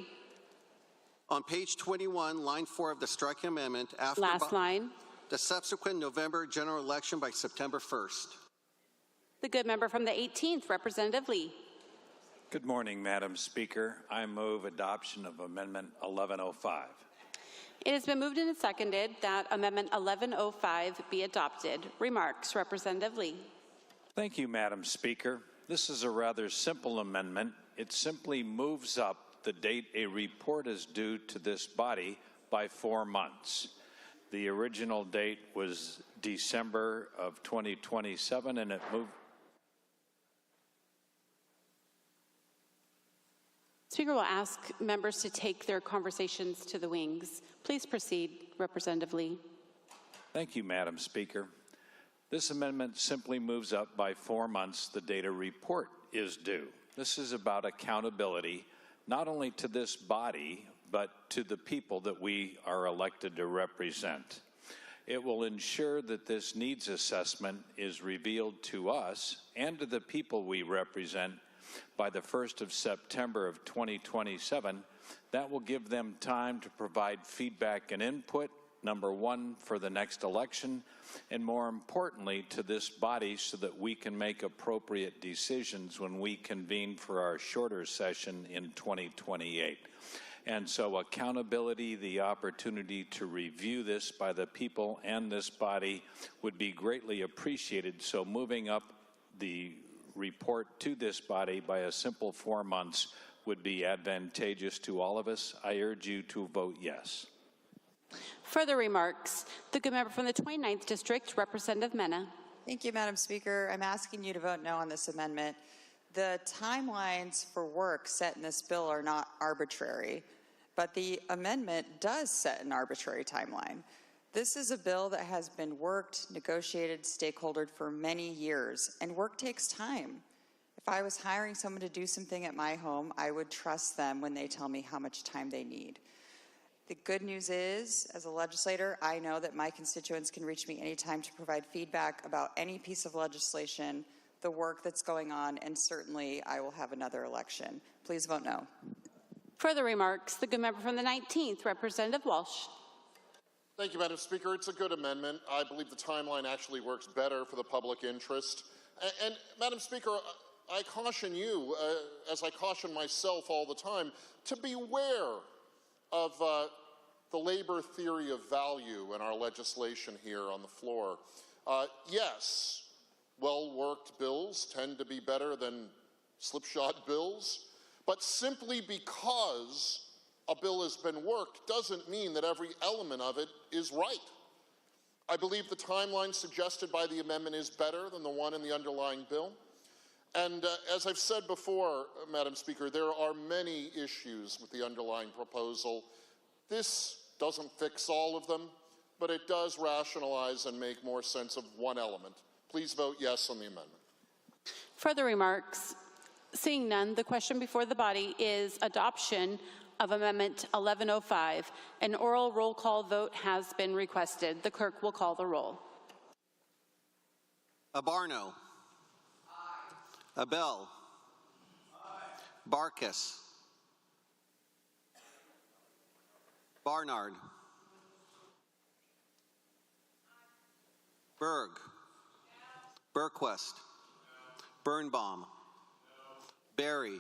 On page 21, line 4 of the striking amendment, after Last line. The subsequent November general election by September 1st. The good member from the 18th, Representative Lee. Good morning, Madam Speaker. I move adoption of Amendment 1105. It has been moved and seconded that Amendment 1105 be adopted. Remarks, Representative Lee. Thank you, Madam Speaker. This is a rather simple amendment. It simply moves up the date a report is due to this body by 4 months. The original date was December of 2027, and it moved. Speaker will ask members to take their conversations to the wings. Please proceed, Representative Lee. Thank you, Madam Speaker. This amendment simply moves up by 4 months the date a report is due. This is about accountability, not only to this body, but to the people that we are elected to represent. It will ensure that this needs assessment is revealed to us and to the people we represent by the 1st of September of 2027, That will give them time to provide feedback and input, number one, for the next election, and more importantly to this body so that we can make appropriate decisions when we convene for our shorter session in 2028. And so accountability, the opportunity to review this by the people and this body would be greatly appreciated. So moving up the report to this body by a simple 4 months would be advantageous to all of us. I urge you to vote yes. Further remarks, the good member from the 29th District, Representative Mena. Thank you, Madam Speaker. I'm asking you to vote no on this amendment. The timelines for work set in this bill are not arbitrary, but the amendment does set an arbitrary timeline. This is a bill that has been worked, negotiated, stakeholdered for many years, and work takes time. If I was hiring someone to do something at my home, I would trust them when they tell me how much time they need. The good news is, as a legislator, I know that my constituents can reach me anytime to provide feedback about any piece of legislation, the work that's going on, and certainly I will have another election. Please vote no. Further remarks, the good member from the 19th, Representative Walsh. Thank you, Madam Speaker. It's a good amendment. I believe the timeline actually works better for the public interest. And Madam Speaker, I caution you, as I caution myself all the time, to beware of the labor theory of value in our legislation here on the floor. Yes, well-worked bills tend to be better than slipshod bills, but simply because a bill has been worked doesn't mean that every element of it is right. I believe the timeline suggested by the amendment is better than the one in the underlying bill. And as I've said before, Madam Speaker, there are many issues with the underlying proposal. This doesn't fix all of them, but it does rationalize and make more sense of one element. Please vote yes on the amendment. Further remarks? Seeing none, the question before the body is adoption of Amendment 1105. An oral roll call vote has been requested. The clerk will call the roll. Abarno. Aye. Abel. Aye. Barkas. Barnard. Berg. Berquist. Birnbaum. Barry.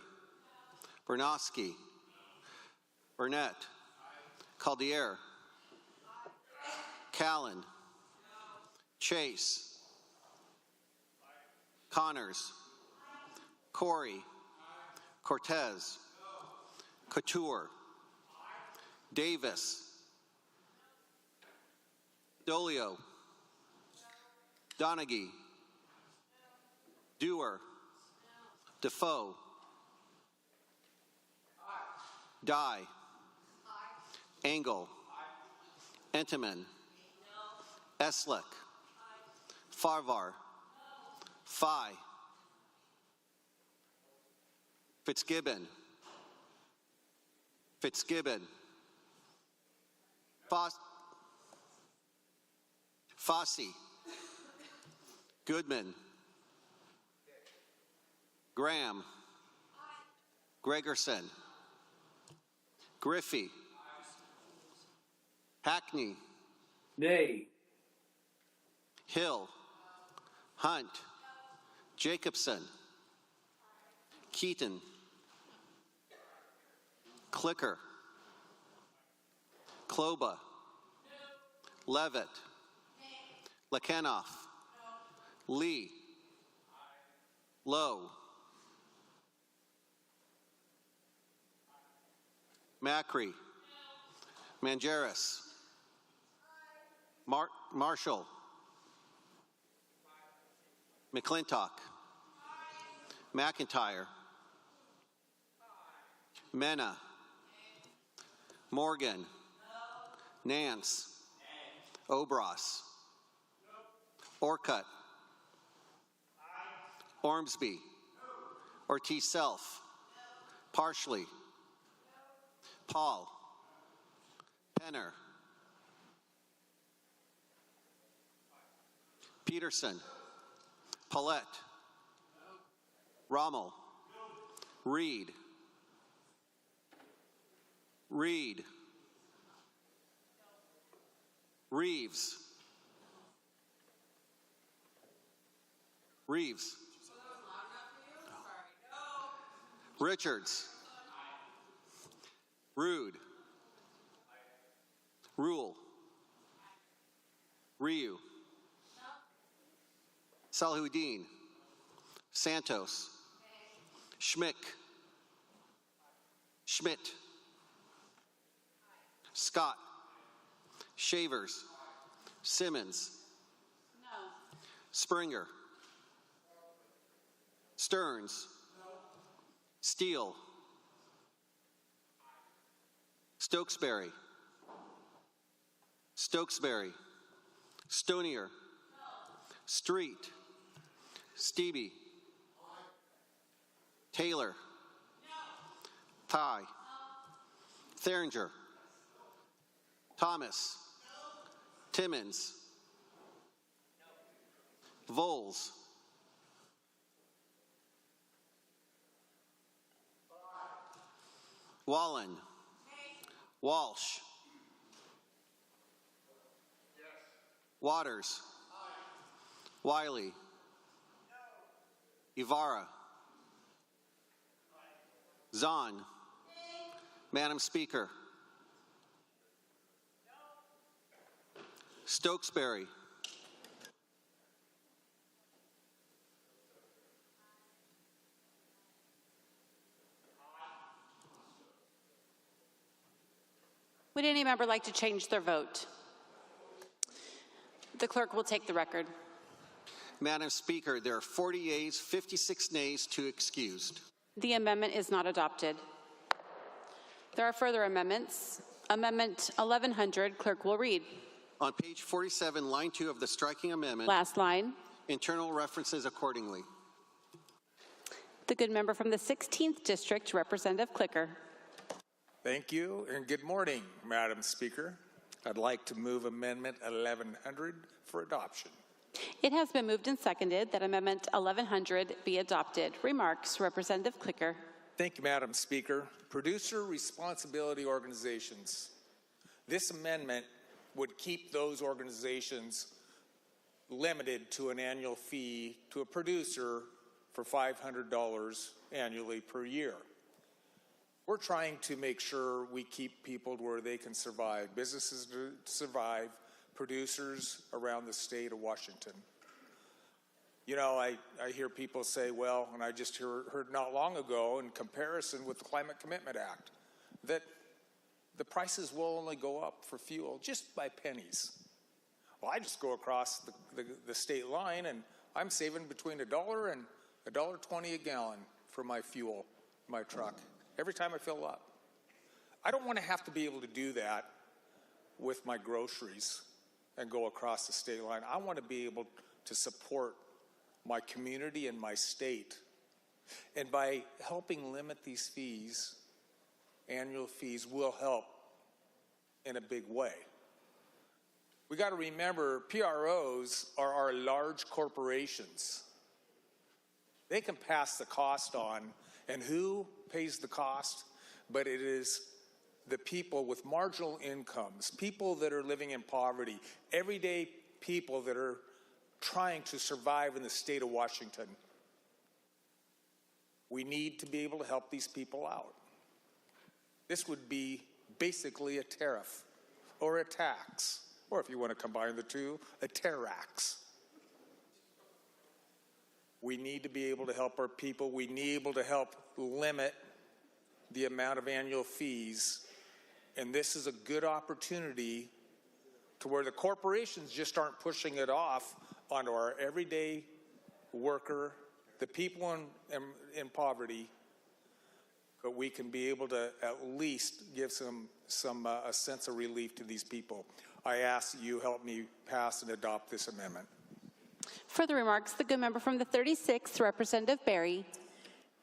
Bernowski. Burnett. Caldier. Callan. Chase. Connors. Corey. Cortez. Couture. Davis. Dolio. Donaghy. Dewar. Defoe. Dye. Engel. Entenmann. Eslick. Farvar. Fye. Fitzgibbon. Fitzgibbon. Fossey. Goodman. Graham. Gregerson. Griffey. Hackney. Nay. Hill. Hunt. Jacobson. Keaton. Clicker. Kloba. Levitt. Lekenoff. Lee. Lowe. Macri. Mangeris. Marshall. McClintock. McIntyre. Mena. Morgan. Nance. Obras. Orcutt. Ormsby. Ortiz Self. Parsley. Paul. Penner. Peterson. Paulette. Rommel. Reed. Reed. Reeves. Reeves. Richards. Rude. Rule. Ryu. Salahuddin. Santos. Schmick. Schmidt. Scott. Shavers. Simmons. Springer. Stearns. Steele. Stokesbury. Stokesbury. Stonier. Street. Stevie. Taylor. Ty. Theringer. Thomas. Timmons. Voles. Wallen. Walsh. Waters. Wiley. Ibarra. Zahn. Madam Speaker. Stokesbury. Would any member like to change their vote? The clerk will take the record. Madam Speaker, there are 40 yeas, 56 nays, 2 excused. The amendment is not adopted. There are further amendments. Amendment 1100, clerk will read. On page 47, line 2 of the striking amendment. Last line. Internal references accordingly. The good member from the 16th District, Representative Clicker. Thank you, and good morning, Madam Speaker. I'd like to move Amendment 1100 for adoption. It has been moved and seconded that Amendment 1100 be adopted. Remarks, Representative Clicker. Thank you, Madam Speaker. Producer responsibility organizations. This amendment would keep those organizations limited to an annual fee to a producer for $500 annually per year. We're trying to make sure we keep people where they can survive, businesses to survive, producers around the state of Washington. You know, I hear people say, well, and I just heard not long ago in comparison with the Climate Commitment Act, that the prices will only go up for fuel just by pennies. Well, I just go across the state line and I'm saving between $1 and $1.20 a gallon for my fuel, my truck, every time I fill up. I don't want to have to be able to do that with my groceries and go across the state line. I want to be able to support my community and my state. And by helping limit these fees, annual fees will help in a big way. We got to remember, PROs are our large corporations. They can pass the cost on, and who pays the cost? But it is the people with marginal incomes, people that are living in poverty, everyday people that are trying to survive in the state of Washington. We need to be able to help these people out. This would be basically a tariff or a tax, or if you want to combine the two, a tarax. We need to be able to help our people. We need to be able to help limit the amount of annual fees. And this is a good opportunity to where the corporations just aren't pushing it off onto our everyday worker, the people in poverty, but we can be able to at least give a sense of relief to these people. I ask that you help me pass and adopt this amendment. Further remarks, the good member from the 36th, Representative Berry.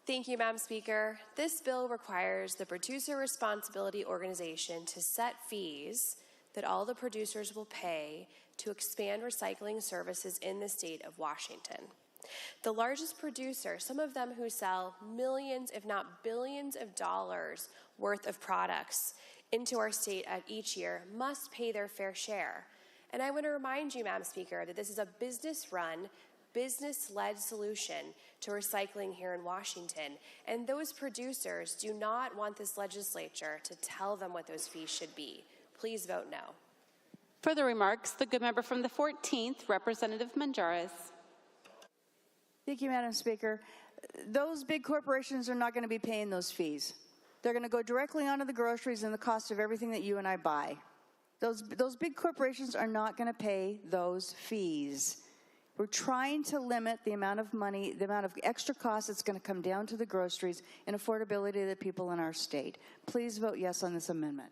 Thank you, Madam Speaker. This bill requires the Producer Responsibility Organization to set fees that all the producers will pay to expand recycling services in the state of Washington. The largest producer, some of them who sell millions, if not billions of dollars worth of products into our state each year must pay their fair share. And I want to remind you, Madam Speaker, that this is a business-run, business-led solution to recycling here in Washington. And those producers do not want this legislature to tell them what those fees should be. Please vote no. Further remarks, the good member from the 14th, Representative Manjares. Thank you, Madam Speaker. Those big corporations are not going to be paying those fees. They're going to go directly onto the groceries and the cost of everything that you and I buy. Those big corporations are not going to pay those fees. We're trying to limit the amount of money, the amount of extra cost that's going to come down to the groceries and affordability of the people in our state. Please vote yes on this amendment.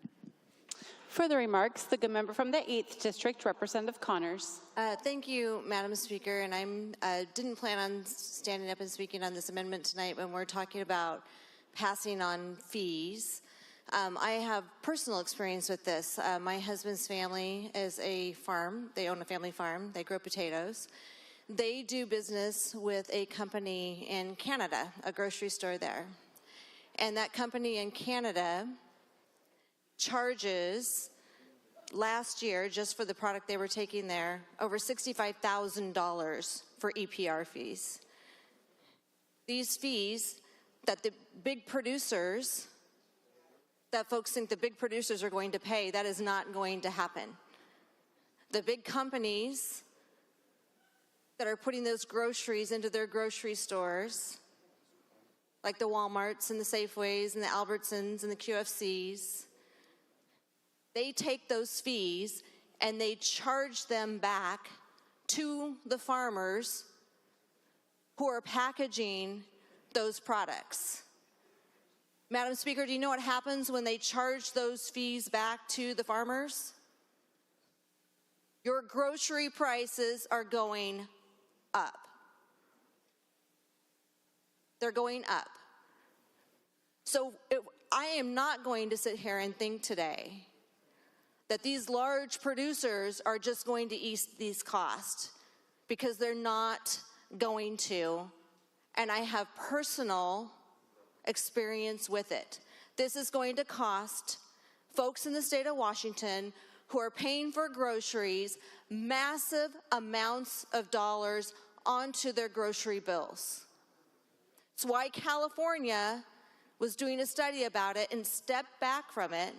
Further remarks, the good member from the 8th District, Representative Connors. Thank you, Madam Speaker, and I didn't plan on standing up and speaking on this amendment tonight when we're talking about passing on fees. I have personal experience with this. My husband's family is a farm. They own a family farm. They grow potatoes. They do business with a company in Canada, a grocery store there. And that company in Canada charges, last year, just for the product they were taking there, over $65,000 for EPR fees. These fees that the big producers, that folks think the big producers are going to pay, that is not going to happen. The big companies that are putting those groceries into their grocery stores, like the Walmarts and the Safeways and the Albertsons and the QFCs, they take those fees and they charge them back to the farmers who are packaging those products. Madam Speaker, do you know what happens when they charge those fees back to the farmers? Your grocery prices are going up. They're going up. So I am not going to sit here and think today that these large producers are just going to ease these costs, because they're not going to, and I have personal experience with it. This is going to cost folks in the state of Washington who are paying for groceries massive amounts of dollars onto their grocery bills. It's why California was doing a study about it and stepped back from it,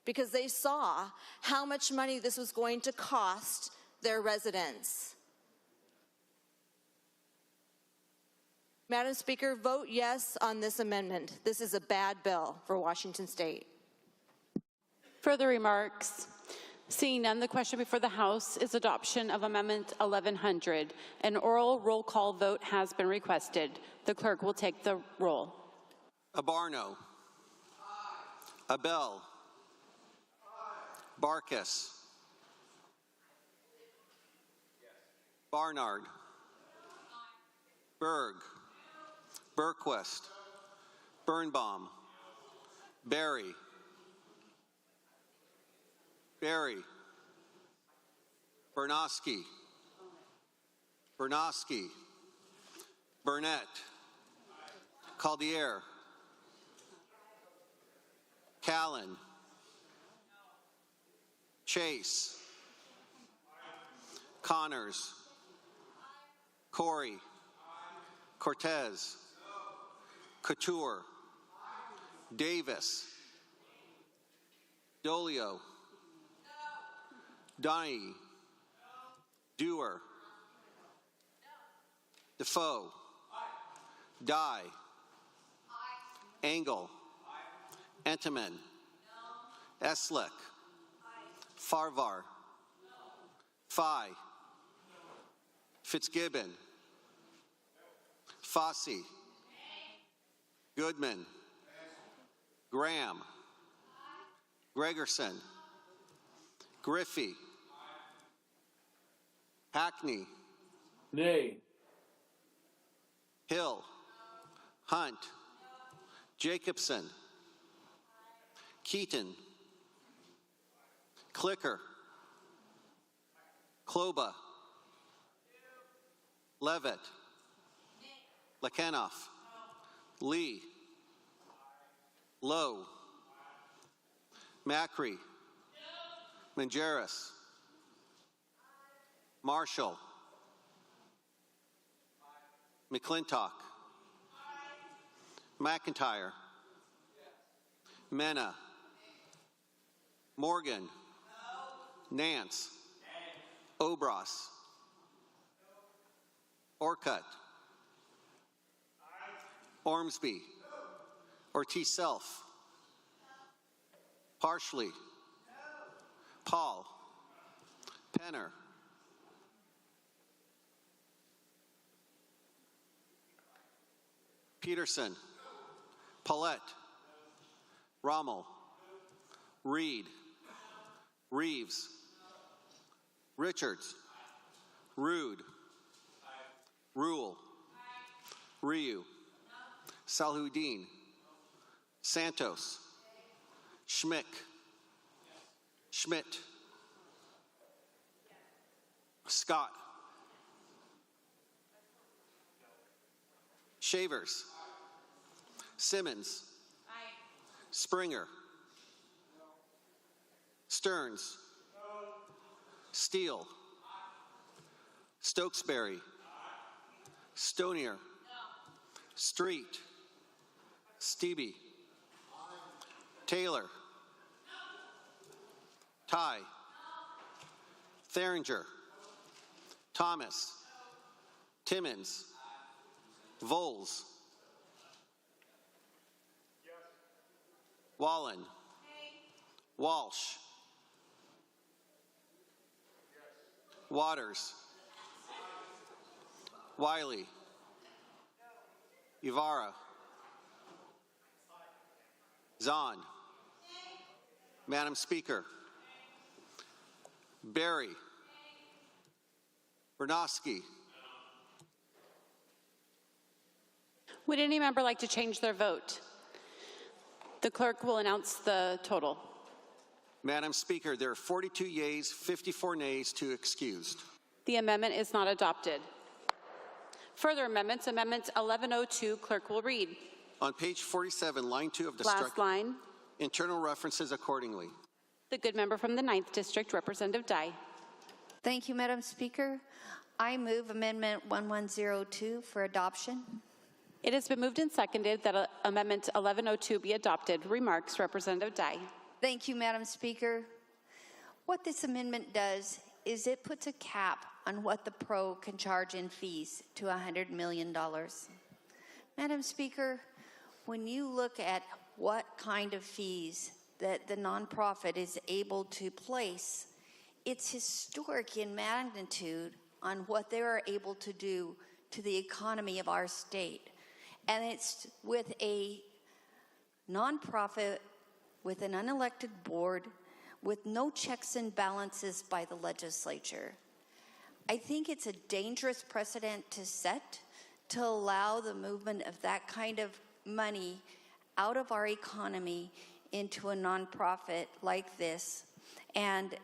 because they saw how much money this was going to cost their residents. Madam Speaker, vote yes on this amendment. This is a bad bill for Washington State. Further remarks? Seeing none, the question before the House is adoption of Amendment 1100. An oral roll call vote has been requested. The clerk will take the roll. Abarno. Abell. Barkas. Barnard. Berg. Berquist. Birnbaum. Berry. Berry. Bernowski. Bernowski. Burnett. Caldier. Callan. Chase. Connors. Corey. Cortez. Couture. Davis. Dolio. Donahue. Dewar. Defoe. Dye. Engel. Entenmann. Eslick. Farvar. Fye. Fitzgibbon. Fossey. Goodman. Graham. Gregerson. Griffey. Hackney. Nay. Hill. Hunt. Jacobson. Keaton. Clicker. Kloba. Levitt. Lekenoff. Lee. Lowe. Macri. Mangeris. Marshall. McClintock. McIntyre. Mena. Morgan. Nance. Obras. Orcutt. Ormsby. Ortiz Self. Parsley. Paul. Penner. Peterson. Paulette. Rommel. Reed. Reeves. Richards. Rude. Rule. Ryu. Salhuddin. Santos. Schmick. Schmidt. Scott. Shavers. Simmons. Springer. Stearns. Steele. Stokesbury. Stonier. Street. Stevie. Taylor. Ty. Theringer. Thomas. Timmons. Voles. Wallen. Walsh. Waters. Wiley. Ibarra. Zahn. Madam Speaker. Berry. Bernowski. Would any member like to change their vote? The clerk will announce the total. Madam Speaker, there are 42 yeas, 54 nays, 2 excused. The amendment is not adopted. Further amendments, Amendment 1102, clerk will read. On page 47, line 2 of the Last line. Internal references accordingly. The good member from the 9th District, Representative Dye. Thank you, Madam Speaker. I move Amendment 1102 for adoption. It has been moved and seconded that Amendment 1102 be adopted. Remarks, Representative Dye. Thank you, Madam Speaker. What this amendment does is it puts a cap on what the pro can charge in fees to $100 million. Madam Speaker, when you look at what kind of fees that the nonprofit is able to place, it's historic in magnitude on what they are able to do to the economy of our state. And it's with a nonprofit, with an unelected board, with no checks and balances by the legislature. I think it's a dangerous precedent to set to allow the movement of that kind of money out of our economy into a nonprofit like this. And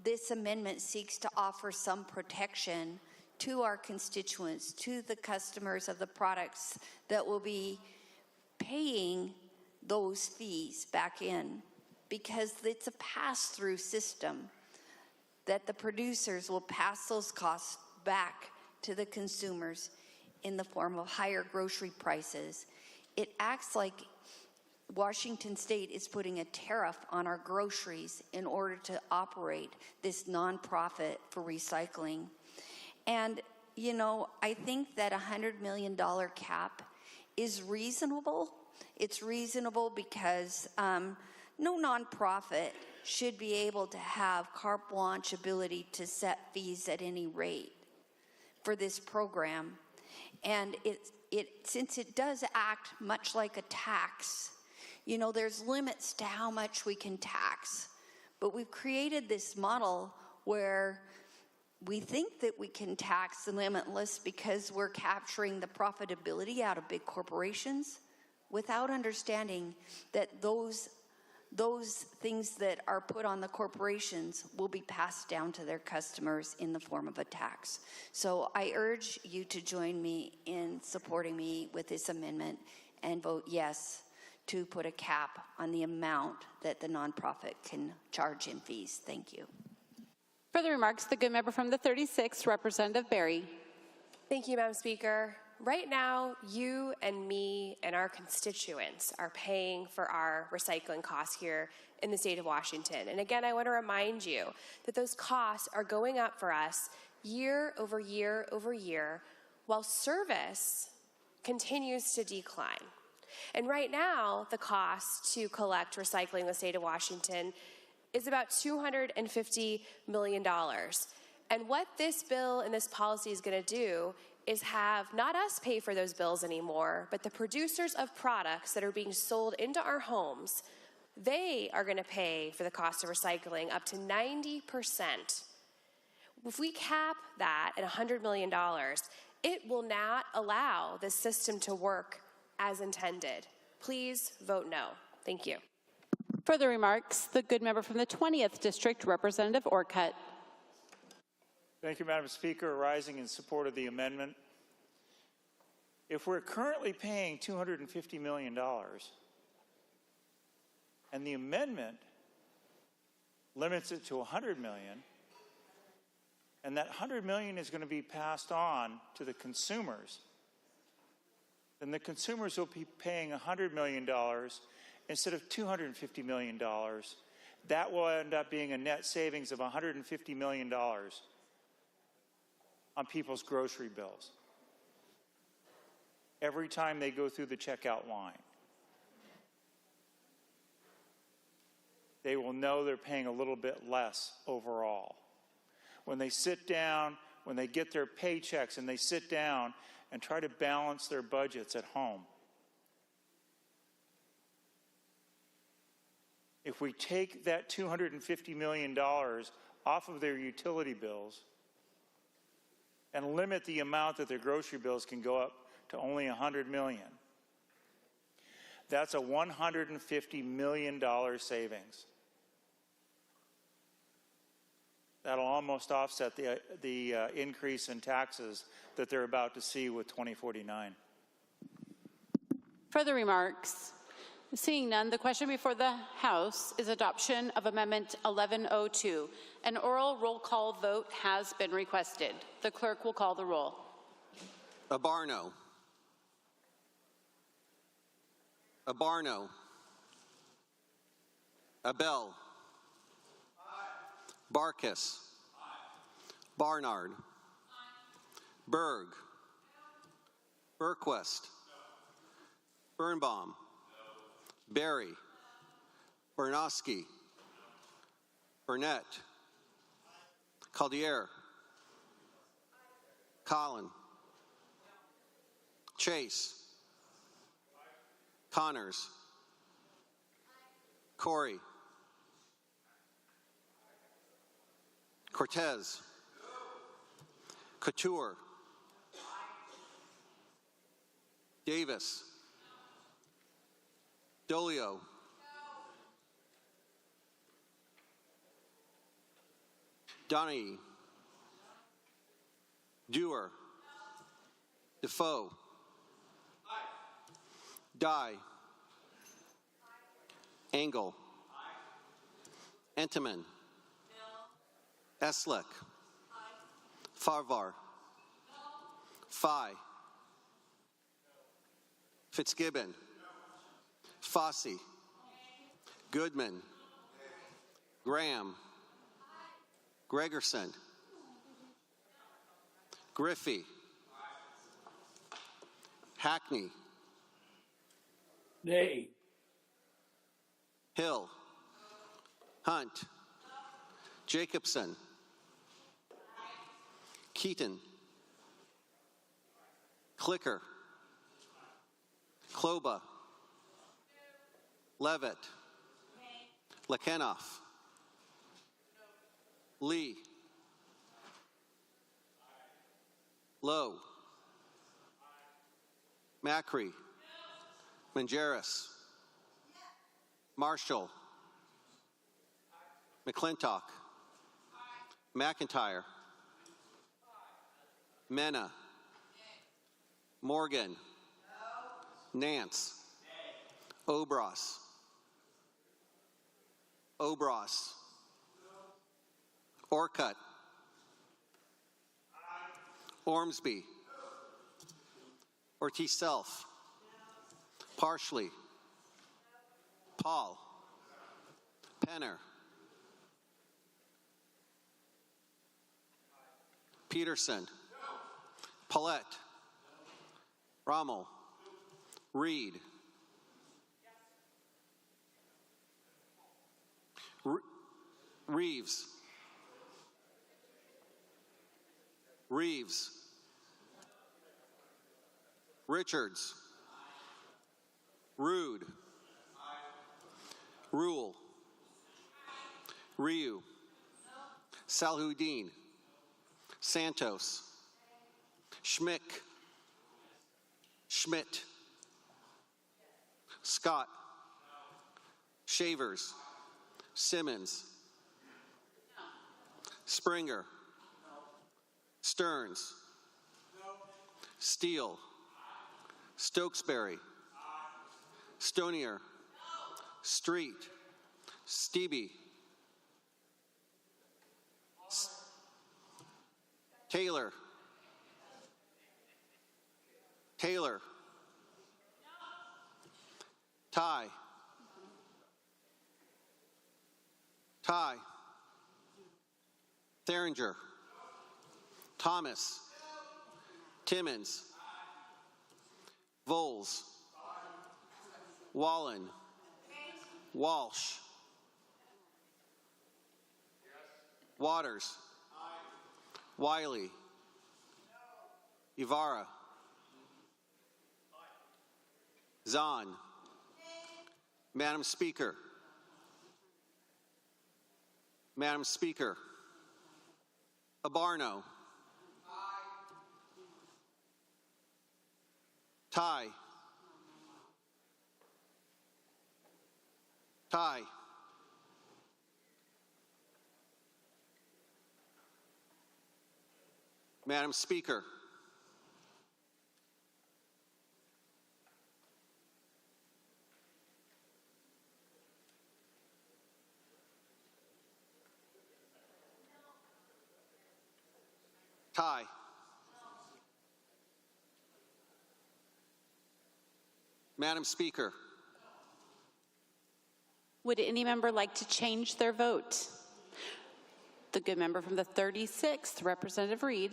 this amendment seeks to offer some protection to our constituents, to the customers of the products that will be paying those fees back in, because it's a pass-through system that the producers will pass those costs back to the consumers in the form of higher grocery prices. It acts like Washington State is putting a tariff on our groceries in order to operate this nonprofit for recycling. And, you know, I think that $100 million cap is reasonable. It's reasonable because no nonprofit should be able to have carte blanche ability to set fees at any rate for this program. And since it does act much like a tax, you know, there's limits to how much we can tax. But we've created this model where we think that we can tax limitless because we're capturing the profitability out of big corporations without understanding that those things that are put on the corporations will be passed down to their customers in the form of a tax. So I urge you to join me in supporting me with this amendment and vote yes to put a cap on the amount that the nonprofit can charge in fees. Thank you. Further remarks, the good member from the 36th, Representative Berry. Thank you, Madam Speaker. Right now, you and me and our constituents are paying for our recycling costs here in the state of Washington. And again, I want to remind you that those costs are going up for us year over year over year, while service continues to decline. And right now, the cost to collect recycling in the state of Washington is about $250 million. And what this bill and this policy is going to do is have not us pay for those bills anymore, but the producers of products that are being sold into our homes. They are going to pay for the cost of recycling up to 90%. If we cap that at $100 million, it will not allow this system to work as intended. Please vote no. Thank you. Further remarks, the good member from the 20th District, Representative Orcutt. Thank you, Madam Speaker. Rising in support of the amendment. If we're currently paying $250 million, and the amendment limits it to $100 million, and that $100 million is going to be passed on to the consumers, then the consumers will be paying $100 million instead of $250 million. That will end up being a net savings of $150 million on people's grocery bills every time they go through the checkout line. They will know they're paying a little bit less overall. When they sit down, when they get their paychecks and they sit down and try to balance their budgets at home. If we take that $250 million off of their utility bills and limit the amount that their grocery bills can go up to only $100 million, that's a $150 million savings. That'll almost offset the increase in taxes that they're about to see with 2049. Further remarks? Seeing none, the question before the House is adoption of Amendment 1102. An oral roll call vote has been requested. The clerk will call the roll. Abarno. Abarno. Abell. Barkis. Barnard. Berg. Berquist. Birnbaum. Berry. Bernowski. Burnett. Caldier. Collin. Chase. Connors. Corey. Cortez. Couture. Davis. Dolio. Donahue. Dewar. Defoe. Dye. Engel. Entenmann. Eslick. Farvar. Fye. Fitzgibbon. Fossey. Goodman. Graham. Gregerson. Griffey. Hackney. Nay. Hill. Hunt. Jacobson. Keaton. Clicker. Kloba. Levitt. Lekenoff. Lee. Lowe. Macri. Mangeris. Marshall. McClintock. McIntyre. Mena. Morgan. Nance. Obras. Obras. Orcutt. Ormsby. Ortiz Self. Partially. Paul. Penner. Peterson. Paulette. Rommel. Reed. Reeves. Reeves. Richards. Rude. Rule. Ryu. Salhuddin. Santos. Schmick. Schmidt. Scott. Shavers. Simmons. Springer. Stearns. Steele. Stokesbury. Stonier. Street. Stevie. Taylor. Taylor. Ty. Ty. Theringer. Thomas. Timmons. Voles. Wallen. Walsh. Waters. Wiley. Ibarra. Zahn. Madam Speaker. Madam Speaker. Abarno. Ty. Ty. Madam Speaker. Ty. Madam Speaker. Would any member like to change their vote? The good member from the 36th, Representative Reed.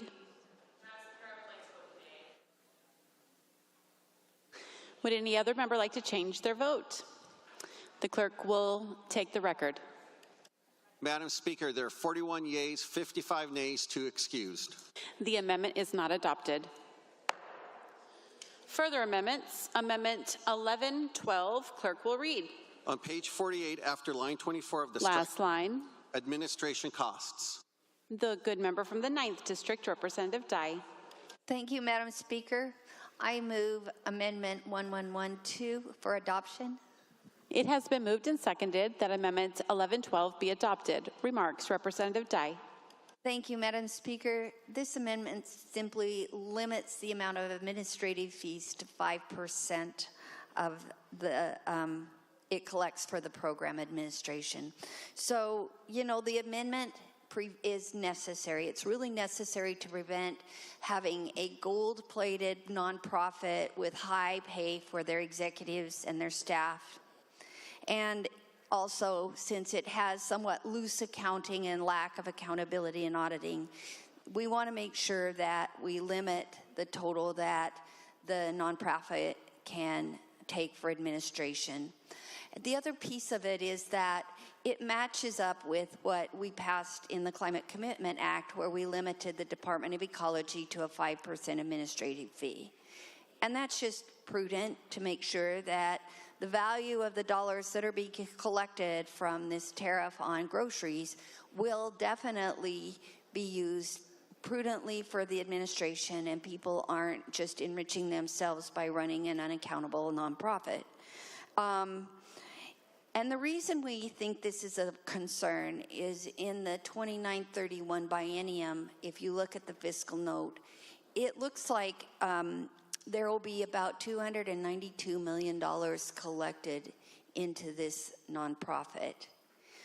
Would any other member like to change their vote? The clerk will take the record. Madam Speaker, there are 41 yeas, 55 nays, 2 excused. The amendment is not adopted. Further amendments, Amendment 1112, clerk will read. On page 48, after line 24 of the Last line. Administration costs. The good member from the 9th District, Representative Dye. Thank you, Madam Speaker. I move Amendment 1112 for adoption. It has been moved and seconded that Amendment 1112 be adopted. Remarks, Representative Dye. Thank you, Madam Speaker. This amendment simply limits the amount of administrative fees to 5% of the it collects for the program administration. So, you know, the amendment is necessary. It's really necessary to prevent having a gold-plated nonprofit with high pay for their executives and their staff. And also, since it has somewhat loose accounting and lack of accountability and auditing, we want to make sure that we limit the total that the nonprofit can take for administration. The other piece of it is that it matches up with what we passed in the Climate Commitment Act, where we limited the Department of Ecology to a 5% administrative fee. And that's just prudent to make sure that the value of the dollars that are being collected from this tariff on groceries will definitely be used prudently for the administration, and people aren't just enriching themselves by running an unaccountable nonprofit. And the reason we think this is a concern is in the 29-31 biennium, if you look at the fiscal note, it looks like there will be about $292 million collected into this nonprofit.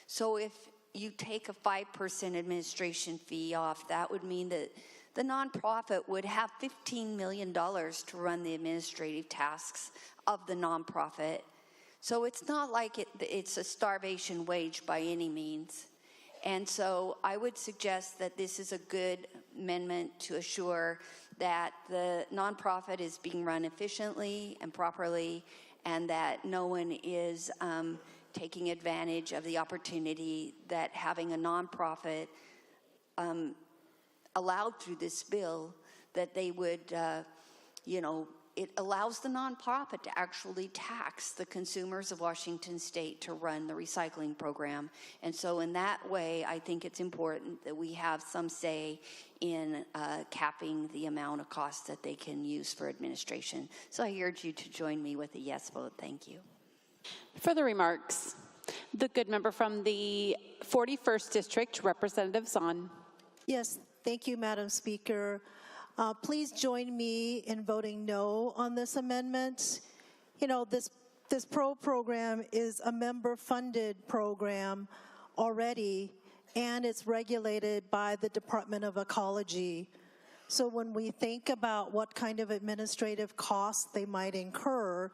So if you take a 5% administration fee off, that would mean that the nonprofit would have $15 million to run the administrative tasks of the nonprofit. So it's not like it's a starvation wage by any means. And so I would suggest that this is a good amendment to assure that the nonprofit is being run efficiently and properly, and that no one is taking advantage of the opportunity that having a nonprofit allowed through this bill, that they would, it allows the nonprofit to actually tax the consumers of Washington State to run the recycling program. And so in that way, I think it's important that we have some say in capping the amount of costs that they can use for administration. So I urge you to join me with a yes vote. Thank you. Further remarks? The good member from the 41st District, Representative Zahn. Yes, thank you, Madam Speaker. Please join me in voting no on this amendment. You know, this program is a member-funded program already, and it's regulated by the Department of Ecology. So when we think about what kind of administrative costs they might incur,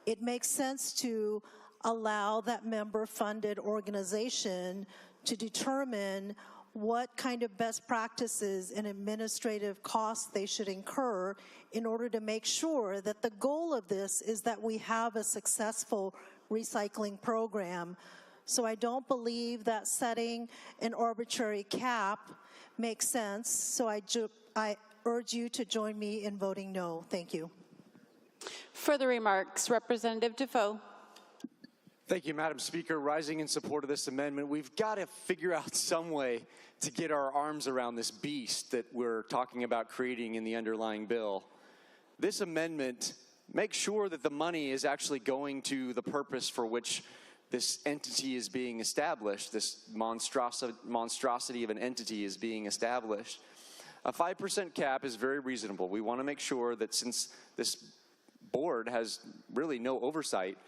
it makes sense to allow that member-funded organization to determine what kind of best practices and administrative costs they should incur in order to make sure that the goal of this is that we have a successful recycling program. So I don't believe that setting an arbitrary cap makes sense. So I urge you to join me in voting no. Thank you. Further remarks, Representative Defoe. Thank you, Madam Speaker. Rising in support of this amendment, we've got to figure out some way to get our arms around this beast that we're talking about creating in the underlying bill. This amendment makes sure that the money is actually going to the purpose for which this entity is being established, this monstrosity of an entity is being established. A 5% cap is very reasonable. We want to make sure that since this board has really no oversight,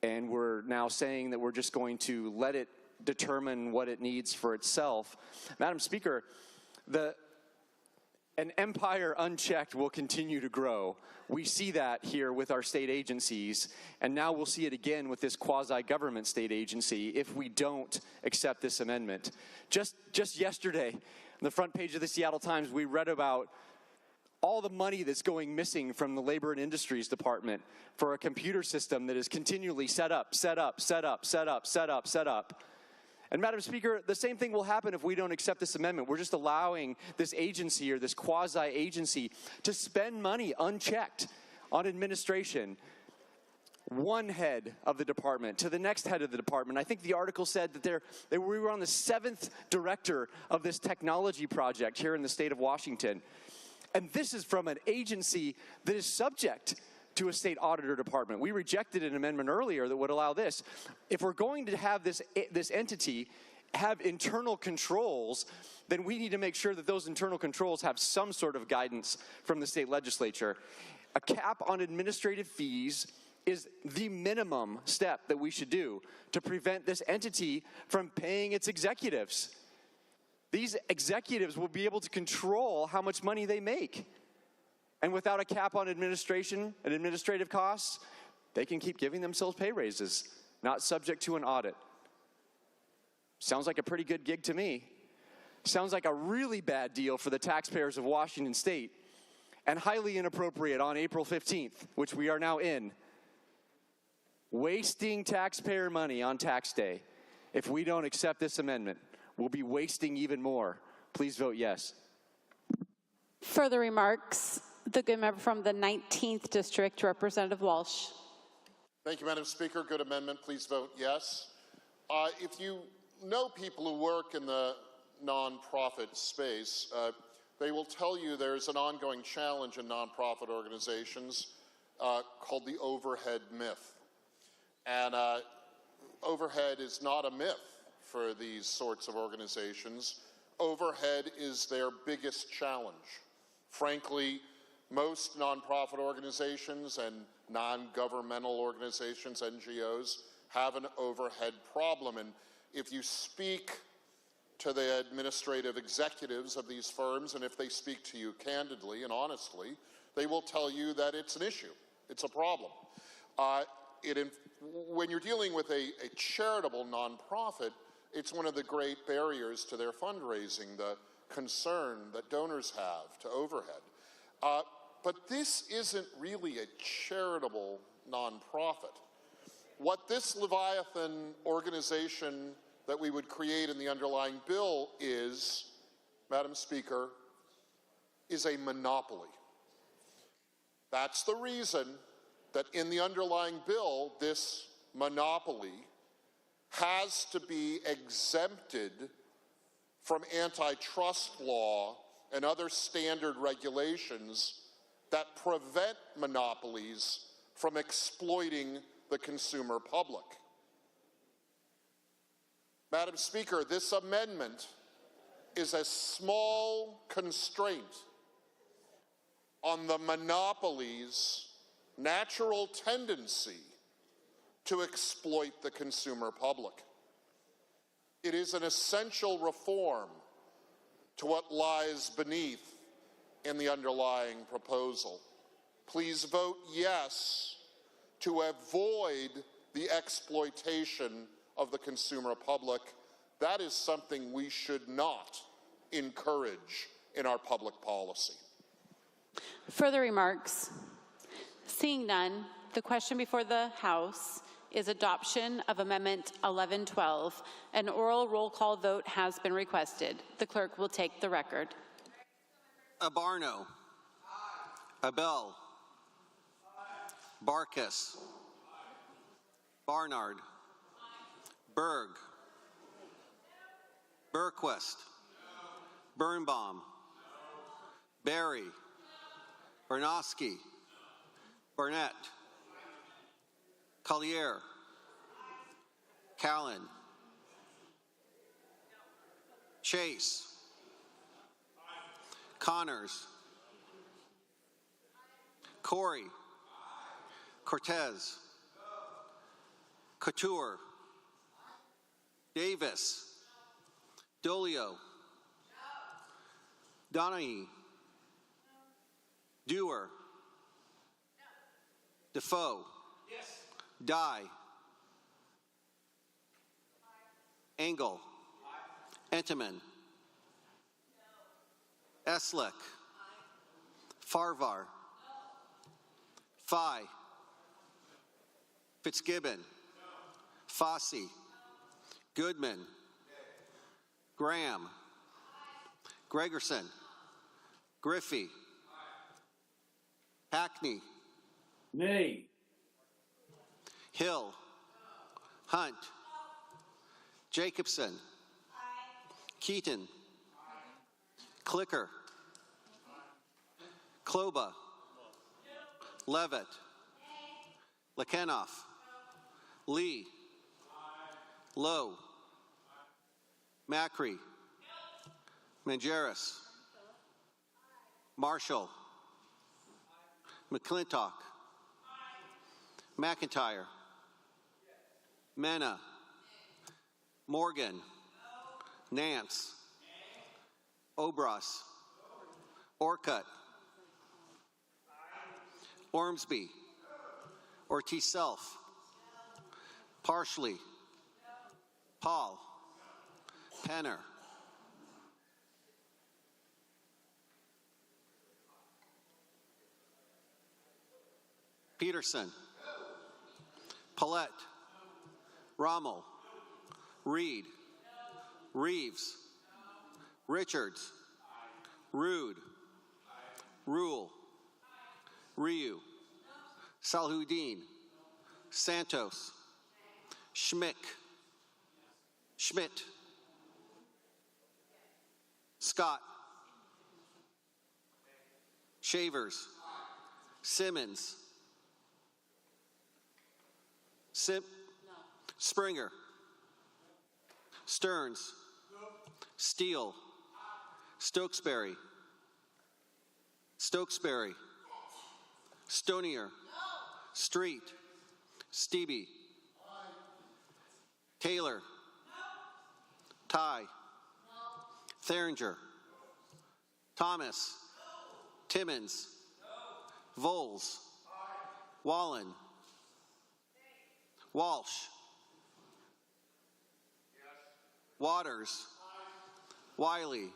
and we're now saying that we're just going to let it determine what it needs for itself. Madam Speaker, an empire unchecked will continue to grow. We see that here with our state agencies, and now we'll see it again with this quasi-government state agency if we don't accept this amendment. Just yesterday, on the front page of the Seattle Times, we read about all the money that's going missing from the Labor and Industries Department for a computer system that is continually set up. And Madam Speaker, the same thing will happen if we don't accept this amendment. We're just allowing this agency or this quasi-agency to spend money unchecked on administration. One head of the department to the next head of the department. I think the article said that we were on the 7th director of this technology project here in the state of Washington. And this is from an agency that is subject to a state auditor department. We rejected an amendment earlier that would allow this. If we're going to have this entity have internal controls, then we need to make sure that those internal controls have some sort of guidance from the state legislature. A cap on administrative fees is the minimum step that we should do to prevent this entity from paying its executives. These executives will be able to control how much money they make. And without a cap on administration and administrative costs, they can keep giving themselves pay raises, not subject to an audit. Sounds like a pretty good gig to me. Sounds like a really bad deal for the taxpayers of Washington State, and highly inappropriate on April 15th, which we are now in. Wasting taxpayer money on tax day. If we don't accept this amendment, we'll be wasting even more. Please vote yes. Further remarks, the good member from the 19th District, Representative Walsh. Thank you, Madam Speaker. Good amendment. Please vote yes. If you know people who work in the nonprofit space, they will tell you there's an ongoing challenge in nonprofit organizations called the overhead myth. And overhead is not a myth for these sorts of organizations. Overhead is their biggest challenge. Frankly, Most nonprofit organizations and non-governmental organizations, NGOs, have an overhead problem. And if you speak to the administrative executives of these firms, and if they speak to you candidly and honestly, they will tell you that it's an issue. It's a problem. When you're dealing with a charitable nonprofit, it's one of the great barriers to their fundraising, the concern that donors have to overhead. But this isn't really a charitable nonprofit. What this Leviathan organization that we would create in the underlying bill is, Madam Speaker, is a monopoly. That's the reason that in the underlying bill, this monopoly has to be exempted from antitrust law and other standard regulations that prevent monopolies from exploiting the consumer public. Madam Speaker, this amendment is a small constraint on the monopoly's natural tendency to exploit the consumer public. It is an essential reform to what lies beneath in the underlying proposal. Please vote yes to avoid the exploitation of the consumer public. That is something we should not encourage in our public policy. Further remarks? Seeing none, the question before the House is adoption of Amendment 1112. An oral roll call vote has been requested. The clerk will take the record. Abarno. Abel. Barkas. Barnard. Berg. Burquist. Birnbaum. Barry. Bernowski. Burnett. Collier. Callan. Chase. Connors. Corey. Cortez. Couture. Davis. Dolio. Donahue. Dewar. Defoe. Dye. Engel. Entenmann. Eslick. Farvar. Fye. Fitzgibbon. Fossey. Goodman. Graham. Gregerson. Griffey. Hackney. Nay. Hill. Hunt. Jacobson. Keaton. Clicker. Kloba. Levitt. Lekenoff. Lee. Lowe. Macri. Mangeris. Marshall. McClintock. McIntyre. Mena. Morgan. Nance. Obras. Orcutt. Ormsby. Ortiz Self. Parsley. Paul. Penner. Peterson. Paulette. Rommel. Reed. Reeves. Richards. Rude. Rule. Ryu. Salhuddin. Santos. Schmidt. Scott. Shavers. Simmons. Springer. Stearns. Steele. Stokesbury. Stonier. Street. Stebe. Taylor. Ty. Theringer. Thomas. Timmons. Voles. Wallen. Walsh. Waters. Wiley.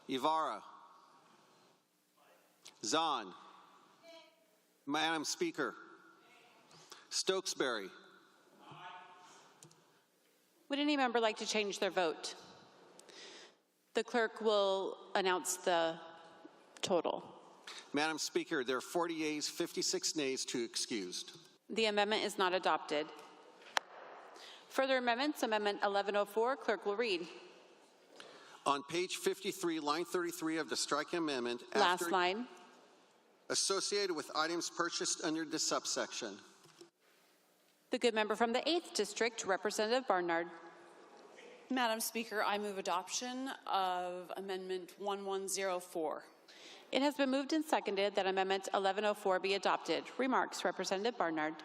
Ibarra. Zahn. Madam Speaker. Stokesbury. Would any member like to change their vote? The clerk will announce the total. Madam Speaker, there are 40 yeas, 56 nays, 2 excused. The amendment is not adopted. Further amendments, Amendment 1104, clerk will read. On page 53, line 33 of the striking amendment, Last line. Associated with items purchased under this subsection. The good member from the 8th District, Representative Barnard. Madam Speaker, I move adoption of Amendment 1104. It has been moved and seconded that Amendment 1104 be adopted. Remarks, Representative Barnard.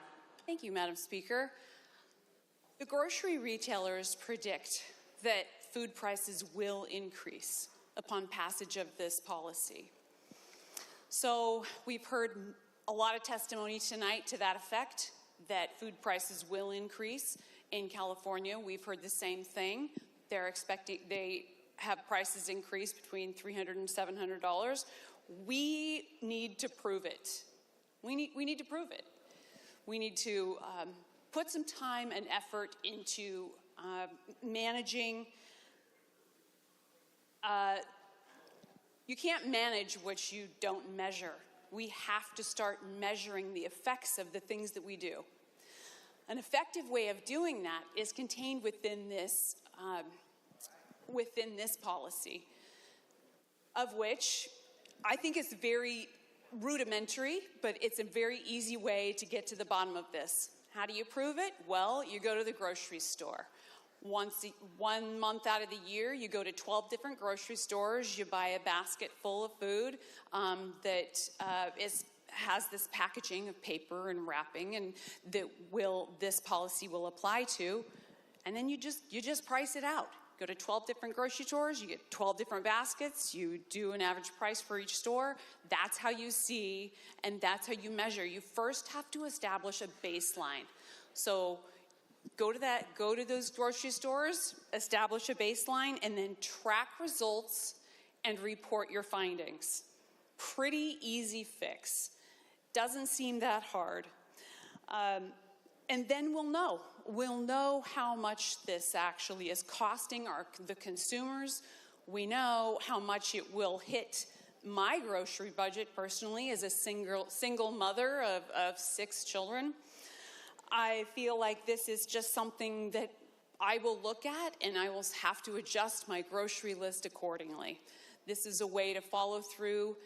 Thank you, Madam Speaker. The grocery retailers predict that food prices will increase upon passage of this policy. So we've heard a lot of testimony tonight to that effect, that food prices will increase. In California, we've heard the same thing. They have prices increase between $300 and $700. We need to prove it. We need to prove it. We need to put some time and effort into managing. You can't manage what you don't measure. We have to start measuring the effects of the things that we do. An effective way of doing that is contained within this policy, of which I think is very rudimentary, but it's a very easy way to get to the bottom of this. How do you prove it? Well, you go to the grocery store. 1 month out of the year, you go to 12 different grocery stores, you buy a basket full of food that has this packaging of paper and wrapping, and this policy will apply to, and then you just price it out. Go to 12 different grocery stores, you get 12 different baskets, you do an average price for each store. That's how you see, and that's how you measure. You first have to establish a baseline. So go to those grocery stores, establish a baseline, and then track results and report your findings. Pretty easy fix. Doesn't seem that hard. And then we'll know. We'll know how much this actually is costing the consumers. We know how much it will hit my grocery budget personally as a single mother of 6 children. I feel like this is just something that I will look at, and I will have to adjust my grocery list accordingly. This is a way to follow through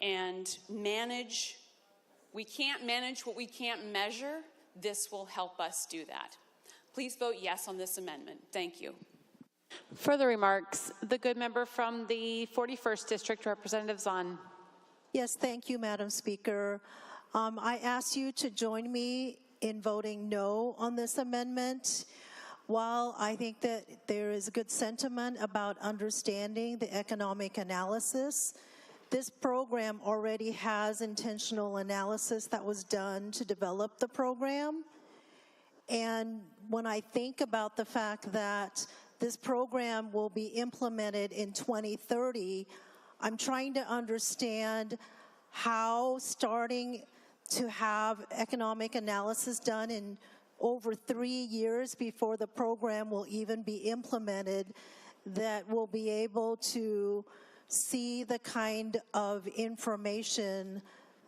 and manage. We can't manage what we can't measure. This will help us do that. Please vote yes on this amendment. Thank you. Further remarks, the good member from the 41st District, Representative Zahn. Yes, thank you, Madam Speaker. I ask you to join me in voting no on this amendment. While I think that there is a good sentiment about understanding the economic analysis, this program already has intentional analysis that was done to develop the program. And when I think about the fact that this program will be implemented in 2030, I'm trying to understand how starting to have economic analysis done in over 3 years before the program will even be implemented, that we'll be able to see the kind of information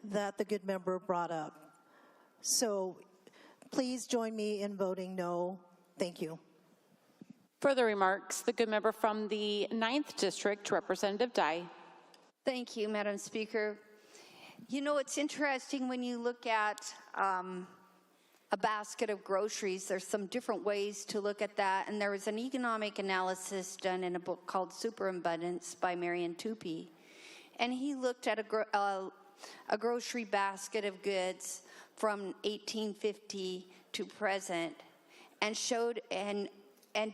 that the good member brought up. So please join me in voting no. Thank you. Further remarks, the good member from the 9th District, Representative Dye. Thank you, Madam Speaker. You know, it's interesting when you look at a basket of groceries, there's some different ways to look at that. And there was an economic analysis done in a book called Superabundance by Marion Tupy. And he looked at a grocery basket of goods from 1850 to present, and showed and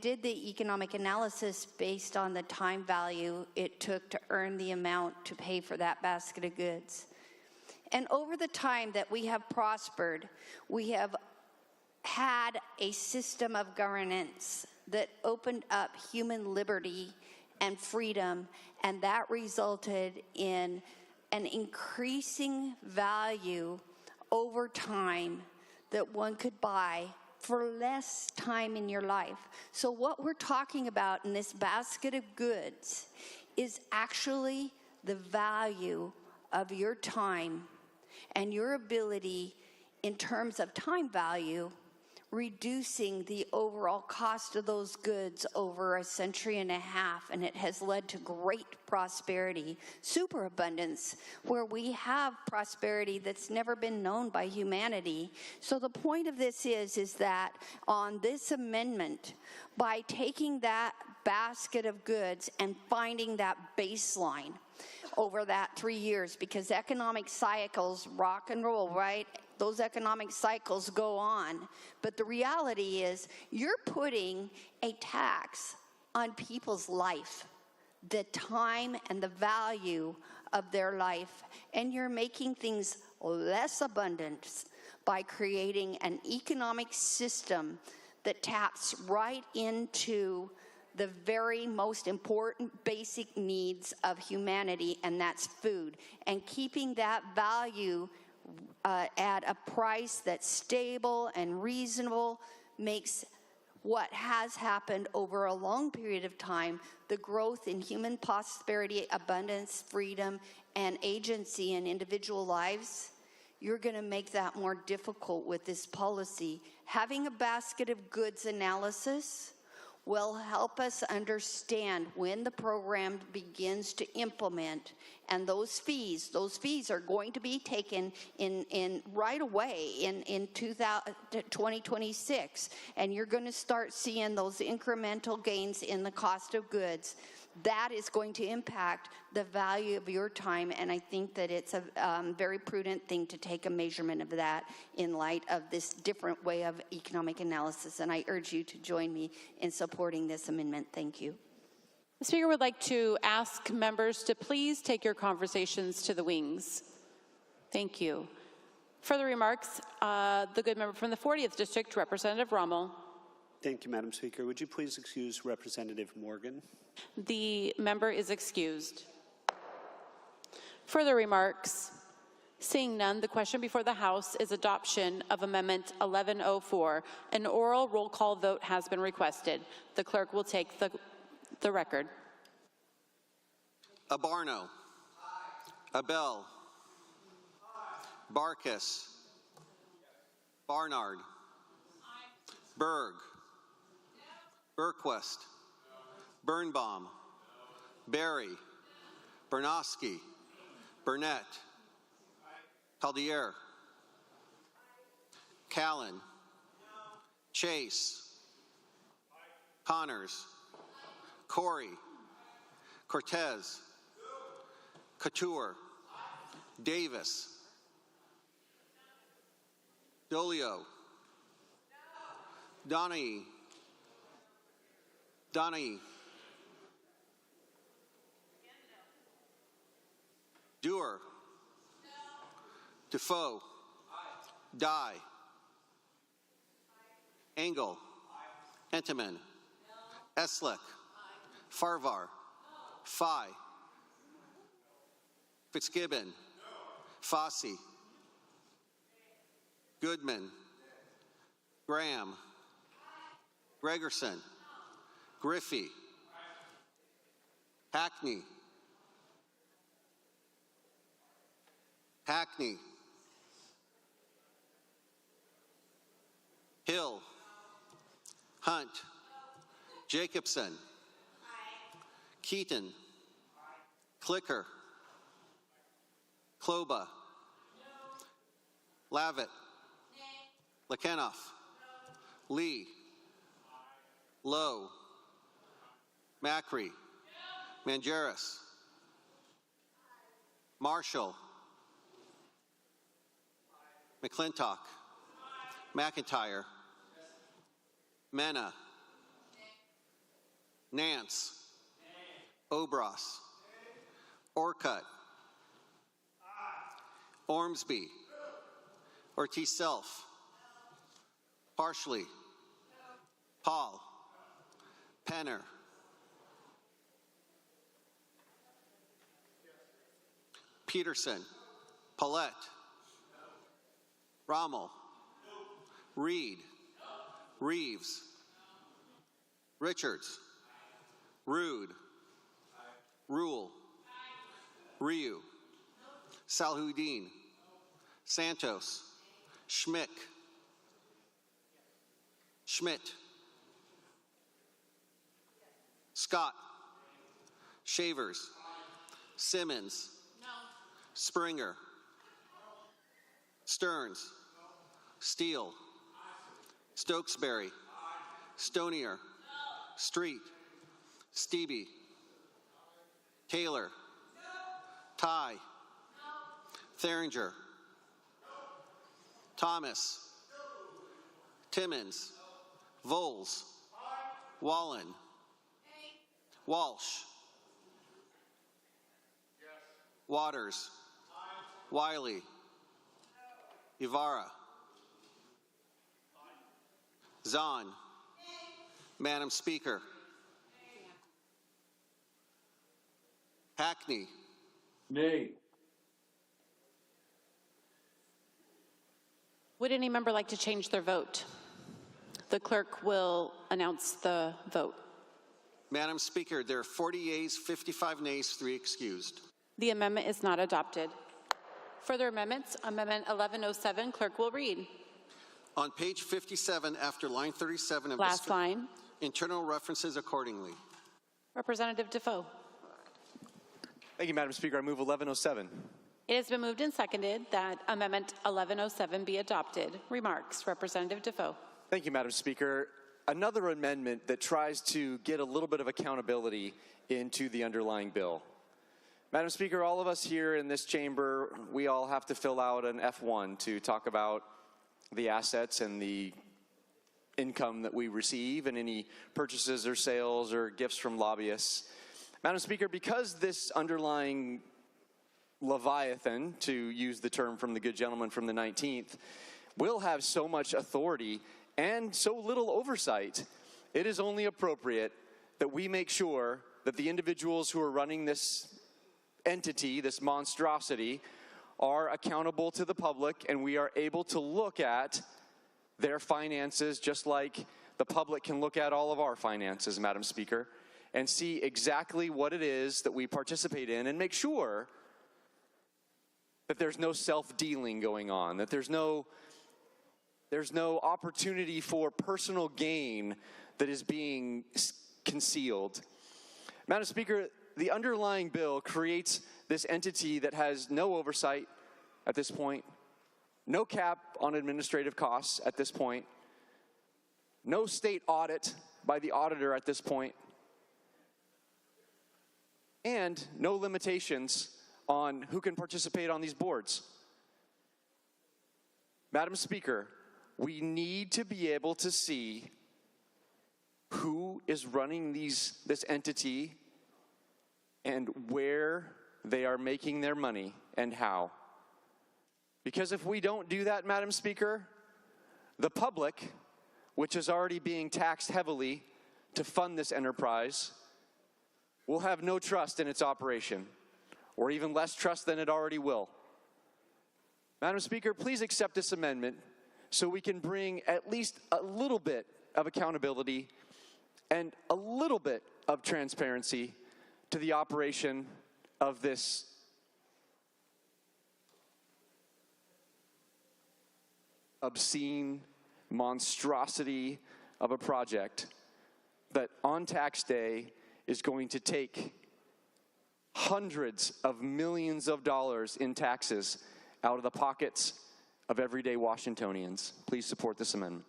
did the economic analysis based on the time value it took to earn the amount to pay for that basket of goods. And over the time that we have prospered, we have had a system of governance that opened up human liberty and freedom, and that resulted in an increasing value over time that one could buy for less time in your life. So what we're talking about in this basket of goods is actually the value of your time and your ability in terms of time value, reducing the overall cost of those goods over a century and a half, and it has led to great prosperity, superabundance, where we have prosperity that's never been known by humanity. So the point of this is that on this amendment, by taking that basket of goods and finding that baseline over that 3 years, because economic cycles rock and roll, right? Those economic cycles go on. But the reality is you're putting a tax on people's life, the time and the value of their life, and you're making things less abundant by creating an economic system that taps right into the very most important basic needs of humanity, and that's food. And keeping that value at a price that's stable and reasonable makes what has happened over a long period of time, the growth in human prosperity, abundance, freedom, and agency in individual lives. You're going to make that more difficult with this policy. Having a basket of goods analysis will help us understand when the program begins to implement, and those fees are going to be taken in right away in 2026, and you're going to start seeing those incremental gains in the cost of goods. That is going to impact the value of your time, and I think that it's a very prudent thing to take a measurement of that in light of this different way of economic analysis, and I urge you to join me in supporting this amendment. Thank you. The Speaker would like to ask members to please take your conversations to the wings. Thank you. Further remarks, the good member from the 40th District, Representative Rommel. Thank you, Madam Speaker. Would you please excuse Representative Morgan? The member is excused. Further remarks? Seeing none, the question before the House is adoption of Amendment 1104. An oral roll call vote has been requested. The clerk will take the record. Abarno. Abel. Barkas. Barnard. Berg. Berquist. Birnbaum. Barry. Bernowski. Burnett. Caldier. Callan. Chase. Connors. Corey. Cortez. Couture. Davis. Dolio. Donahue. Dewar. Defoe. Dye. Engel. Entenmann. Eslick. Farvar. Fye. Fitzgibbon. Fossey. Goodman. Graham. Gregerson. Griffey. Hackney. Hill. Hunt. Jacobson. Keaton. Clicker. Kloba. Lavitt. Lekenoff. Lee. Lowe. Macri. Mangeris. Marshall. McClintock, McIntyre, Mena, Nance, Obras, Orcutt, Ormsby, Ortiz Self, Parsley, Paul, Penner, Peterson, Paulette, Rommel, Reed, Reeves, Richards, Rude, Rule, Ryu, Salhudin, Santos, Schmidt, Scott, Shavers, Simmons, Springer, Stearns, Steele, Stokesbury, Stonier, Street, Stevie, Taylor, Ty, Theringer, Thomas, Timmons, Voles, Wallen, Walsh, Waters, Wiley, Ibarra, Zahn, Madam Speaker, Hackney, Nay. Would any member like to change their vote? The clerk will announce the vote. Madam Speaker, there are 40 yeas, 55 nays, 3 excused. The amendment is not adopted. Further amendments, Amendment 1107, clerk will read. On page 57, after line 37 of Last line. internal references accordingly. Representative Defoe. Thank you, Madam Speaker. I move 1107. It has been moved and seconded that Amendment 1107 be adopted. Remarks, Representative Defoe. Thank you, Madam Speaker. Another amendment that tries to get a little bit of accountability into the underlying bill. Madam Speaker, all of us here in this chamber, we all have to fill out an F1 to talk about the assets and the income that we receive and any purchases or sales or gifts from lobbyists. Madam Speaker, because this underlying Leviathan, to use the term from the good gentleman from the 19th, will have so much authority and so little oversight, it is only appropriate that we make sure that the individuals who are running this entity, this monstrosity, are accountable to the public, and we are able to look at their finances just like the public can look at all of our finances, Madam Speaker, and see exactly what it is that we participate in and make sure that there's no self-dealing going on, that there's no opportunity for personal gain that is being concealed. Madam Speaker, the underlying bill creates this entity that has no oversight at this point, no cap on administrative costs at this point, no state audit by the auditor at this point, and no limitations on who can participate on these boards. Madam Speaker, we need to be able to see who is running this entity and where they are making their money and how. Because if we don't do that, Madam Speaker, the public, which is already being taxed heavily to fund this enterprise, will have no trust in its operation, or even less trust than it already will. Madam Speaker, please accept this amendment so we can bring at least a little bit of accountability and a little bit of transparency to the operation of this obscene monstrosity of a project that on tax day is going to take hundreds of millions of dollars in taxes out of the pockets of everyday Washingtonians. Please support this amendment.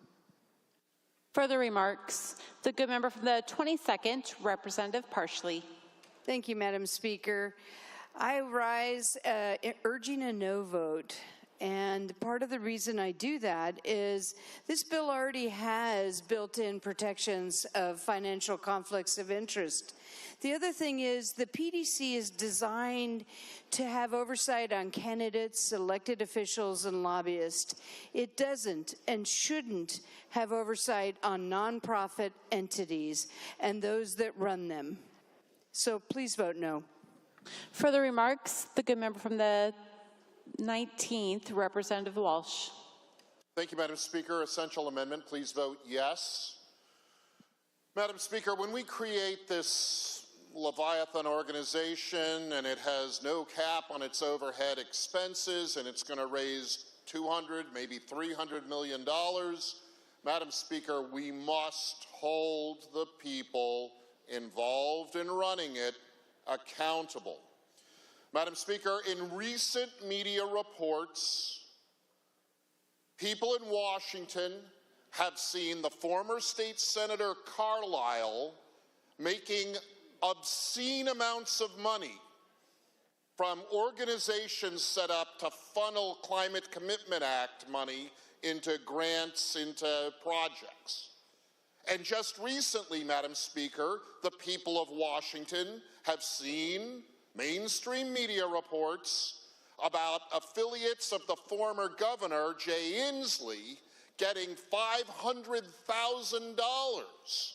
Further remarks, the good member from the 22nd, Representative Parsley. Thank you, Madam Speaker. I rise urging a no vote And part of the reason I do that is this bill already has built-in protections of financial conflicts of interest. The other thing is the PDC is designed to have oversight on candidates, elected officials, and lobbyists. It doesn't and shouldn't have oversight on nonprofit entities and those that run them. So please vote no. Further remarks, the good member from the 19th, Representative Walsh. Thank you, Madam Speaker. Essential amendment. Please vote yes. Madam Speaker, when we create this Leviathan organization and it has no cap on its overhead expenses and it's going to raise $200, maybe $300 million, Madam Speaker, we must hold the people involved in running it accountable. Madam Speaker, in recent media reports, people in Washington have seen the former state senator Carlisle making obscene amounts of money from organizations set up to funnel Climate Commitment Act money into grants, into projects. And just recently, Madam Speaker, the people of Washington have seen mainstream media reports about affiliates of the former governor, Jay Inslee, getting $500,000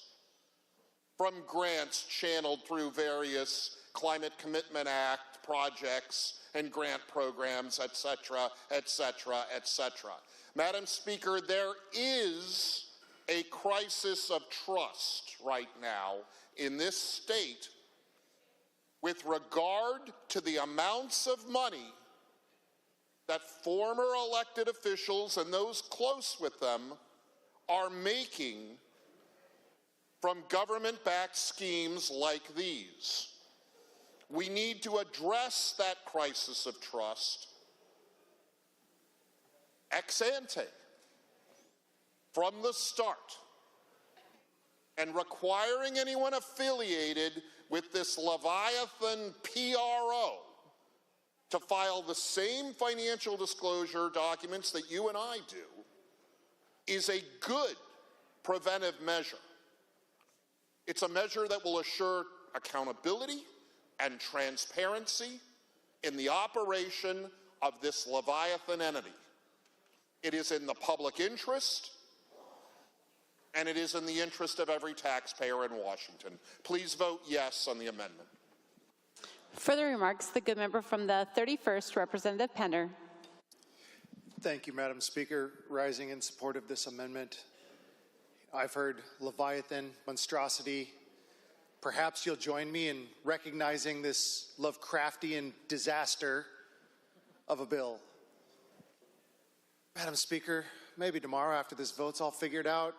from grants channeled through various Climate Commitment Act projects and grant programs, et cetera, et cetera, et cetera. Madam Speaker, there is a crisis of trust right now in this state with regard to the amounts of money that former elected officials and those close with them are making from government-backed schemes like these. We need to address that crisis of trust ex ante, from the start, and requiring anyone affiliated with this Leviathan PRO to file the same financial disclosure documents that you and I do is a good preventive measure. It's a measure that will assure accountability and transparency in the operation of this Leviathan entity. It is in the public interest, and it is in the interest of every taxpayer in Washington. Please vote yes on the amendment. Further remarks, the good member from the 31st, Representative Penner. Thank you, Madam Speaker. Rising in support of this amendment. I've heard Leviathan, monstrosity. Perhaps you'll join me in recognizing this Lovecraftian disaster of a bill. Madam Speaker, maybe tomorrow after this vote's all figured out,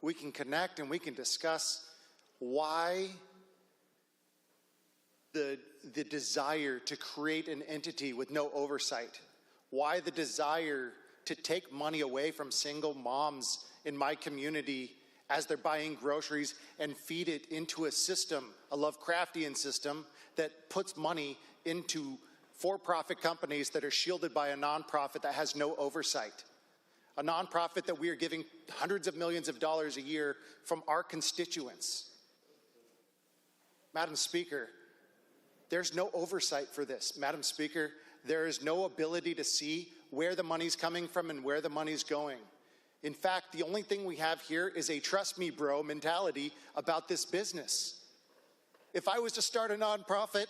we can connect and we can discuss why the desire to create an entity with no oversight, why the desire to take money away from single moms in my community as they're buying groceries and feed it into a system, a Lovecraftian system that puts money into for-profit companies that are shielded by a nonprofit that has no oversight. A nonprofit that we are giving hundreds of millions of dollars a year from our constituents. Madam Speaker, there's no oversight for this. Madam Speaker, there is no ability to see where the money's coming from and where the money's going. In fact, the only thing we have here is a trust me bro mentality about this business. If I was to start a nonprofit,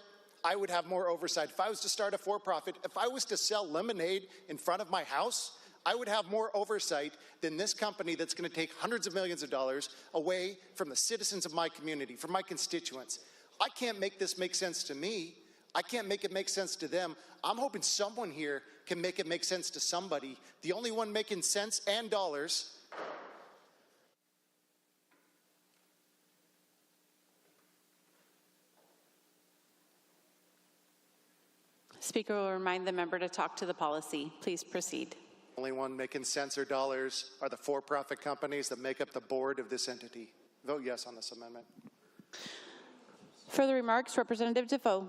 I would have more oversight. If I was to start a for-profit, if I was to sell lemonade in front of my house, I would have more oversight than this company that's going to take hundreds of millions of dollars away from the citizens of my community, from my constituents. I can't make this make sense to me. I can't make it make sense to them. I'm hoping someone here can make it make sense to somebody. The only one making sense and dollars. Speaker will remind the member to talk to the policy. Please proceed. Only one making sense or dollars are the for-profit companies that make up the board of this entity. Vote yes on this amendment. Further remarks, Representative Defoe.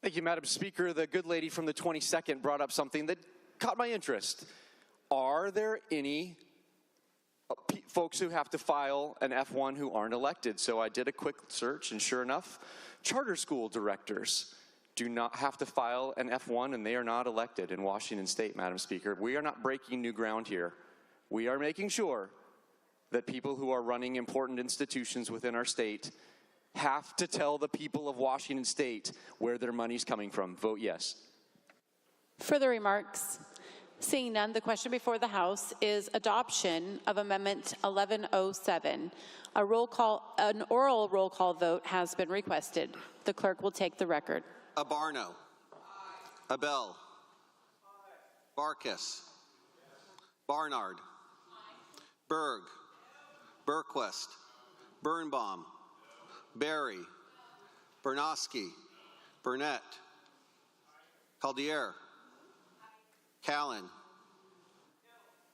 Thank you, Madam Speaker. The good lady from the 22nd brought up something that caught my interest. Are there any folks who have to file an F1 who aren't elected? So I did a quick search, and sure enough, charter school directors do not have to file an F1, and they are not elected in Washington State, Madam Speaker. We are not breaking new ground here. We are making sure that people who are running important institutions within our state have to tell the people of Washington State where their money's coming from. Vote yes. Further remarks? Seeing none, the question before the House is adoption of Amendment 1107. An oral roll call vote has been requested. The clerk will take the record. Abarno. Abel. Barkas. Barnard. Berg. Burquest. Birnbaum. Barry. Bernosky. Burnett. Caldier. Callan.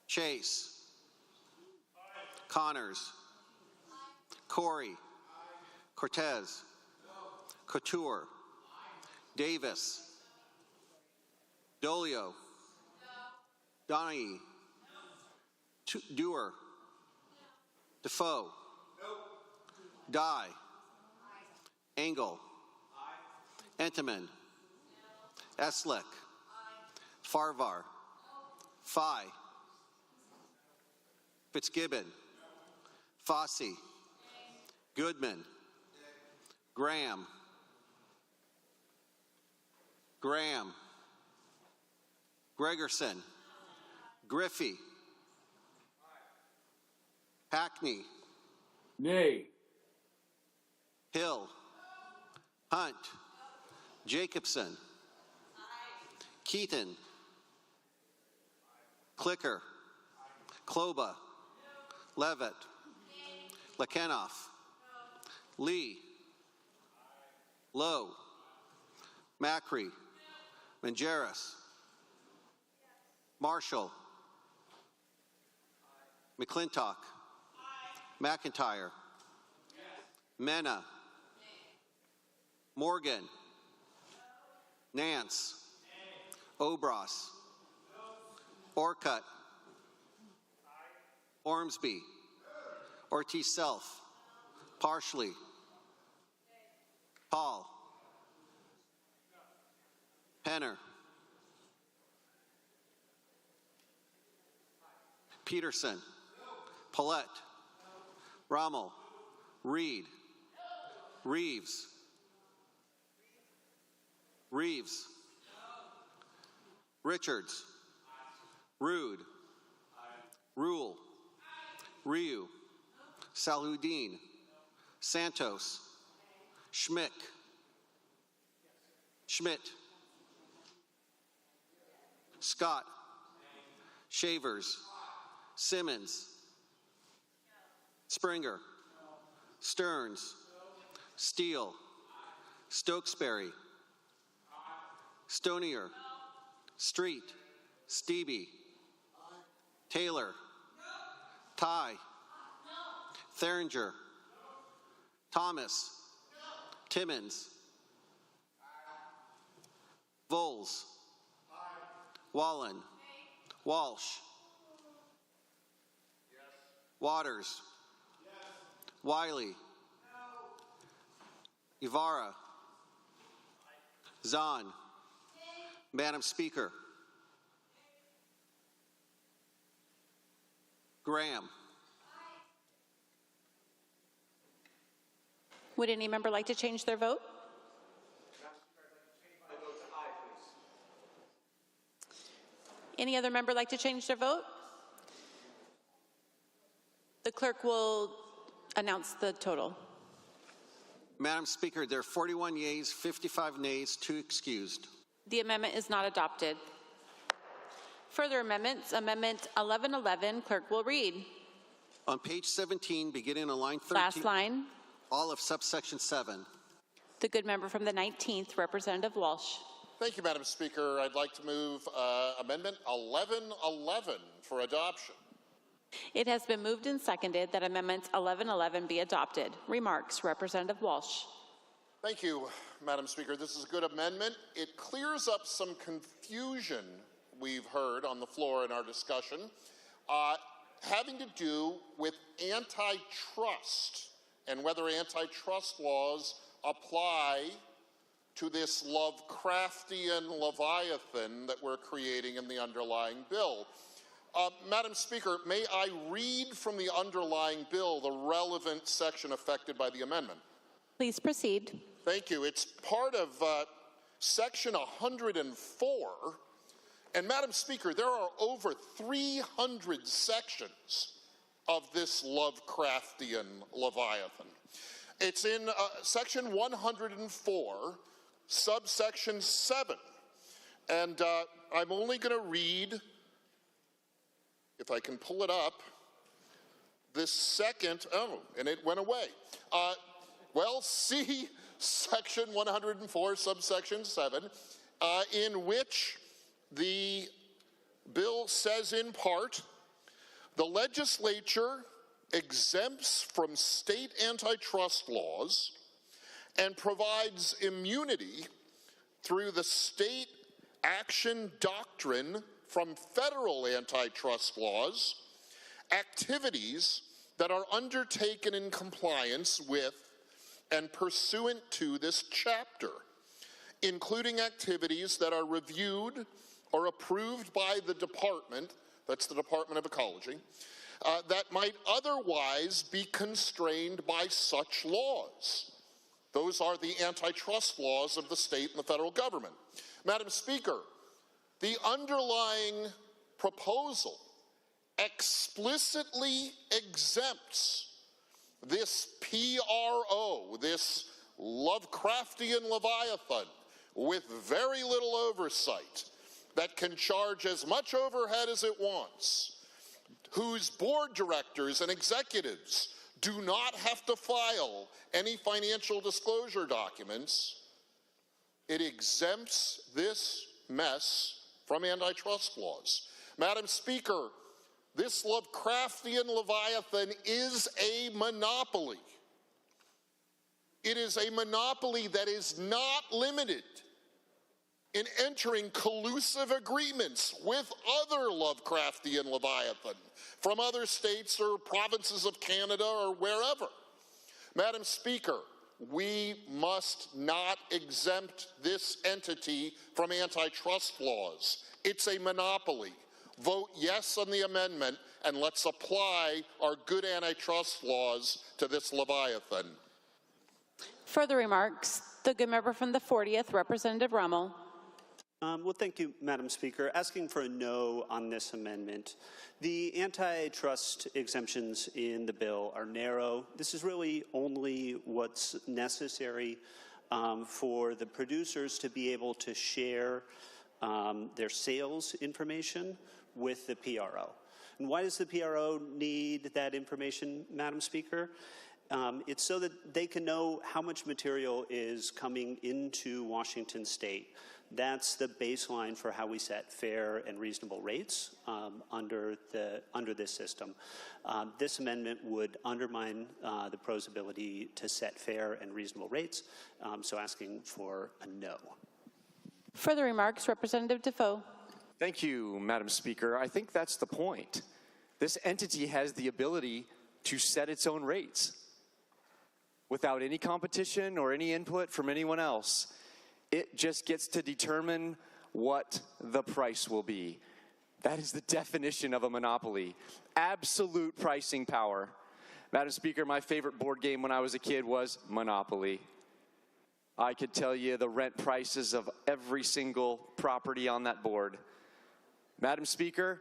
Chase. Connors. Corey. Cortez. Couture. Davis. Dolio. Donahue. Dewar. Defoe. Dye. Engel. Entenmann. Eslick. Farvar. Fye. Fitzgibbon. Fossey. Goodman. Graham. Graham. Gregerson. Griffey. Hackney. Nay. Hill. Hunt. Jacobson. Keaton. Clicker. Kloba. Levitt. Lekenoff. Lee. Lowe. Macri. Mangeras. Marshall. McClintock. McIntyre. Mena. Morgan. Nance. Obras. Orcutt. Ormsby. Ortiz Self. Parsley. Paul. Penner. Peterson. Paulette. Rommel. Reed. Reeves. Reeves. Richards. Rude. Rule. Ryu. Saludin. Santos. Schmidt. Schmidt. Scott. Shavers. Simmons. Springer. Stearns. Steele. Stokesbury. Stonier. Street. Stevie. Taylor. Ty. Theringer. Thomas. Timmons. Voles. Wallen. Walsh. Waters. Wiley. Ibarra. Zahn. Madam Speaker. Graham. Would any member like to change their vote? Any other member like to change their vote? The clerk will announce the total. Madam Speaker, there are 41 yeas, 55 nays, 2 excused. The amendment is not adopted. Further amendments, Amendment 1111, clerk will read. On page 17, beginning on line 13. Last line. All of subsection 7. The good member from the 19th, Representative Walsh. Thank you, Madam Speaker. I'd like to move Amendment 1111 for adoption. It has been moved and seconded that Amendment 1111 be adopted. Remarks, Representative Walsh. Thank you, Madam Speaker. This is a good amendment. It clears up some confusion we've heard on the floor in our discussion, having to do with antitrust and whether antitrust laws apply to this Lovecraftian Leviathan that we're creating in the underlying bill. Madam Speaker, may I read from the underlying bill the relevant section affected by the amendment? Please proceed. Thank you. It's part of Section 104. And Madam Speaker, there are over 300 sections of this Lovecraftian Leviathan. It's in Section 104, subsection 7. And I'm only going to read, if I can pull it up, this second, and it went away. Well, see Section 104, subsection 7, in which the bill says in part, the legislature exempts from state antitrust laws and provides immunity through the state action doctrine from federal antitrust laws, activities that are undertaken in compliance with and pursuant to this chapter, including activities that are reviewed or approved by the department, that's the Department of Ecology, that might otherwise be constrained by such laws. Those are the antitrust laws of the state and the federal government. Madam Speaker, the underlying proposal explicitly exempts this PRO, this Lovecraftian Leviathan, with very little oversight, that can charge as much overhead as it wants, whose board directors and executives do not have to file any financial disclosure documents. It exempts this mess from antitrust laws. Madam Speaker, this Lovecraftian Leviathan is a monopoly. It is a monopoly that is not limited in entering collusive agreements with other Lovecraftian Leviathan from other states or provinces of Canada or wherever. Madam Speaker, we must not exempt this entity from antitrust laws. It's a monopoly. Vote yes on the amendment, and let's apply our good antitrust laws to this Leviathan. Further remarks, the good member from the 40th, Representative Rummel. Well, thank you, Madam Speaker. Asking for a no on this amendment. The antitrust exemptions in the bill are narrow. This is really only what's necessary for the producers to be able to share their sales information with the PRO. And why does the PRO need that information, Madam Speaker? It's so that they can know how much material is coming into Washington State. That's the baseline for how we set fair and reasonable rates under this system. This amendment would undermine the PRO's ability to set fair and reasonable rates, so asking for a no. Further remarks, Representative Defoe. Thank you, Madam Speaker. I think that's the point. This entity has the ability to set its own rates without any competition or any input from anyone else. It just gets to determine what the price will be. That is the definition of a monopoly. Absolute pricing power. Madam Speaker, my favorite board game when I was a kid was Monopoly. I could tell you the rent prices of every single property on that board. Madam Speaker,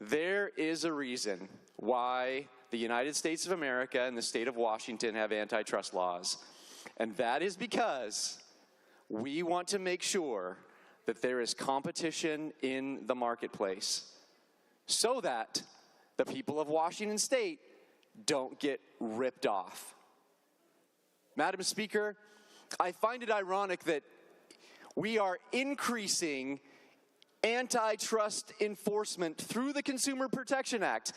there is a reason why the United States of America and the state of Washington have antitrust laws. And that is because we want to make sure that there is competition in the marketplace so that the people of Washington State don't get ripped off. Madam Speaker, I find it ironic that we are increasing antitrust enforcement through the Consumer Protection Act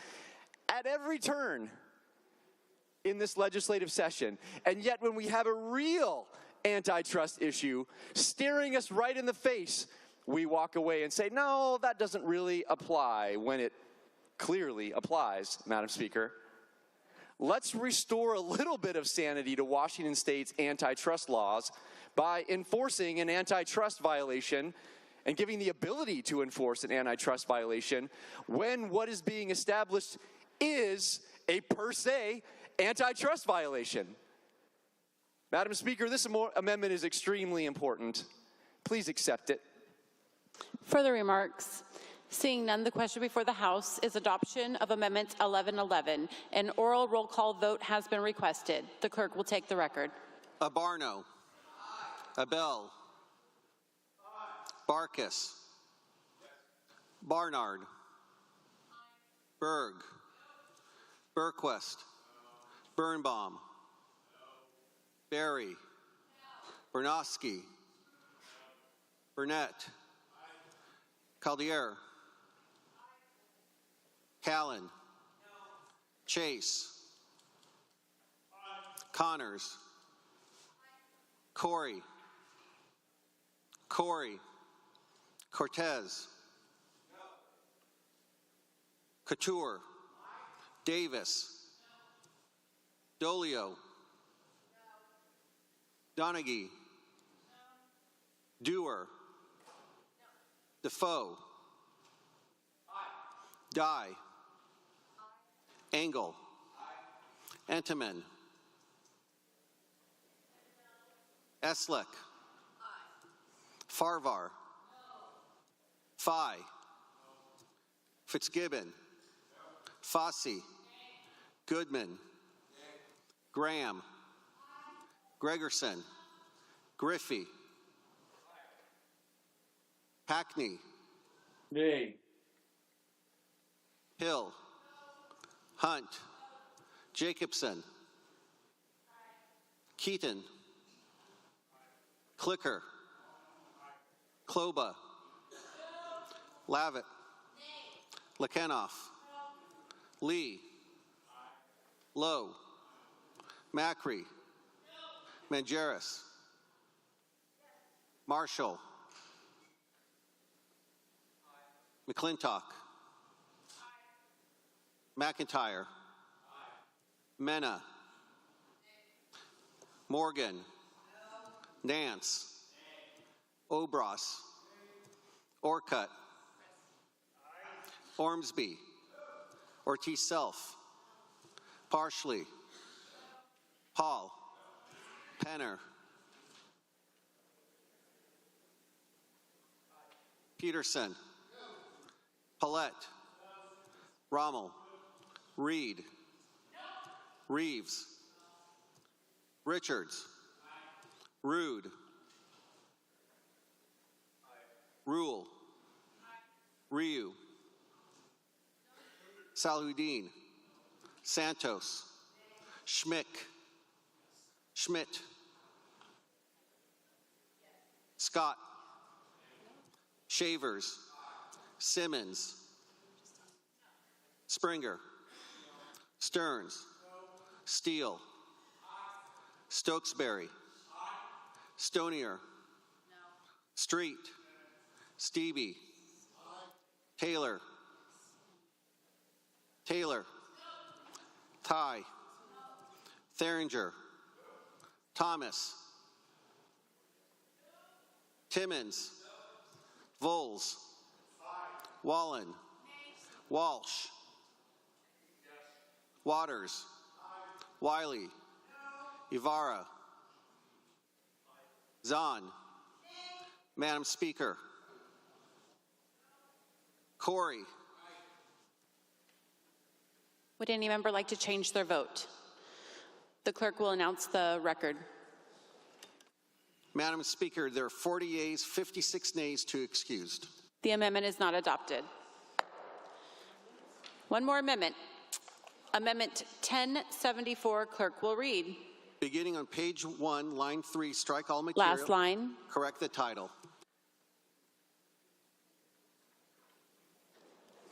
at every turn in this legislative session. And yet when we have a real antitrust issue staring us right in the face, we walk away and say, no, that doesn't really apply, when it clearly applies, Madam Speaker. Let's restore a little bit of sanity to Washington State's antitrust laws by enforcing an antitrust violation and giving the ability to enforce an antitrust violation when what is being established is a per se antitrust violation. Madam Speaker, this amendment is extremely important. Please accept it. Further remarks? Seeing none, the question before the House is adoption of Amendment 1111. An oral roll call vote has been requested. The clerk will take the record. Abarno. Abel. Barkis. Barnard. Berg. Burquest. Birnbaum. Berry. Bernowski. Burnett. Caldier. Callan. Chase. Connors. Corey. Cortez. Couture. Davis. Dolio. Donaghy. Dewar. Defoe. Dye. Engel. Entenmann. Eslick. Farvar. Fye. Fitzgibbon. Fossey. Goodman. Graham. Gregerson. Griffey. Hackney. Nay. Hill. Hunt. Jacobson. Keaton. Clicker. Kloba. Lavitt. Lekenoff. Lee. Lowe. Macri. Mangeris. Marshall. McClintock. McIntyre. Mena. Morgan. Nance. Obras. Orcutt. Ormsby. Ortiz-Self. Parsley. Paul. Penner. Peterson. Paulette. Rommel. Reed. Reeves. Richards. Rude. Rule. Ryu. Saludin. Santos. Schmidt. Scott. Shavers. Simmons. Springer. Stearns. Steele. Stokesbury. Stonier. Street. Stevie. Taylor. Ty. Theringer. Thomas. Timmons. Voles. Wallen. Walsh. Waters. Wiley. Ibarra. Zahn. Madam Speaker. Corey. Would any member like to change their vote? The clerk will announce the record. Madam Speaker, there are 40 yeas, 56 nays, 2 excused. The amendment is not adopted. One more amendment. Amendment 1074, clerk will read. Beginning on page 1, line 3, strike all material. Last line. Correct the title.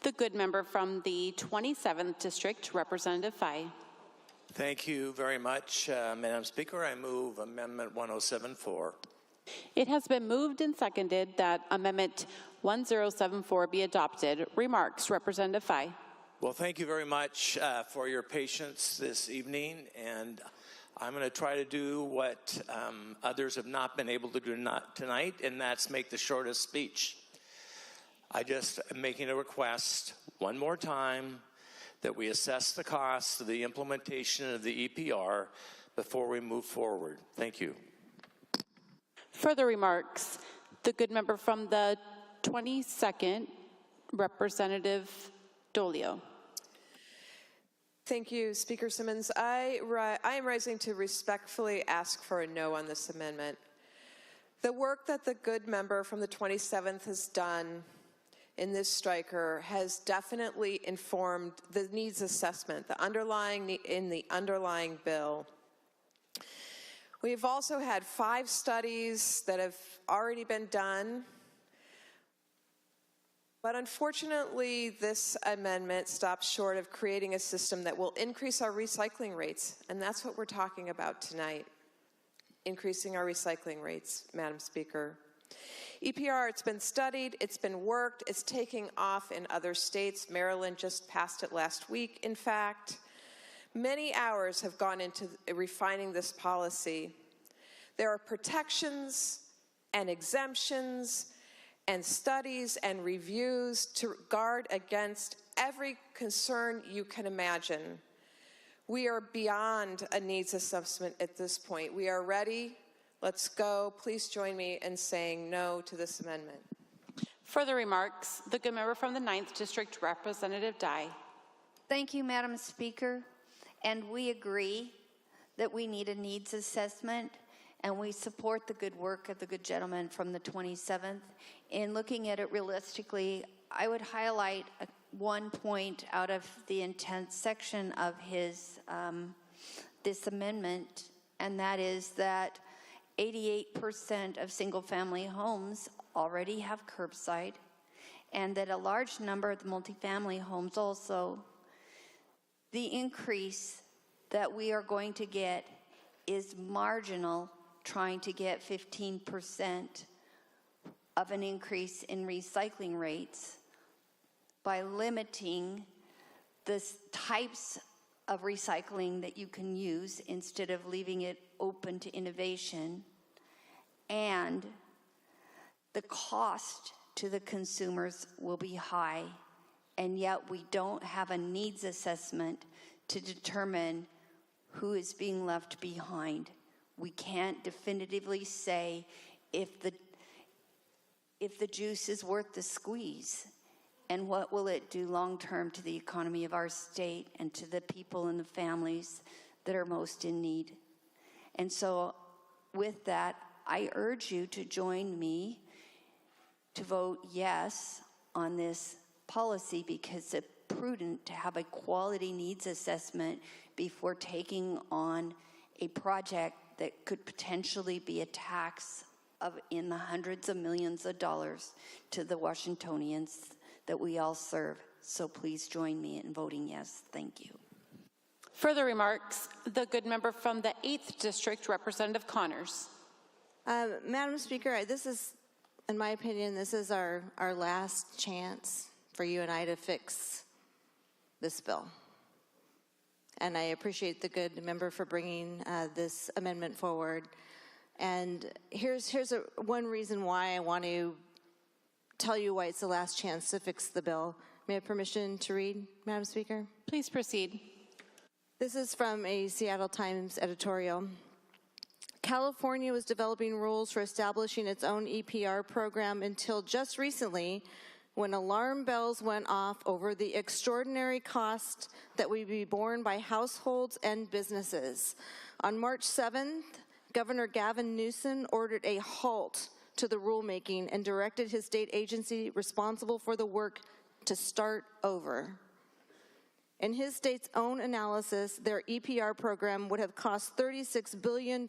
The good member from the 27th District, Representative Fye. Thank you very much, Madam Speaker. I move Amendment 1074. It has been moved and seconded that Amendment 1074 be adopted. Remarks, Representative Fye. Well, thank you very much for your patience this evening, and I'm going to try to do what others have not been able to do tonight, and that's make the shortest speech. I just am making a request one more time that we assess the cost of the implementation of the EPR before we move forward. Thank you. Further remarks, the good member from the 22nd, Representative Dolio. Thank you, Speaker Simmons. I am rising to respectfully ask for a no on this amendment. The work that the good member from the 27th has done in this striker has definitely informed the needs assessment, in the underlying bill. We've also had 5 studies that have already been done. But unfortunately, this amendment stops short of creating a system that will increase our recycling rates. And that's what we're talking about tonight, increasing our recycling rates, Madam Speaker. EPR, it's been studied, it's been worked, it's taking off in other states. Maryland just passed it last week, in fact. Many hours have gone into refining this policy. There are protections and exemptions and studies and reviews to guard against every concern you can imagine. We are beyond a needs assessment at this point. We are ready. Let's go. Please join me in saying no to this amendment. Further remarks, the good member from the 9th District, Representative Dye. Thank you, Madam Speaker. And we agree that we need a needs assessment, and we support the good work of the good gentleman from the 27th. In looking at it realistically, I would highlight one point out of the intent section of his this amendment, and that is that 88% of single-family homes already have curbside, and that a large number of the multifamily homes also. The increase that we are going to get is marginal, trying to get 15% of an increase in recycling rates by limiting the types of recycling that you can use instead of leaving it open to innovation. And the cost to the consumers will be high, and yet we don't have a needs assessment to determine who is being left behind. We can't definitively say if the juice is worth the squeeze, and what will it do long term to the economy of our state and to the people and the families that are most in need. And so with that, I urge you to join me to vote yes on this policy, because it's prudent to have a quality needs assessment before taking on a project that could potentially be a tax in the hundreds of millions of dollars to the Washingtonians that we all serve. So please join me in voting yes. Thank you. Further remarks, the good member from the 8th District, Representative Connors. Madam Speaker, this is, in my opinion, this is our last chance for you and I to fix this bill. And I appreciate the good member for bringing this amendment forward. And here's one reason why I want to tell you why it's the last chance to fix the bill. May I have permission to read, Madam Speaker? Please proceed. This is from a Seattle Times editorial. California was developing rules for establishing its own EPR program until just recently, when alarm bells went off over the extraordinary cost that would be borne by households and businesses. On March 7th, Governor Gavin Newsom ordered a halt to the rulemaking and directed his state agency responsible for the work to start over. In his state's own analysis, their EPR program would have cost $36 billion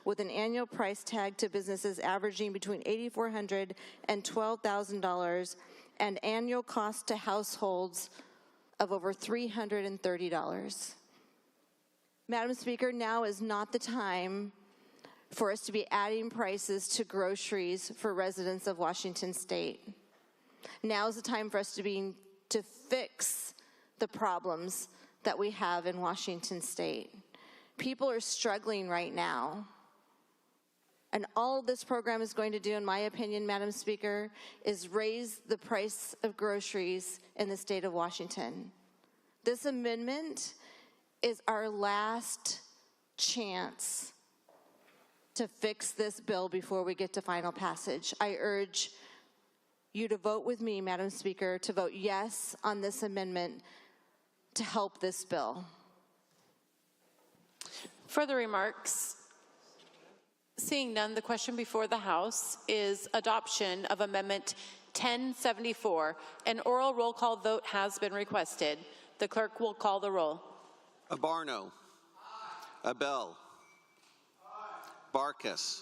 with an annual price tag to businesses averaging between $8,400 and $12,000 and annual cost to households of over $330. Madam Speaker, now is not the time for us to be adding prices to groceries for residents of Washington State. Now is the time for us to fix the problems that we have in Washington State. People are struggling right now. And all this program is going to do, in my opinion, Madam Speaker, is raise the price of groceries in the state of Washington. This amendment is our last chance to fix this bill before we get to final passage. I urge you to vote with me, Madam Speaker, to vote yes on this amendment to help this bill. Further remarks? Seeing none, the question before the House is adoption of Amendment 1074. An oral roll call vote has been requested. The clerk will call the roll. Abarno. Abel. Barkas.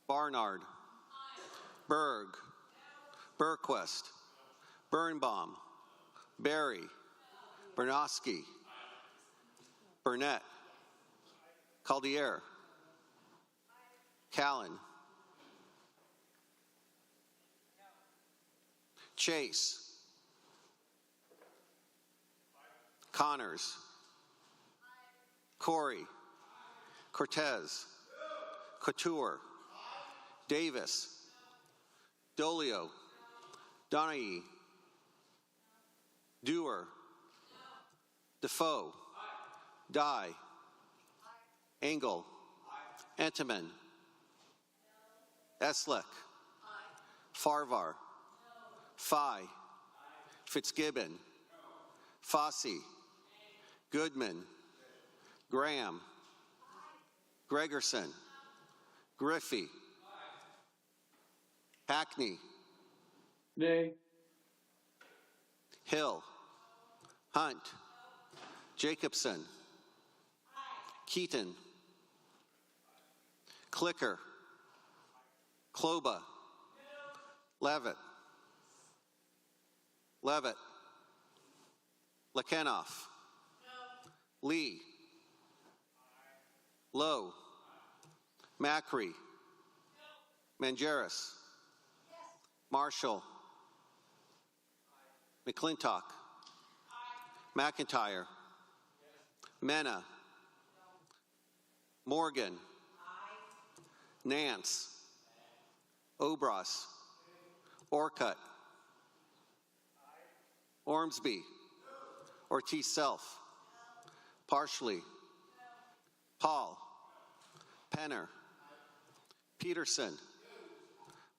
Barnard. Berg. Burquest. Birnbaum. Berry. Bernowski. Burnett. Caldier. Callan. Chase. Connors. Corey. Cortez. Couture. Davis. Dolio. Donahue. Dewar. Defoe. Dye. Engel. Entenmann. Eslick. Farvar. Fye. Fitzgibbon. Fossey. Goodman. Graham. Gregerson. Griffey. Hackney. Nay. Hill. Hunt. Jacobson. Keaton. Clicker. Kloba. Levitt. Levitt. Lekenoff. Lee. Lowe. Macri. Mangeris. Marshall. McClintock. McIntyre. Mena. Morgan. Nance. Obras. Orcutt. Ormsby. Ortiz Self. Partially. Paul. Penner. Peterson.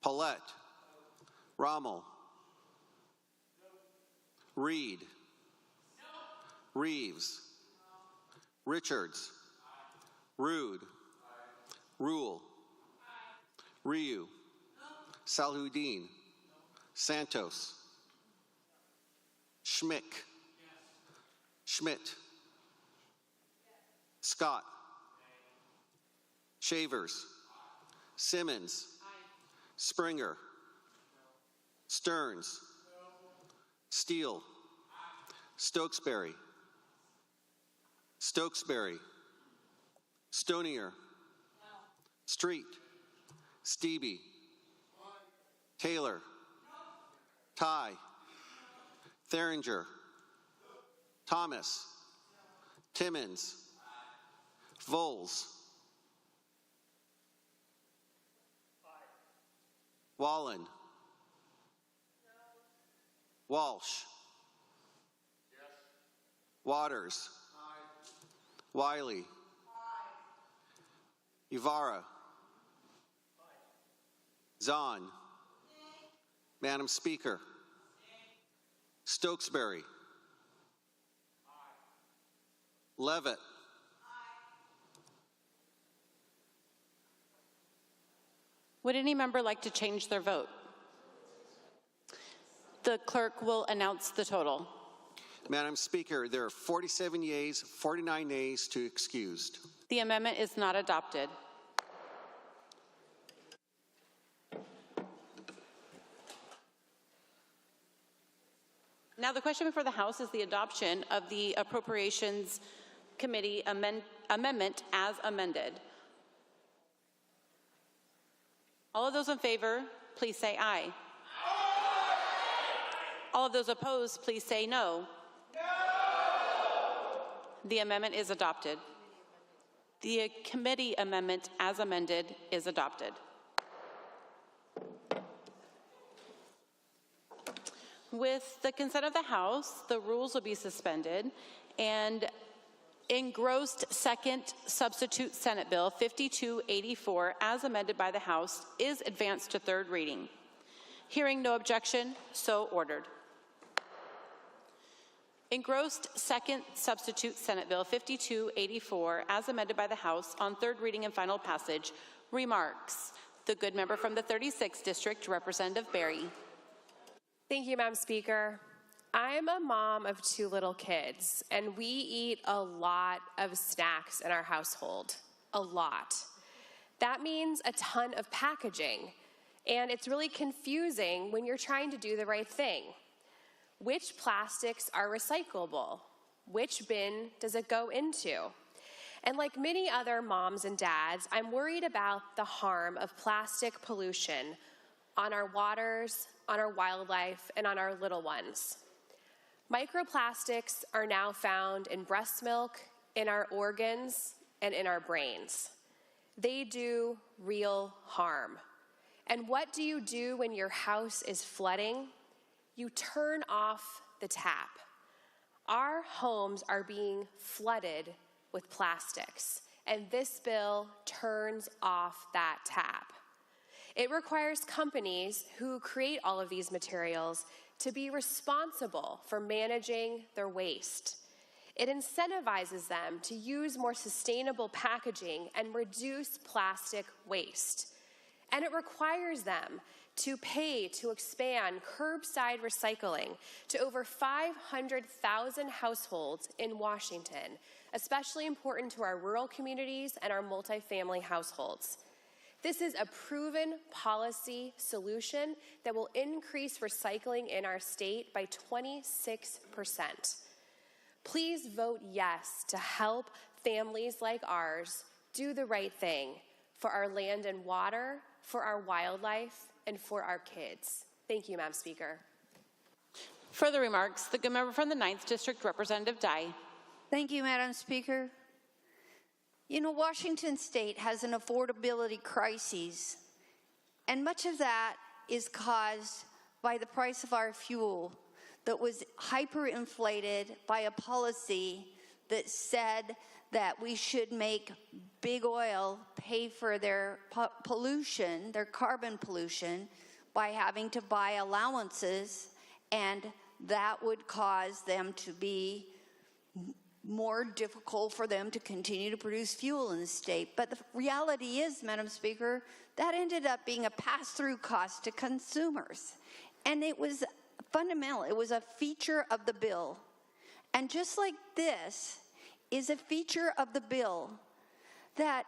Paulette. Rommel. Reed. Reeves. Richards. Rude. Rule. Ryu. Salhudin. Santos. Schmick. Schmidt. Scott. Shavers. Simmons. Springer. Stearns. Steele. Stokesbury. Stokesbury. Stonier. Street. Stevie. Taylor. Ty. Theringer. Thomas. Timmons. Voles. Wallen. Walsh. Waters. Wiley. Ibarra. Zahn. Madam Speaker. Stokesbury. Levitt. Would any member like to change their vote? The clerk will announce the total. Madam Speaker, there are 47 yeas, 49 nays, 2 excused. The amendment is not adopted. Now the question before the House is the adoption of the Appropriations Committee amendment as amended. All of those in favor, please say aye. All of those opposed, please say no. The amendment is adopted. The committee amendment as amended is adopted. With the consent of the House, the rules will be suspended and engrossed second substitute Senate Bill 5284 as amended by the House is advanced to third reading. Hearing no objection, so ordered. Engrossed second substitute Senate Bill 5284 as amended by the House on third reading and final passage. Remarks. The good member from the 36th District, Representative Berry. Thank you, Madam Speaker. I'm a mom of 2 little kids, and we eat a lot of snacks in our household. A lot. That means a ton of packaging, and it's really confusing when you're trying to do the right thing. Which plastics are recyclable? Which bin does it go into? And like many other moms and dads, I'm worried about the harm of plastic pollution on our waters, on our wildlife, and on our little ones. Microplastics are now found in breast milk, in our organs, and in our brains. They do real harm. And what do you do when your house is flooding? You turn off the tap. Our homes are being flooded with plastics, and this bill turns off that tap. It requires companies who create all of these materials to be responsible for managing their waste. It incentivizes them to use more sustainable packaging and reduce plastic waste. And it requires them to pay to expand curbside recycling to over 500,000 households in Washington, especially important to our rural communities and our multifamily households. This is a proven policy solution that will increase recycling in our state by 26%. Please vote yes to help families like ours do the right thing for our land and water, for our wildlife, and for our kids. Thank you, Madam Speaker. Further remarks, the good member from the 9th District, Representative Dye. Thank you, Madam Speaker. You know, Washington State has an affordability crisis, and much of that is caused by the price of our fuel that was hyperinflated by a policy that said that we should make big oil pay for their pollution, their carbon pollution, by having to buy allowances, and that would cause them to be more difficult for them to continue to produce fuel in the state. But the reality is, Madam Speaker, that ended up being a pass-through cost to consumers. And it was fundamental. It was a feature of the bill. And just like this is a feature of the bill, that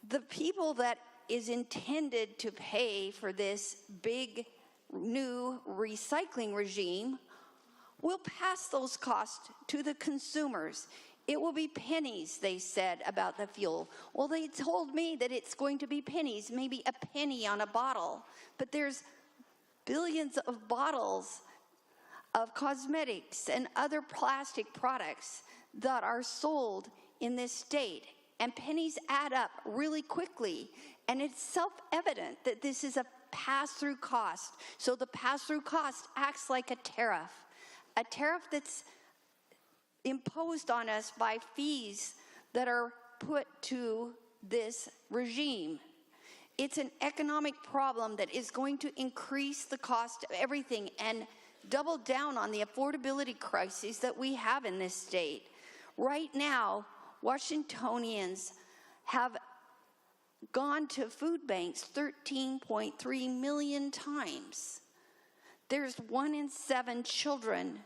the people that is intended to pay for this big new recycling regime will pass those costs to the consumers. It will be pennies, they said, about the fuel. Well, they told me that it's going to be pennies, maybe a penny on a bottle. But there's billions of bottles of cosmetics and other plastic products that are sold in this state. And pennies add up really quickly. And it's self-evident that this is a pass-through cost. So the pass-through cost acts like a tariff that's imposed on us by fees that are put to this regime. It's an economic problem that is going to increase the cost of everything and double down on the affordability crisis that we have in this state. Right now, Washingtonians have gone to food banks 13.3 million times. There's 1 in 7 children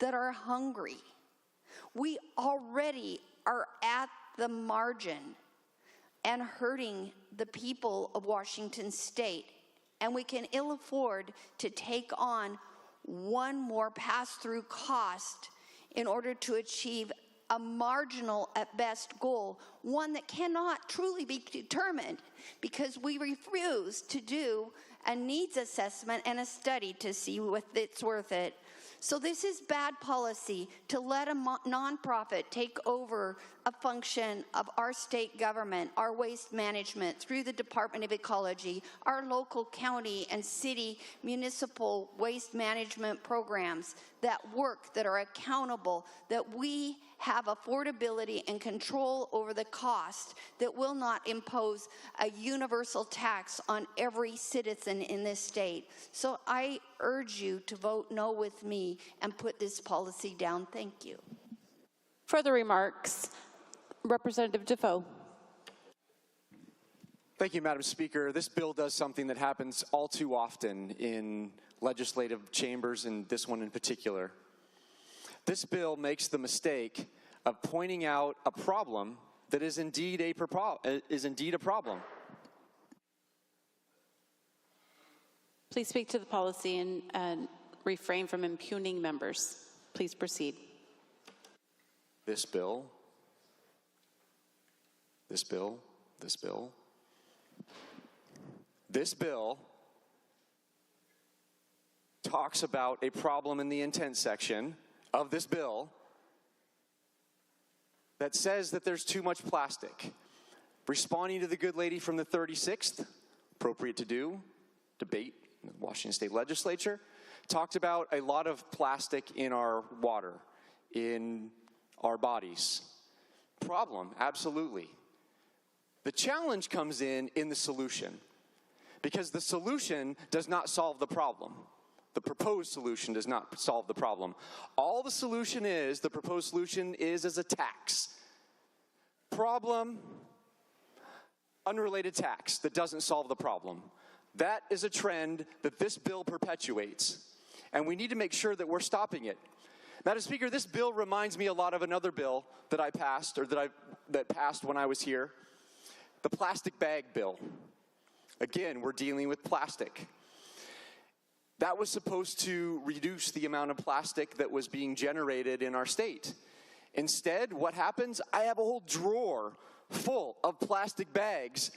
that are hungry. We already are at the margin and hurting the people of Washington State. And we can ill afford to take on one more pass-through cost in order to achieve a marginal at best goal, one that cannot truly be determined because we refuse to do a needs assessment and a study to see if it's worth it. So this is bad policy to let a nonprofit take over a function of our state government, our waste management through the Department of Ecology, our local county and city municipal waste management programs that work, that are accountable, that we have affordability and control over the cost, that will not impose a universal tax on every citizen in this state. So I urge you to vote no with me and put this policy down. Thank you. Further remarks, Representative Defoe. Thank you, Madam Speaker. This bill does something that happens all too often in legislative chambers, and this one in particular. This bill makes the mistake of pointing out a problem that is indeed a problem. Please speak to the policy and refrain from impugning members. Please proceed. This bill talks about a problem in the intent section of this bill that says that there's too much plastic. Responding to the good lady from the 36th, appropriate to do, debate in the Washington State Legislature, talked about a lot of plastic in our water, in our bodies. Problem, absolutely. The challenge comes in the solution, because the solution does not solve the problem. The proposed solution does not solve the problem. All the solution is, the proposed solution is as a tax. Problem, unrelated tax that doesn't solve the problem. That is a trend that this bill perpetuates, and we need to make sure that we're stopping it. Madam Speaker, this bill reminds me a lot of another bill that I passed, or that passed when I was here, the plastic bag bill. Again, we're dealing with plastic. That was supposed to reduce the amount of plastic that was being generated in our state. Instead, what happens? I have a whole drawer full of plastic bags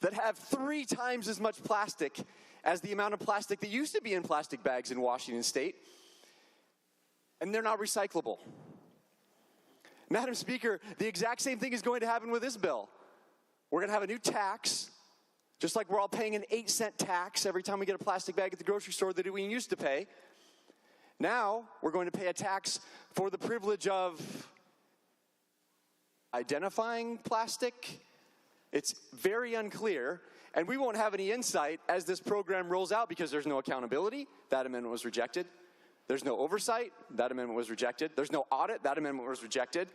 that have 3 times as much plastic as the amount of plastic that used to be in plastic bags in Washington State, and they're not recyclable. Madam Speaker, the exact same thing is going to happen with this bill. We're going to have a new tax, just like we're all paying an 8-cent tax every time we get a plastic bag at the grocery store that we used to pay. Now, we're going to pay a tax for the privilege of identifying plastic. It's very unclear, and we won't have any insight as this program rolls out because there's no accountability. That amendment was rejected. There's no oversight. That amendment was rejected. There's no audit. That amendment was rejected.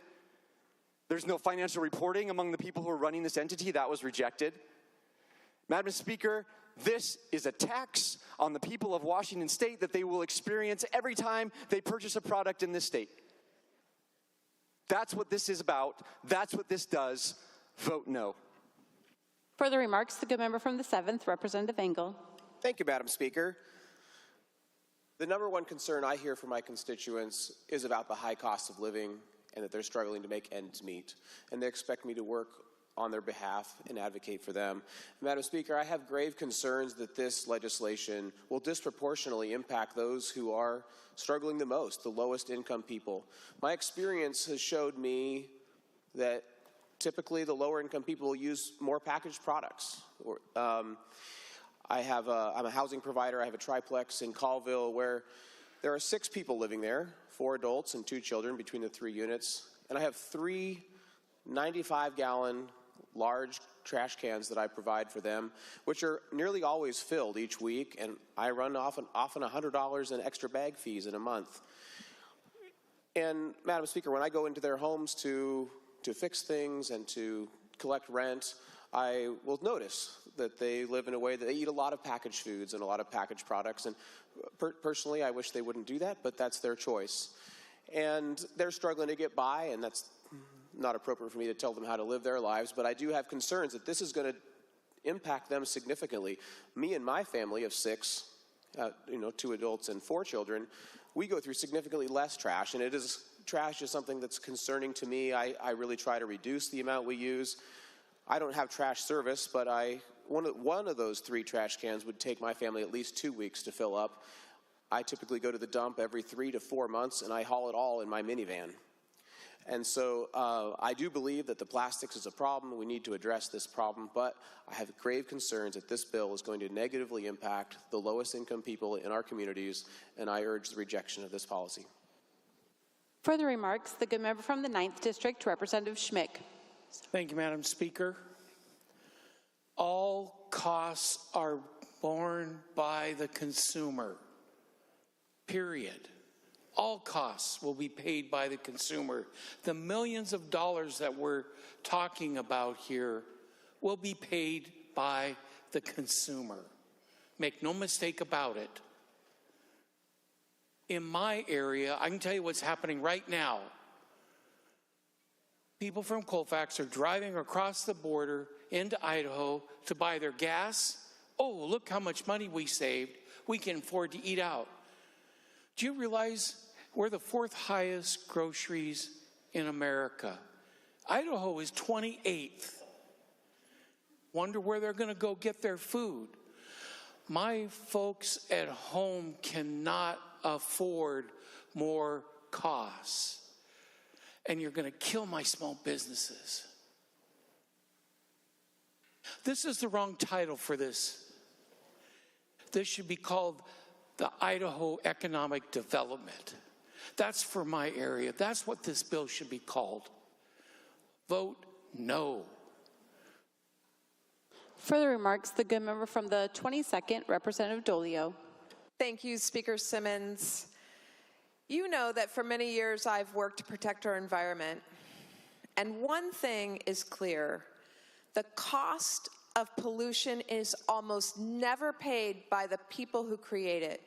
There's no financial reporting among the people who are running this entity. That was rejected. Madam Speaker, this is a tax on the people of Washington State that they will experience every time they purchase a product in this state. That's what this is about. That's what this does. Vote no. Further remarks, the good member from the 7th, Representative Engel. Thank you, Madam Speaker. The number one concern I hear from my constituents is about the high cost of living and that they're struggling to make ends meet. And they expect me to work on their behalf and advocate for them. Madam Speaker, I have grave concerns that this legislation will disproportionately impact those who are struggling the most, the lowest income people. My experience has showed me that typically the lower income people use more packaged products. I'm a housing provider. I have a triplex in Colville where there are 6 people living there, 4 adults and 2 children between the 3 units. And I have 3 95-gallon large trash cans that I provide for them, which are nearly always filled each week, and I run often $100 in extra bag fees in a month. And Madam Speaker, when I go into their homes to fix things and to collect rent, I will notice that they live in a way that they eat a lot of packaged foods and a lot of packaged products. And personally, I wish they wouldn't do that, but that's their choice. And they're struggling to get by, and that's not appropriate for me to tell them how to live their lives, but I do have concerns that this is going to impact them significantly. Me and my family of 6, 2 adults and 4 children, we go through significantly less trash, and it is trash is something that's concerning to me. I really try to reduce the amount we use. I don't have trash service, but one of those 3 trash cans would take my family at least 2 weeks to fill up. I typically go to the dump every 3 to 4 months, and I haul it all in my minivan. And so I do believe that the plastics is a problem. We need to address this problem, but I have grave concerns that this bill is going to negatively impact the lowest income people in our communities, and I urge the rejection of this policy. Further remarks, the good member from the 9th District, Representative Schmick. Thank you, Madam Speaker. All costs are borne by the consumer, period. All costs will be paid by the consumer. The millions of dollars that we're talking about here will be paid by the consumer. Make no mistake about it. In my area, I can tell you what's happening right now. People from Colfax are driving across the border into Idaho to buy their gas. Oh, look how much money we saved. We can afford to eat out. Do you realize we're the 4th highest groceries in America? Idaho is 28th. Wonder where they're going to go get their food. My folks at home cannot afford more costs. And you're going to kill my small businesses. This is the wrong title for this. This should be called the Idaho Economic Development. That's for my area. That's what this bill should be called. Vote no. Further remarks, the good member from the 22nd, Representative Dolio. Thank you, Speaker Simmons. You know that for many years I've worked to protect our environment. And one thing is clear. The cost of pollution is almost never paid by the people who create it.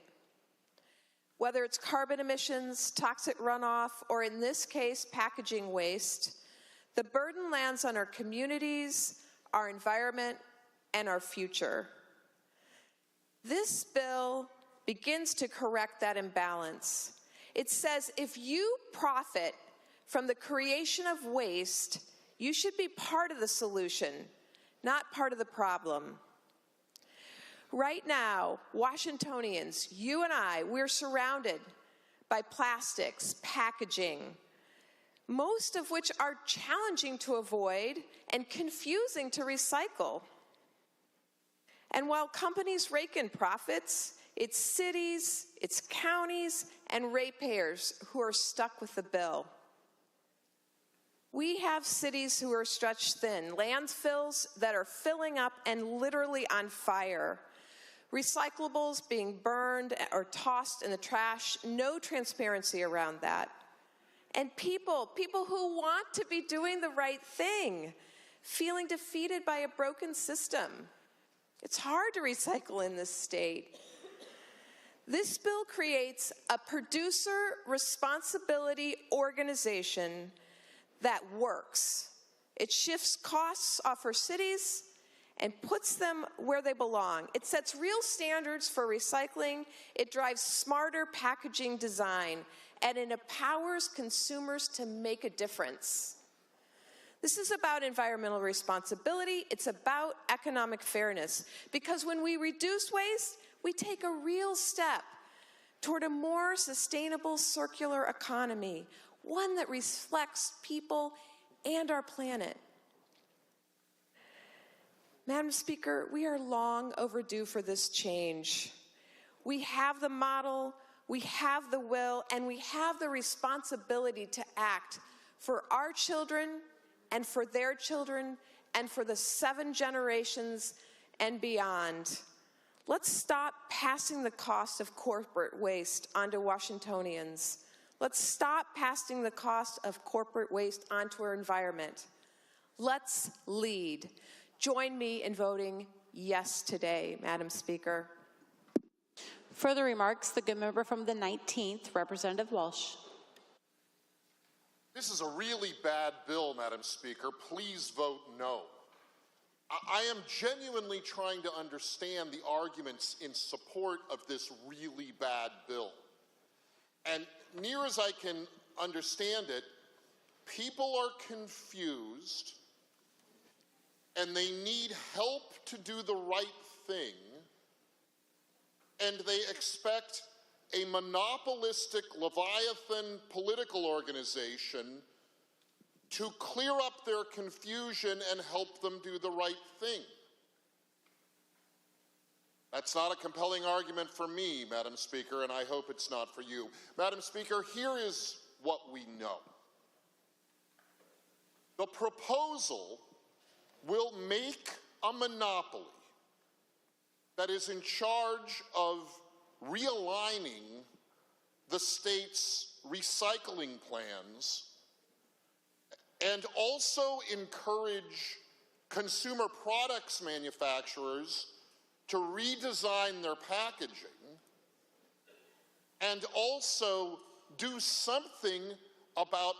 Whether it's carbon emissions, toxic runoff, or in this case, packaging waste, the burden lands on our communities, our environment, and our future. This bill begins to correct that imbalance. It says if you profit from the creation of waste, you should be part of the solution, not part of the problem. Right now, Washingtonians, you and I, we're surrounded by plastics, packaging, most of which are challenging to avoid and confusing to recycle. And while companies rake in profits, it's cities, it's counties, and ratepayers who are stuck with the bill. We have cities who are stretched thin, landfills that are filling up and literally on fire, recyclables being burned or tossed in the trash, no transparency around that. And people who want to be doing the right thing, feeling defeated by a broken system. It's hard to recycle in this state. This bill creates a producer responsibility organization that works. It shifts costs off our cities and puts them where they belong. It sets real standards for recycling. It drives smarter packaging design, and it empowers consumers to make a difference. This is about environmental responsibility. It's about economic fairness. Because when we reduce waste, we take a real step toward a more sustainable circular economy, one that reflects people and our planet. Madam Speaker, we are long overdue for this change. We have the model, we have the will, and we have the responsibility to act for our children and for their children and for the 7 generations and beyond. Let's stop passing the cost of corporate waste onto Washingtonians. Let's stop passing the cost of corporate waste onto our environment. Let's lead. Join me in voting yes today, Madam Speaker. Further remarks, the good member from the 19th, Representative Walsh. This is a really bad bill, Madam Speaker. Please vote no. I am genuinely trying to understand the arguments in support of this really bad bill. And near as I can understand it, people are confused and they need help to do the right thing, and they expect a monopolistic Leviathan political organization to clear up their confusion and help them do the right thing. That's not a compelling argument for me, Madam Speaker, and I hope it's not for you. Madam Speaker, here is what we know. The proposal will make a monopoly that is in charge of realigning the state's recycling plans and also encourage consumer products manufacturers to redesign their packaging and also do something about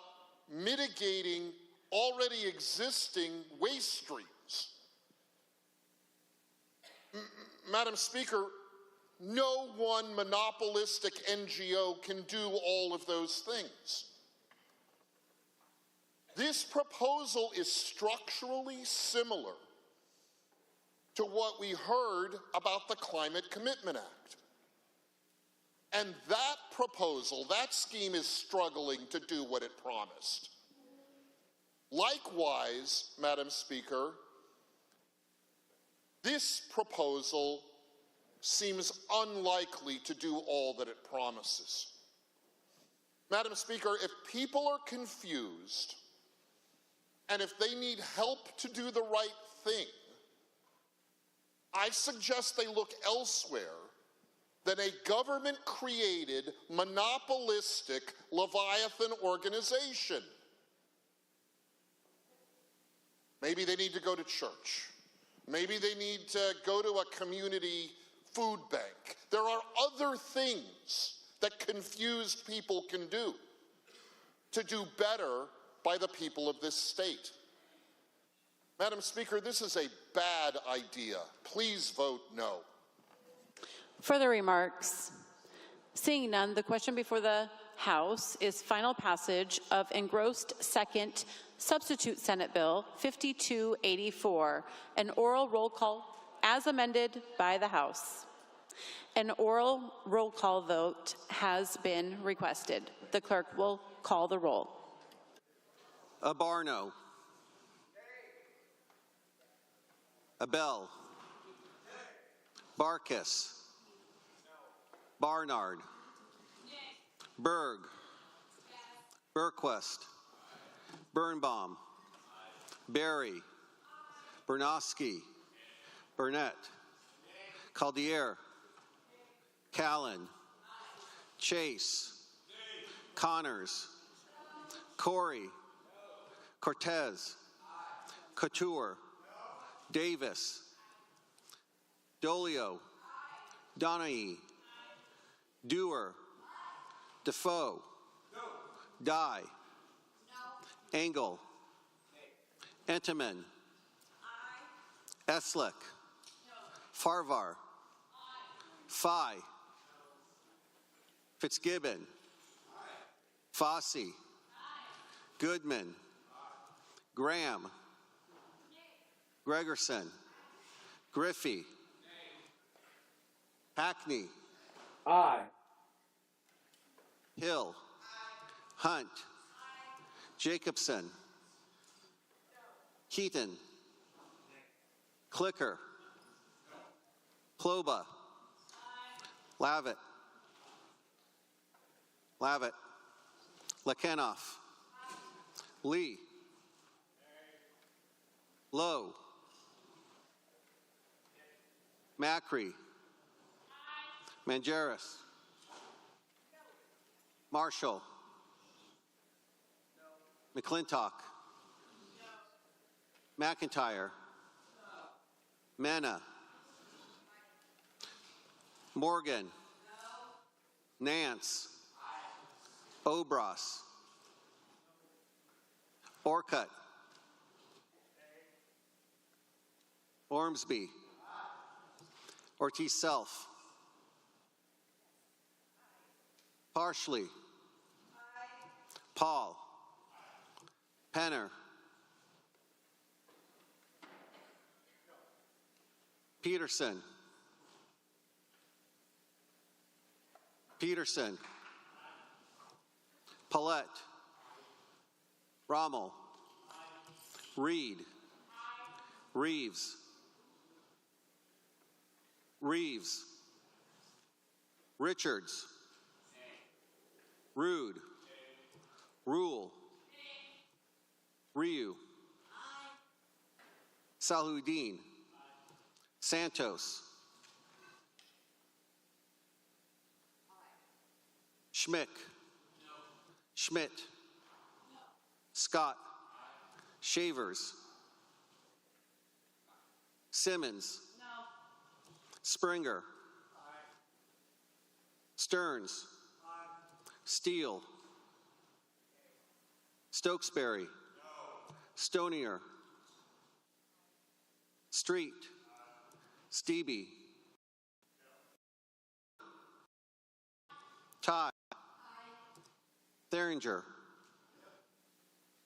mitigating already existing waste streams. Madam Speaker, no one monopolistic NGO can do all of those things. This proposal is structurally similar to what we heard about the Climate Commitment Act. And that proposal, that scheme is struggling to do what it promised. Likewise, Madam Speaker, this proposal seems unlikely to do all that it promises. Madam Speaker, if people are confused and if they need help to do the right thing, I suggest they look elsewhere than a government-created, monopolistic Leviathan organization. Maybe they need to go to church. Maybe they need to go to a community food bank. There are other things that confused people can do to do better by the people of this state. Madam Speaker, this is a bad idea. Please vote no. Further remarks? Seeing none, the question before the House is final passage of engrossed second substitute Senate Bill 5284, an oral roll call as amended by the House. An oral roll call vote has been requested. The clerk will call the roll. Abarno. Abel. Barkis. Barnard. Berg. Berquist. Birnbaum. Berry. Bernowski. Burnett. Caldier. Callan. Chase. Connors. Corey. Cortez. Couture. Davis. Dolio. Donahue. Dewar. Defoe. Dye. Engel. Entenmann. Eslick. Farvar. Fye. Fitzgibbon. Fossey. Goodman. Graham. Gregerson. Griffey. Hackney. Aye. Hill. Hunt. Jacobson. Keaton. Clicker. Kloba. Lavitt. Lavitt. Lekenoff. Lee. Lowe. Macri. Mangeris. Marshall. McClintock. McIntyre. Mena. Morgan. Nance. Obras. Orcutt. Ormsby. Ortiz Self. Parsley. Paul. Penner. Peterson. Peterson. Paulette. Rommel. Reed. Reeves. Reeves. Richards. Rude. Rule. Ryu. Saludin. Santos. Schmick. Schmidt. Scott. Shavers. Simmons. Springer. Stearns. Steele. Stokesbury. Stonier. Street. Steby. Ty. Theringer.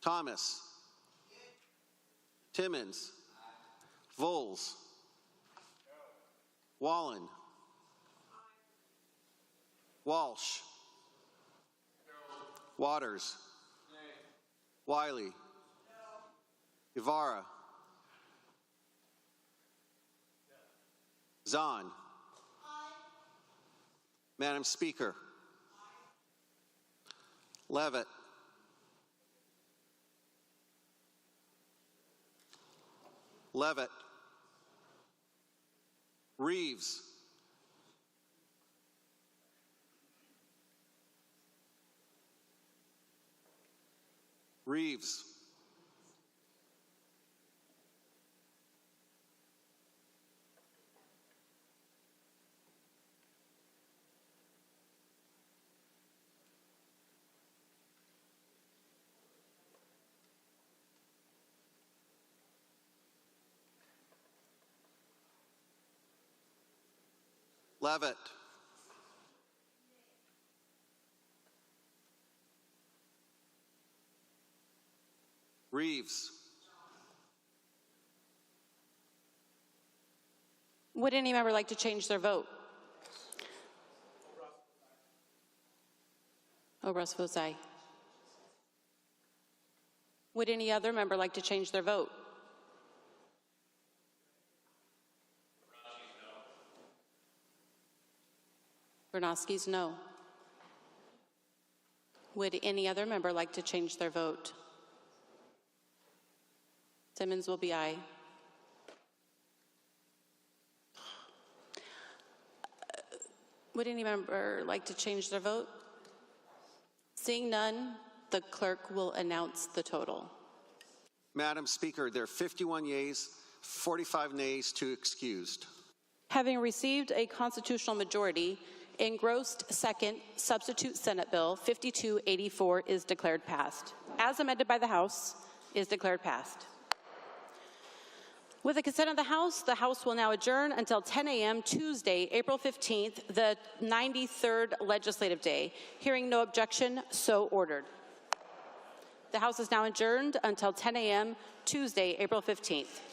Thomas. Timmons. Voles. Wallen. Walsh. Waters. Wiley. Ibarra. Zahn. Madam Speaker. Levitt. Levitt. Reeves. Reeves. Levitt. Reeves. Would any member like to change their vote? Russ votes aye. Would any other member like to change their vote? Bernowski's no. Would any other member like to change their vote? Simmons will be aye. Would any member like to change their vote? Seeing none, the clerk will announce the total. Madam Speaker, there are 51 yeas, 45 nays, 2 excused. Having received a constitutional majority, engrossed second substitute Senate Bill 5284 is declared passed. As amended by the House, is declared passed. With the consent of the House will now adjourn until 10 a.m. Tuesday, April 15th, the 93rd legislative day. Hearing no objection, so ordered. The House is now adjourned until 10 a.m. Tuesday, April 15th.